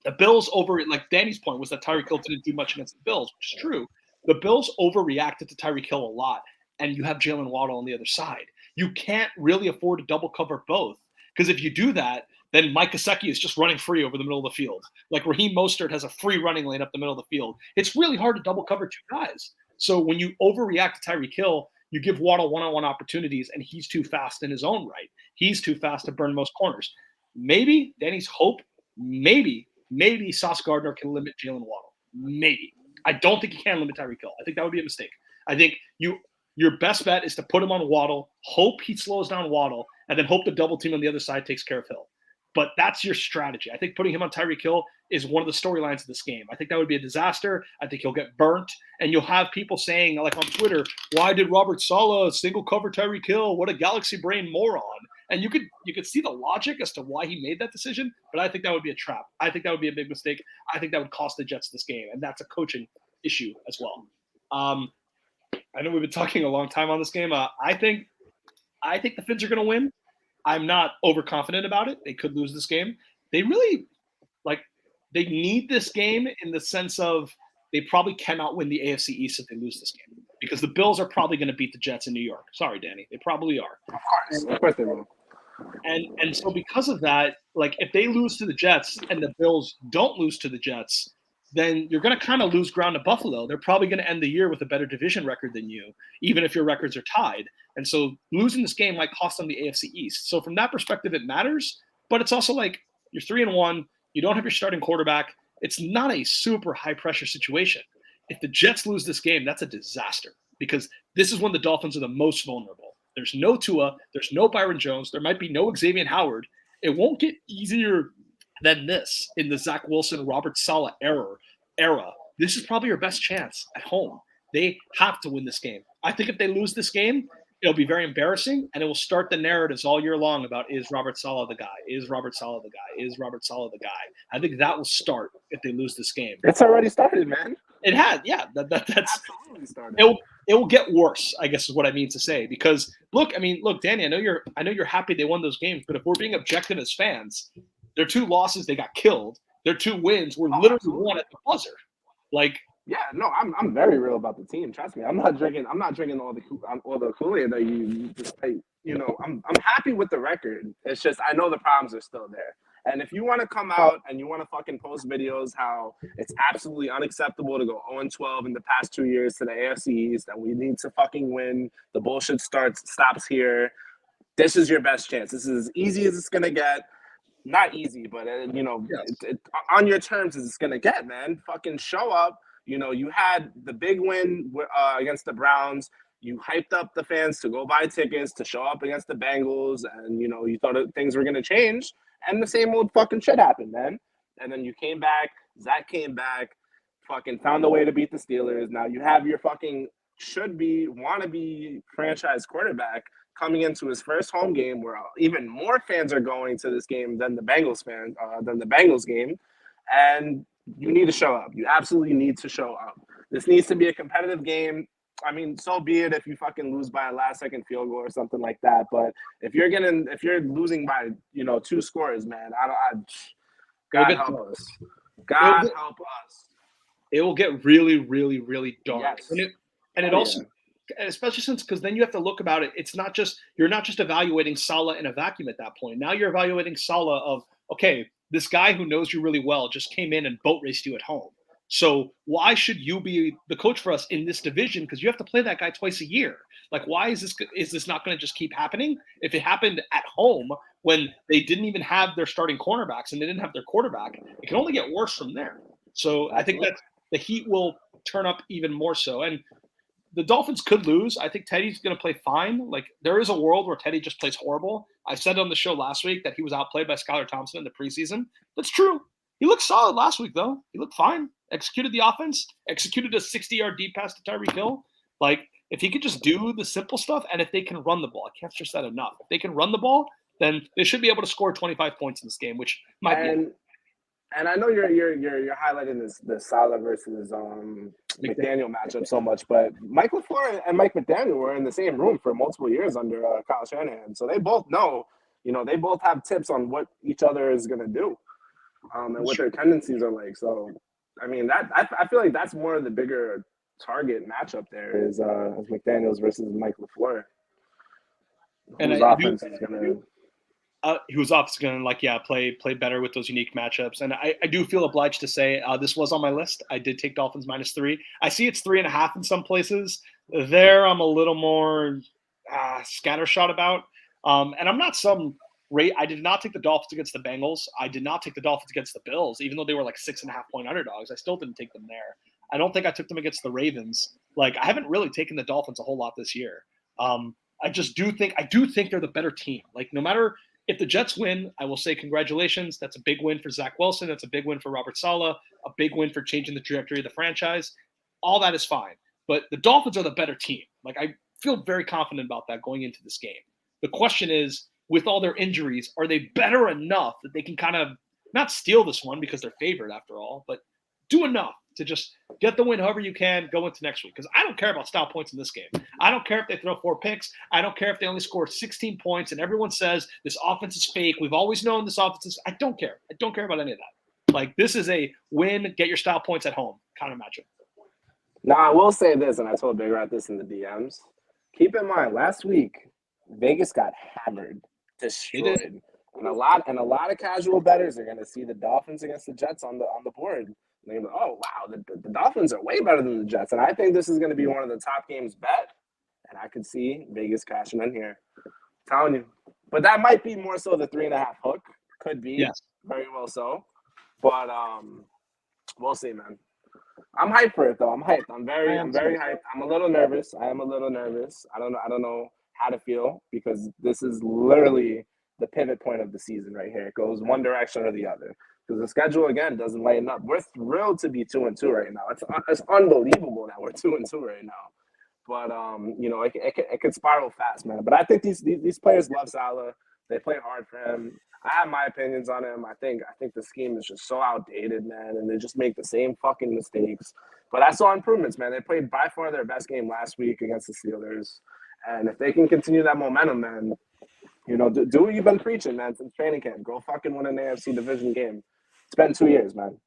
the Bills Danny's point was that Tyreek Hill didn't do much against the Bills, which is true. The Bills overreacted to Tyreek Hill a lot, and you have Jalen Waddle on the other side. You can't really afford to double cover both, because if you do that, then Mike Gesicki is just running free over the middle of the field. Raheem Mostert has a free running lane up the middle of the field. It's really hard to double cover 2 guys. So when you overreact to Tyreek Hill, you give Waddle one-on-one opportunities, and he's too fast in his own right. He's too fast to burn most corners. Maybe Danny's hope, maybe Sauce Gardner can limit Jalen Waddle. Maybe. I don't think he can limit Tyreek Hill. I think that would be a mistake. I think your best bet is to put him on Waddle, hope he slows down Waddle, and then hope the double team on the other side takes care of Hill. But that's your strategy. I think putting him on Tyreek Hill is one of the storylines of this game. I think that would be a disaster. I think he'll get burnt. And you'll have people saying, like on Twitter, why did Robert Saleh single cover Tyreek Hill? What a galaxy brain moron. And you could see the logic as to why he made that decision, but I think that would be a trap. I think that would be a big mistake. I think that would cost the Jets this game, and that's a coaching issue as well. I know we've been talking a long time on this game. I think the Fins are going to win. I'm not overconfident about it. They could lose this game. They really they need this game in the sense of they probably cannot win the AFC East if they lose this game because the Bills are probably going to beat the Jets in New York. Sorry, Danny. They probably are. Of course they will. And so because of that, like if they lose to the Jets and the Bills don't lose to the Jets, then you're going to kind of lose ground to Buffalo. They're probably going to end the year with a better division record than you, even if your records are tied. And so losing this game might cost them the AFC East. So from that perspective, it matters. But it's also like you're 3-1. You don't have your starting quarterback. It's not a super high-pressure situation. If the Jets lose this game, that's a disaster because this is when the Dolphins are the most vulnerable. There's no Tua. There's no Byron Jones. There might be no Xavier Howard. It won't get easier than this in the Zach Wilson, Robert Saleh era. This is probably your best chance at home. They have to win this game. I think if they lose this game, it'll be very embarrassing, and it will start the narratives all year long about is Robert Saleh the guy? Is Robert Saleh the guy? Is Robert Saleh the guy? I think that will start if they lose this game. It's already started, man. It had, yeah. That's absolutely started. It will get worse, I guess is what I mean to say. Because look, Danny, I know you're happy they won those games, but if we're being objective as fans, their 2 losses they got killed. Their 2 wins were literally won at the buzzer. Yeah, no, I'm very real about the team. Trust me, I'm not drinking all the Kool-Aid that you just take. I'm happy with the record. It's just I know the problems are still there. And if you want to come out and you want to fucking post videos how it's absolutely unacceptable to go 0-12 in the past 2 years to the AFC East and we need to fucking win, the bullshit stops here. This is your best chance. This is as easy as it's gonna get. Not easy, but yes. On your terms as it's gonna get, man. Fucking show up. You had the big win against the Browns. You hyped up the fans to go buy tickets to show up against the Bengals, and you thought things were gonna change, and the same old fucking shit happened, man. And then you came back. Zach came back, fucking found a way to beat the Steelers. Now you have your fucking wannabe franchise quarterback coming into his first home game, where even more fans are going to this game than the Bengals game, and you need to show up. You absolutely need to show up. This needs to be a competitive game. I mean, so be it if you fucking lose by a last-second field goal or something like that. But if you're losing by 2 scores, man, God help us. God help us. It will get really, really, really dark. Yes. And it also, especially because then you have to look about it. You're not just evaluating Saleh in a vacuum at that point. Now you're evaluating Saleh of, okay, this guy who knows you really well just came in and boat raced you at home. So why should you be the coach for us in this division? Because you have to play that guy twice a year. Like, why is this not going to just keep happening? If it happened at home when they didn't even have their starting cornerbacks and they didn't have their quarterback, it can only get worse from there. So I think that the heat will turn up even more so. And the Dolphins could lose. I think Teddy's going to play fine. Like, there is a world where Teddy just plays horrible. I said on the show last week that he was outplayed by Skylar Thompson in the preseason. That's true. He looked solid last week, though. He looked fine. Executed the offense. Executed a 60-yard deep pass to Tyreek Hill. Like, if he could just do the simple stuff, and if they can run the ball, I can't stress that enough. If they can run the ball, then they should be able to score 25 points in this game, which might be. And I know you're highlighting this Saleh versus McDaniel matchup so much, but Mike LaFleur and Mike McDaniel were in the same room for multiple years under Kyle Shanahan, so they both know, they both have tips on what each other is gonna do, and what their tendencies are like. So, I mean, that I feel like that's more of the bigger target matchup there is McDaniels versus Mike LaFleur. Whose offense is gonna. He was obviously going to play better with those unique matchups. And I do feel obliged to say this was on my list. I did take Dolphins -3. I see it's 3.5 in some places. There I'm a little more scattershot about. And I'm not I did not take the Dolphins against the Bengals. I did not take the Dolphins against the Bills, even though they were like 6.5-point underdogs. I still didn't take them there. I don't think I took them against the Ravens. Like, I haven't really taken the Dolphins a whole lot this year. I do think they're the better team. Like, no matter If the Jets win, I will say congratulations. That's a big win for Zach Wilson. That's a big win for Robert Saleh, a big win for changing the trajectory of the franchise. All that is fine. But the Dolphins are the better team. Like, I feel very confident about that going into this game. The question is, with all their injuries, are they better enough that they can kind of not steal this one because they're favored after all, but do enough to just get the win however you can, go into next week? Because I don't care about style points in this game. I don't care if they throw 4 picks. I don't care if they only score 16 points and everyone says this offense is fake. We've always known this offense is – I don't care. I don't care about any of that. Like, this is a win, get your style points at home kind of matchup. Now, I will say this, and I told Big Rat this in the DMs. Keep in mind, last week, Vegas got hammered, destroyed. And a lot of casual bettors are going to see the Dolphins against the Jets on the board. And they're going to go, oh, wow, the Dolphins are way better than the Jets. And I think this is going to be one of the top games bet. And I could see Vegas cashing in here. I'm telling you. But that might be more so the 3.5 hook. Could be. Yes. Very well so. But we'll see, man. I'm hyped for it though. I'm hyped. I'm very hyped. I'm a little nervous. I am a little nervous. I don't know how to feel because this is literally the pivot point of the season right here. It goes one direction or the other. Because the schedule again doesn't lighten up. We're thrilled to be 2-2 right now. It's unbelievable that we're 2-2 right now. But it could spiral fast, man. But I think these players love Saleh. They play hard for him. I have my opinions on him. I think the scheme is just so outdated, man, and they just make the same fucking mistakes. But I saw improvements, man. They played by far their best game last week against the Steelers. And if they can continue that momentum, man, do what you've been preaching, man, since training camp. Go fucking win an AFC division game. It's been 2 years, man.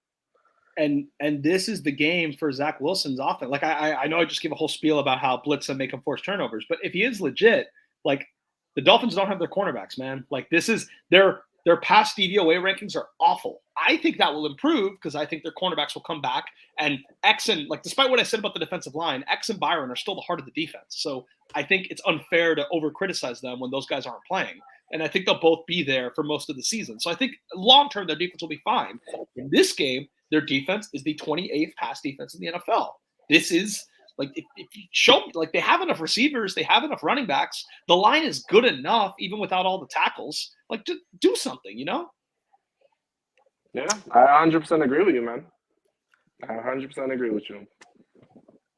And this is the game for Zach Wilson's offense. Like, I know I just gave a whole spiel about how blitz and make him force turnovers, but if he is legit, like, the Dolphins don't have their cornerbacks, man. Like, this is their past DVOA rankings are awful. I think that will improve because I think their cornerbacks will come back. And X and, like, despite what I said about the defensive line, X and Byron are still the heart of the defense. So I think it's unfair to over-criticize them when those guys aren't playing. And I think they'll both be there for most of the season. So I think long-term their defense will be fine. In this game, their defense is the 28th pass defense in the NFL. This is – like, if you show me, like, they have enough receivers, they have enough running backs. The line is good enough, even without all the tackles. Like, to do something, Yeah, I 100% agree with you, man. I 100% agree with you.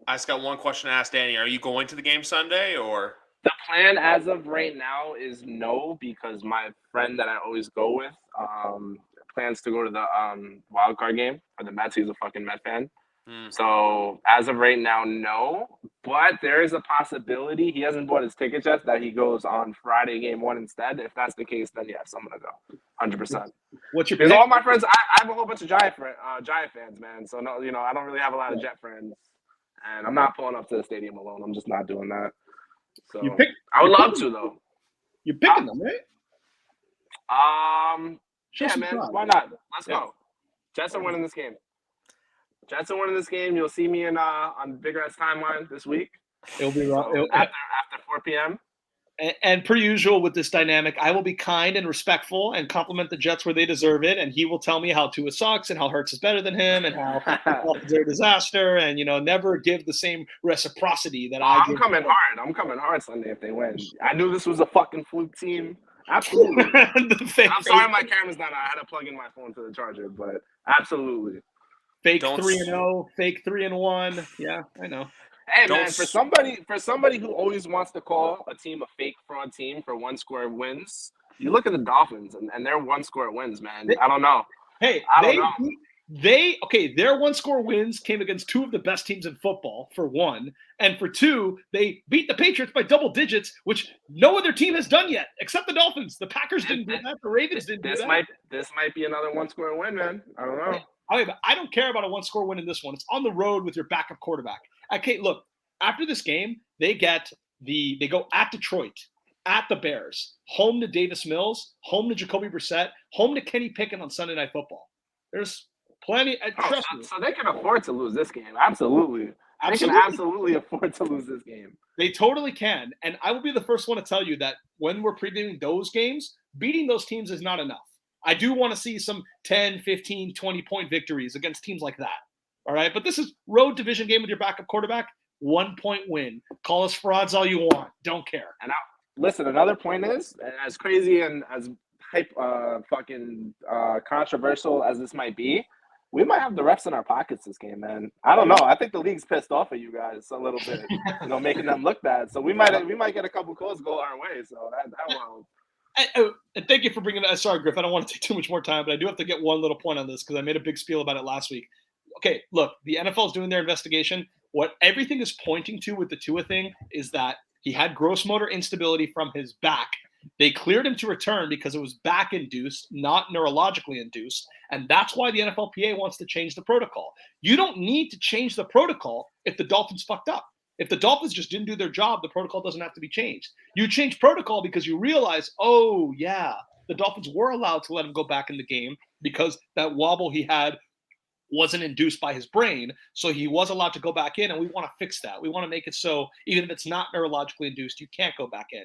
I just got one question to ask Danny. Are you going to the game Sunday, or? The plan as of right now is no, because my friend that I always go with plans to go to the wild card game for the Mets. He's a fucking Met fan. So as of right now, no. But there is a possibility, he hasn't bought his ticket yet, that he goes on Friday game 1 instead. If that's the case, then yes, I'm gonna go 100%. What's your because all my friends, I have a whole bunch of Giant fans, man. So no, I don't really have a lot of Jet friends, and I'm not pulling up to the stadium alone. I'm just not doing that. So I would love to though. You're picking them, right? Yeah, man. Why not? Let's go. Jets are winning this game. Jets are winning this game. You'll see me on Big Rat's timeline this week. It'll be wrong. After 4 p.m. And per usual with this dynamic, I will be kind and respectful and compliment the Jets where they deserve it. And he will tell me how Tua sucks and how Hurts is better than him and how they're a disaster and, never give the same reciprocity that I'm coming hard. I'm coming hard Sunday if they win. I knew this was a fucking fluke team. Absolutely. I'm sorry my camera's not on. I had to plug in my phone to the charger, but absolutely. Fake 3-0, fake 3-1. Yeah, I know. Hey man, for somebody who always wants to call a team a fake fraud team for 1-score wins, you look at the Dolphins and their 1-score wins, man. I don't know. Hey, their 1-score wins came against 2 of the best teams in football, for 1, and for 2, they beat the Patriots by double digits, which no other team has done yet, except the Dolphins. The Packers didn't do that. The Ravens didn't do that. This might be another 1-score win, man. I don't know. I don't care about a 1-score win in this one. It's on the road with your backup quarterback. Okay, look, after this game, they go at Detroit, at the Bears, home to Davis Mills, home to Jacoby Brissett, home to Kenny Pickett on Sunday Night Football. There's plenty. Trust me. So they can afford to lose this game. Absolutely. They can absolutely afford to lose this game. They totally can. And I will be the first one to tell you that when we're previewing those games, beating those teams is not enough. I do want to see some 10, 15, 20-point victories against teams like that. All right? But this is road division game with your backup quarterback. 1-point win. Call us frauds all you want. Don't care. And listen, another point is, as crazy and as controversial as this might be, we might have the refs in our pockets this game, man. I don't know. I think the league's pissed off at you guys a little bit, making them look bad. So we might get a couple calls go our way. So that won't. And thank you for bringing that. Sorry, Griff. I don't want to take too much more time, but I do have to get one little point on this because I made a big spiel about it last week. Okay, look, the NFL is doing their investigation. What everything is pointing to with the Tua thing is that he had gross motor instability from his back. They cleared him to return because it was back-induced, not neurologically induced, and that's why the NFLPA wants to change the protocol. You don't need to change the protocol if the Dolphins fucked up. If the Dolphins just didn't do their job, the protocol doesn't have to be changed. You change protocol because you realize, oh, yeah, the Dolphins were allowed to let him go back in the game because that wobble he had wasn't induced by his brain, so he was allowed to go back in, and we want to fix that. We want to make it so even if it's not neurologically induced, you can't go back in.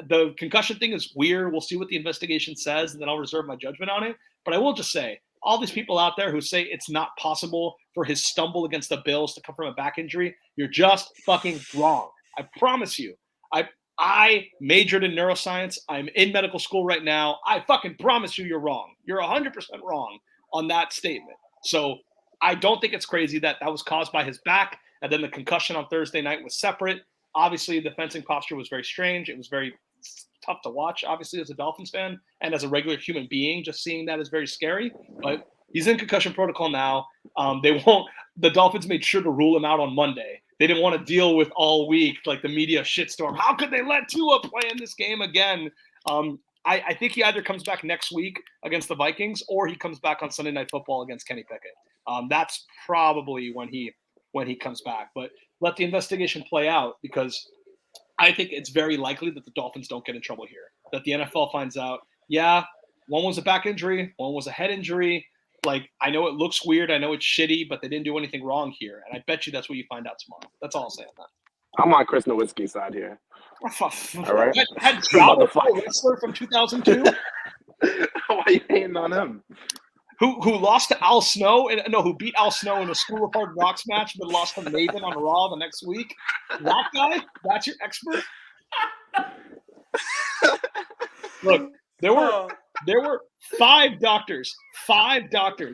The concussion thing is weird. We'll see what the investigation says, and then I'll reserve my judgment on it. But I will just say, all these people out there who say it's not possible for his stumble against the Bills to come from a back injury, you're just fucking wrong. I promise you. I majored in neuroscience. I'm in medical school right now. I fucking promise you you're wrong. You're 100% wrong on that statement. So I don't think it's crazy that was caused by his back, and then the concussion on Thursday night was separate. Obviously, the fencing posture was very strange. It was very tough to watch, obviously, as a Dolphins fan and as a regular human being. Just seeing that is very scary. But he's in concussion protocol now. The Dolphins made sure to rule him out on Monday. They didn't want to deal with all week, like the media shitstorm. How could they let Tua play in this game again? I think he either comes back next week against the Vikings or he comes back on Sunday Night Football against Kenny Pickett. That's probably when he comes back. But let the investigation play out because I think it's very likely that the Dolphins don't get in trouble here. That the NFL finds out, yeah, one was a back injury, one was a head injury. Like, I know it looks weird, I know it's shitty, but they didn't do anything wrong here. And I bet you that's what you find out tomorrow. That's all I'll say on that. I'm on Chris Nowinski's side here. All right. Had Trout, a wrestler from 2002. Why are you hating on him? Who lost to Al Snow? Who beat Al Snow in a School of Hard Knocks match, but lost to Maven on Raw the next week? That guy? That's your expert? Look, there were five doctors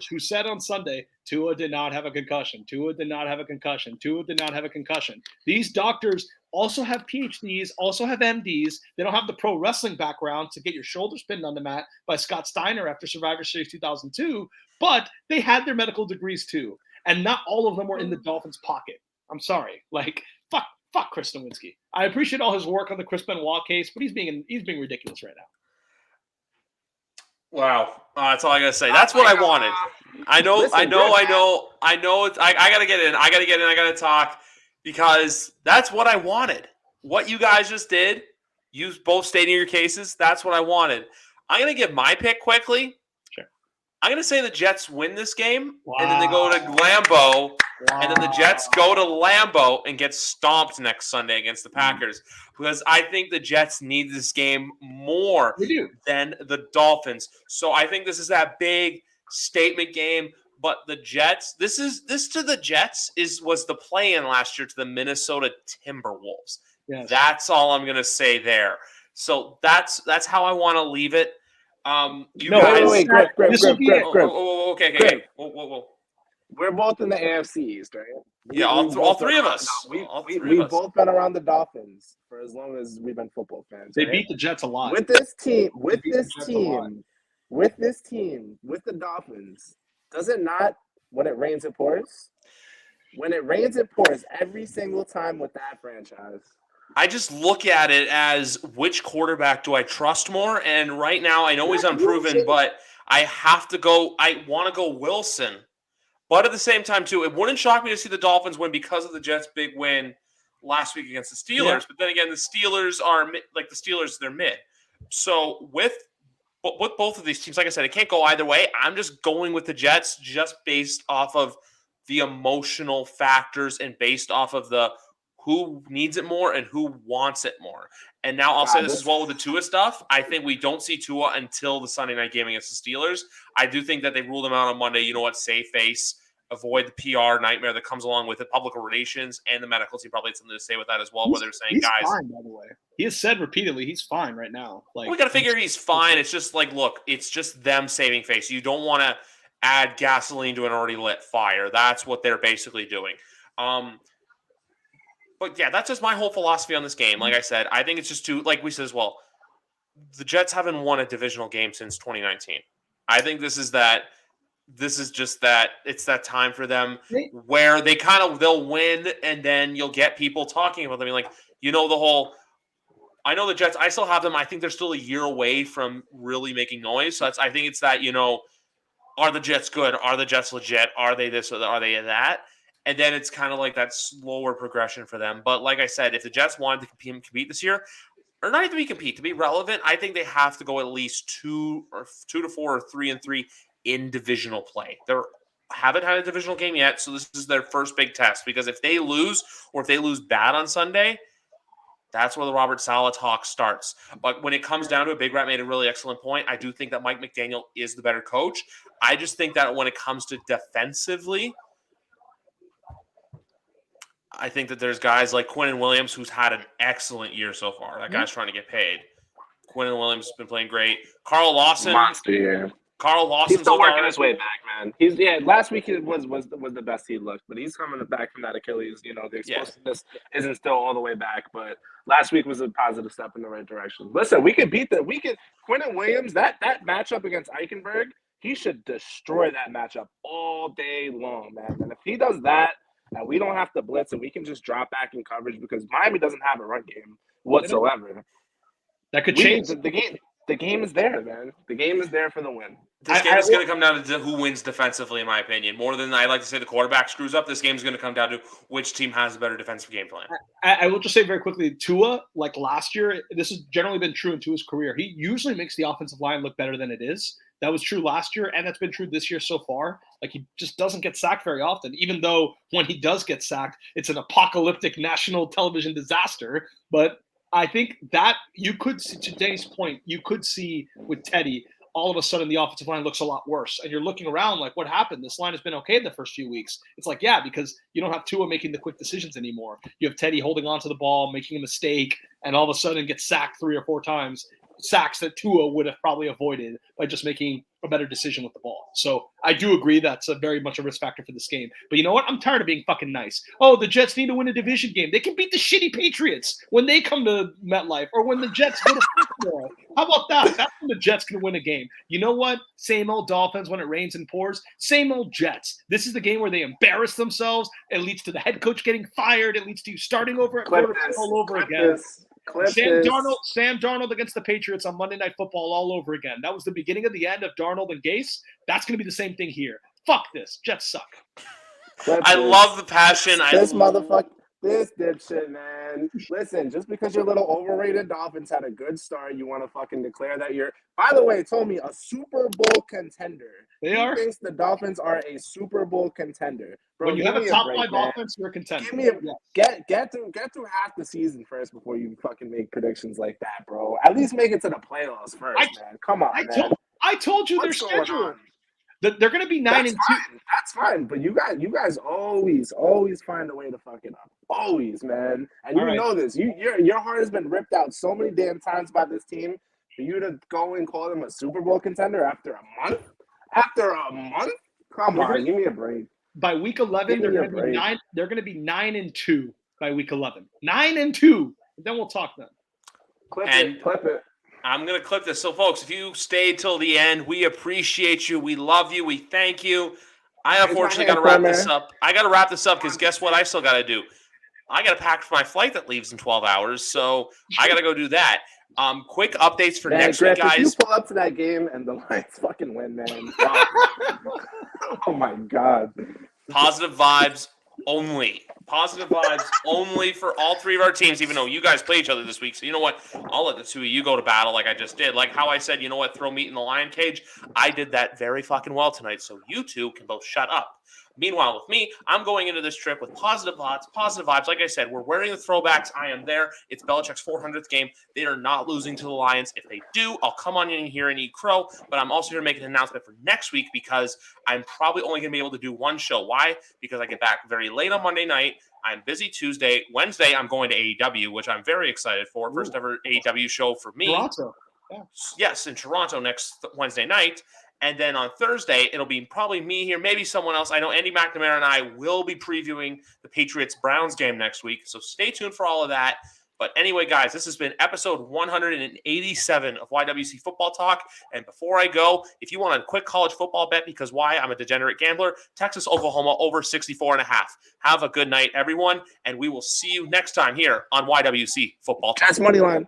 who said on Sunday, Tua did not have a concussion. Tua did not have a concussion. Tua did not have a concussion. These doctors also have PhDs, also have MDs. They don't have the pro wrestling background to get your shoulders pinned on the mat by Scott Steiner after Survivor Series 2002, but they had their medical degrees too. And not all of them were in the Dolphins' pocket. I'm sorry. Fuck Chris Nowinski. I appreciate all his work on the Chris Benoit case, but he's being ridiculous right now. Wow, that's all I gotta say. That's what I wanted. I know. I gotta get in. I gotta talk because that's what I wanted. What you guys just did, you both stating your cases. That's what I wanted. I'm gonna give my pick quickly. Sure. I'm gonna say the Jets win this game, and then they go to Lambeau, and then the Jets go to Lambeau and get stomped next Sunday against the Packers. Because I think the Jets need this game more than the Dolphins. So I think this is that big statement game. But the Jets, this to the Jets was the play-in last year to the Minnesota Timberwolves. Yes. That's all I'm gonna say there. So that's how I want to leave it. Wait, Griff. Okay. Whoa. We're both in the AFC East, right? Yeah, all three of us. We've both been around the Dolphins for as long as we've been football fans. They beat the Jets a lot. With the Dolphins, does it not when it rains it pours? When it rains it pours every single time with that franchise. I just look at it as which quarterback do I trust more? And right now I know he's unproven, but I have to go. I want to go Wilson. But at the same time, too, it wouldn't shock me to see the Dolphins win because of the Jets' big win last week against the Steelers. Yeah. But then again, the Steelers are they're mid. So with both of these teams, like I said, it can't go either way. I'm just going with the Jets just based off of the emotional factors and based off of the who needs it more and who wants it more. And now I'll say this as well with the Tua stuff. I think we don't see Tua until the Sunday night game against the Steelers. I do think that they ruled him out on Monday. You know what? Save face. avoid the PR nightmare that comes along with it. Public relations and the medical team probably had something to say with that as well, where they're saying, he's guys, fine, by the way. He has said repeatedly he's fine right now. Like, we got to figure he's fine. It's just like, look, it's just them saving face. You don't want to add gasoline to an already lit fire. That's what they're basically doing. But yeah, that's just my whole philosophy on this game. Like I said, I think it's just too, like we said as well, the Jets haven't won a divisional game since 2019. I think this is just that it's that time for them where they'll win and then you'll get people talking about them. I mean, like, I know the Jets, I still have them. I think they're still a year away from really making noise. So I think it's that, are the Jets good? Are the Jets legit? Are they this or are they that? And then it's kind of like that slower progression for them. But like I said, if the Jets wanted to compete this year, or not even compete, to be relevant, I think they have to go at least 2 to 4 or 3-3 in divisional play. They haven't had a divisional game yet, so this is their first big test. Because if they lose, or if they lose bad on Sunday, that's where the Robert Saleh talk starts. But when it comes down to it, Big Rat made a really excellent point. I do think that Mike McDaniel is the better coach. I just think that when it comes to defensively, I think that there's guys like Quinnen Williams, who's had an excellent year so far. That guy's trying to get paid. Quinnen Williams has been playing great. Carl Lawson. Monster year. Carl Lawson's He's still working his way back, man. Last week it was the best he looked, but he's coming back from that Achilles. The explosiveness isn't still all the way back, but last week was a positive step in the right direction. Listen, Quinnen Williams, that matchup against Eichenberg, he should destroy that matchup all day long, man. And if he does that, and we don't have to blitz and we can just drop back in coverage because Miami doesn't have a run game whatsoever. That could change the game. The game is there, man. The game is there for the win. This game is going to come down to who wins defensively, in my opinion. More than I like to say the quarterback screws up, this game is going to come down to which team has a better defensive game plan. I will just say very quickly, Tua, like last year, this has generally been true in Tua's career. He usually makes the offensive line look better than it is. That was true last year, and that's been true this year so far. Like, he just doesn't get sacked very often, even though when he does get sacked, it's an apocalyptic national television disaster. But I think that you could see, to Danny's point, you could see with Teddy, all of a sudden the offensive line looks a lot worse. And you're looking around like, what happened? This line has been okay the first few weeks. It's like, yeah, because you don't have Tua making the quick decisions anymore. You have Teddy holding on to the ball, making a mistake, and all of a sudden gets sacked 3 or 4 times. Sacks that Tua would have probably avoided by just making a better decision with the ball. So I do agree that's a very much a risk factor for this game. But you know what? I'm tired of being fucking nice. Oh, the Jets need to win a division game. They can beat the shitty Patriots when they come to MetLife or when the Jets go to Foxborough. How about that? That's when the Jets can win a game. You know what? Same old Dolphins when it rains and pours. Same old Jets. This is the game where they embarrass themselves. It leads to the head coach getting fired. It leads to you starting over at quarterback all over again. Sam Darnold against the Patriots on Monday Night Football all over again. That was the beginning of the end of Darnold and Gase. That's going to be the same thing here. Fuck this. Jets suck. I love the passion. This dipshit, man. Listen, just because your little overrated Dolphins had a good start, you want to fucking declare that you're, by the way, told me a Super Bowl contender. He thinks the Dolphins are a Super Bowl contender. Bro, when you have a top 5 offense, you're a contender. Get through half the season first before you fucking make predictions like that, bro. At least make it to the playoffs first, man. Come on, man. I told you their schedule. They're going to be 9-2. That's fine, but you guys always find a way to fuck it up. Always, man. And you know this. Your heart has been ripped out so many damn times by this team. For you to go and call them a Super Bowl contender after a month? Come on, give me a break. By week 11, they're going to be 9. They're going to be 9-2 by week 11. 9-2. Then we'll talk then. Clip it. I'm going to clip this. So, folks, if you stayed till the end, we appreciate you. We love you. We thank you. I unfortunately got to wrap this up. I got to wrap this up because guess what I still got to do? I got to pack for my flight that leaves in 12 hours, so I got to go do that. Quick updates for next week, guys. If you pull up to that game and the Lions fucking win, man. Oh, my God. Positive vibes only. Positive vibes only for all 3 of our teams, even though you guys play each other this week. So you know what? I'll let the 2 of you go to battle like I just did. Like how I said, you know what? Throw meat in the lion cage. I did that very fucking well tonight, so you 2 can both shut up. Meanwhile, with me, I'm going into this trip with positive thoughts, positive vibes. Like I said, we're wearing the throwbacks. I am there. It's Belichick's 400th game. They are not losing to the Lions. If they do, I'll come on in here and eat crow. But I'm also here to make an announcement for next week because I'm probably only going to be able to do one show. Why? Because I get back very late on Monday night. I'm busy Tuesday. Wednesday, I'm going to AEW, which I'm very excited for. First ever AEW show for me. Toronto. Yeah. Yes, in Toronto next Wednesday night. And then on Thursday, it'll be probably me here, maybe someone else. I know Andy McNamara and I will be previewing the Patriots-Browns game next week, so stay tuned for all of that. But anyway, guys, this has been episode 187 of YWC Football Talk. And before I go, if you want a quick college football bet, because why? I'm a degenerate gambler, Texas, Oklahoma over 64.5. Have a good night, everyone, and we will see you next time here on YWC Football Talk. That's money line.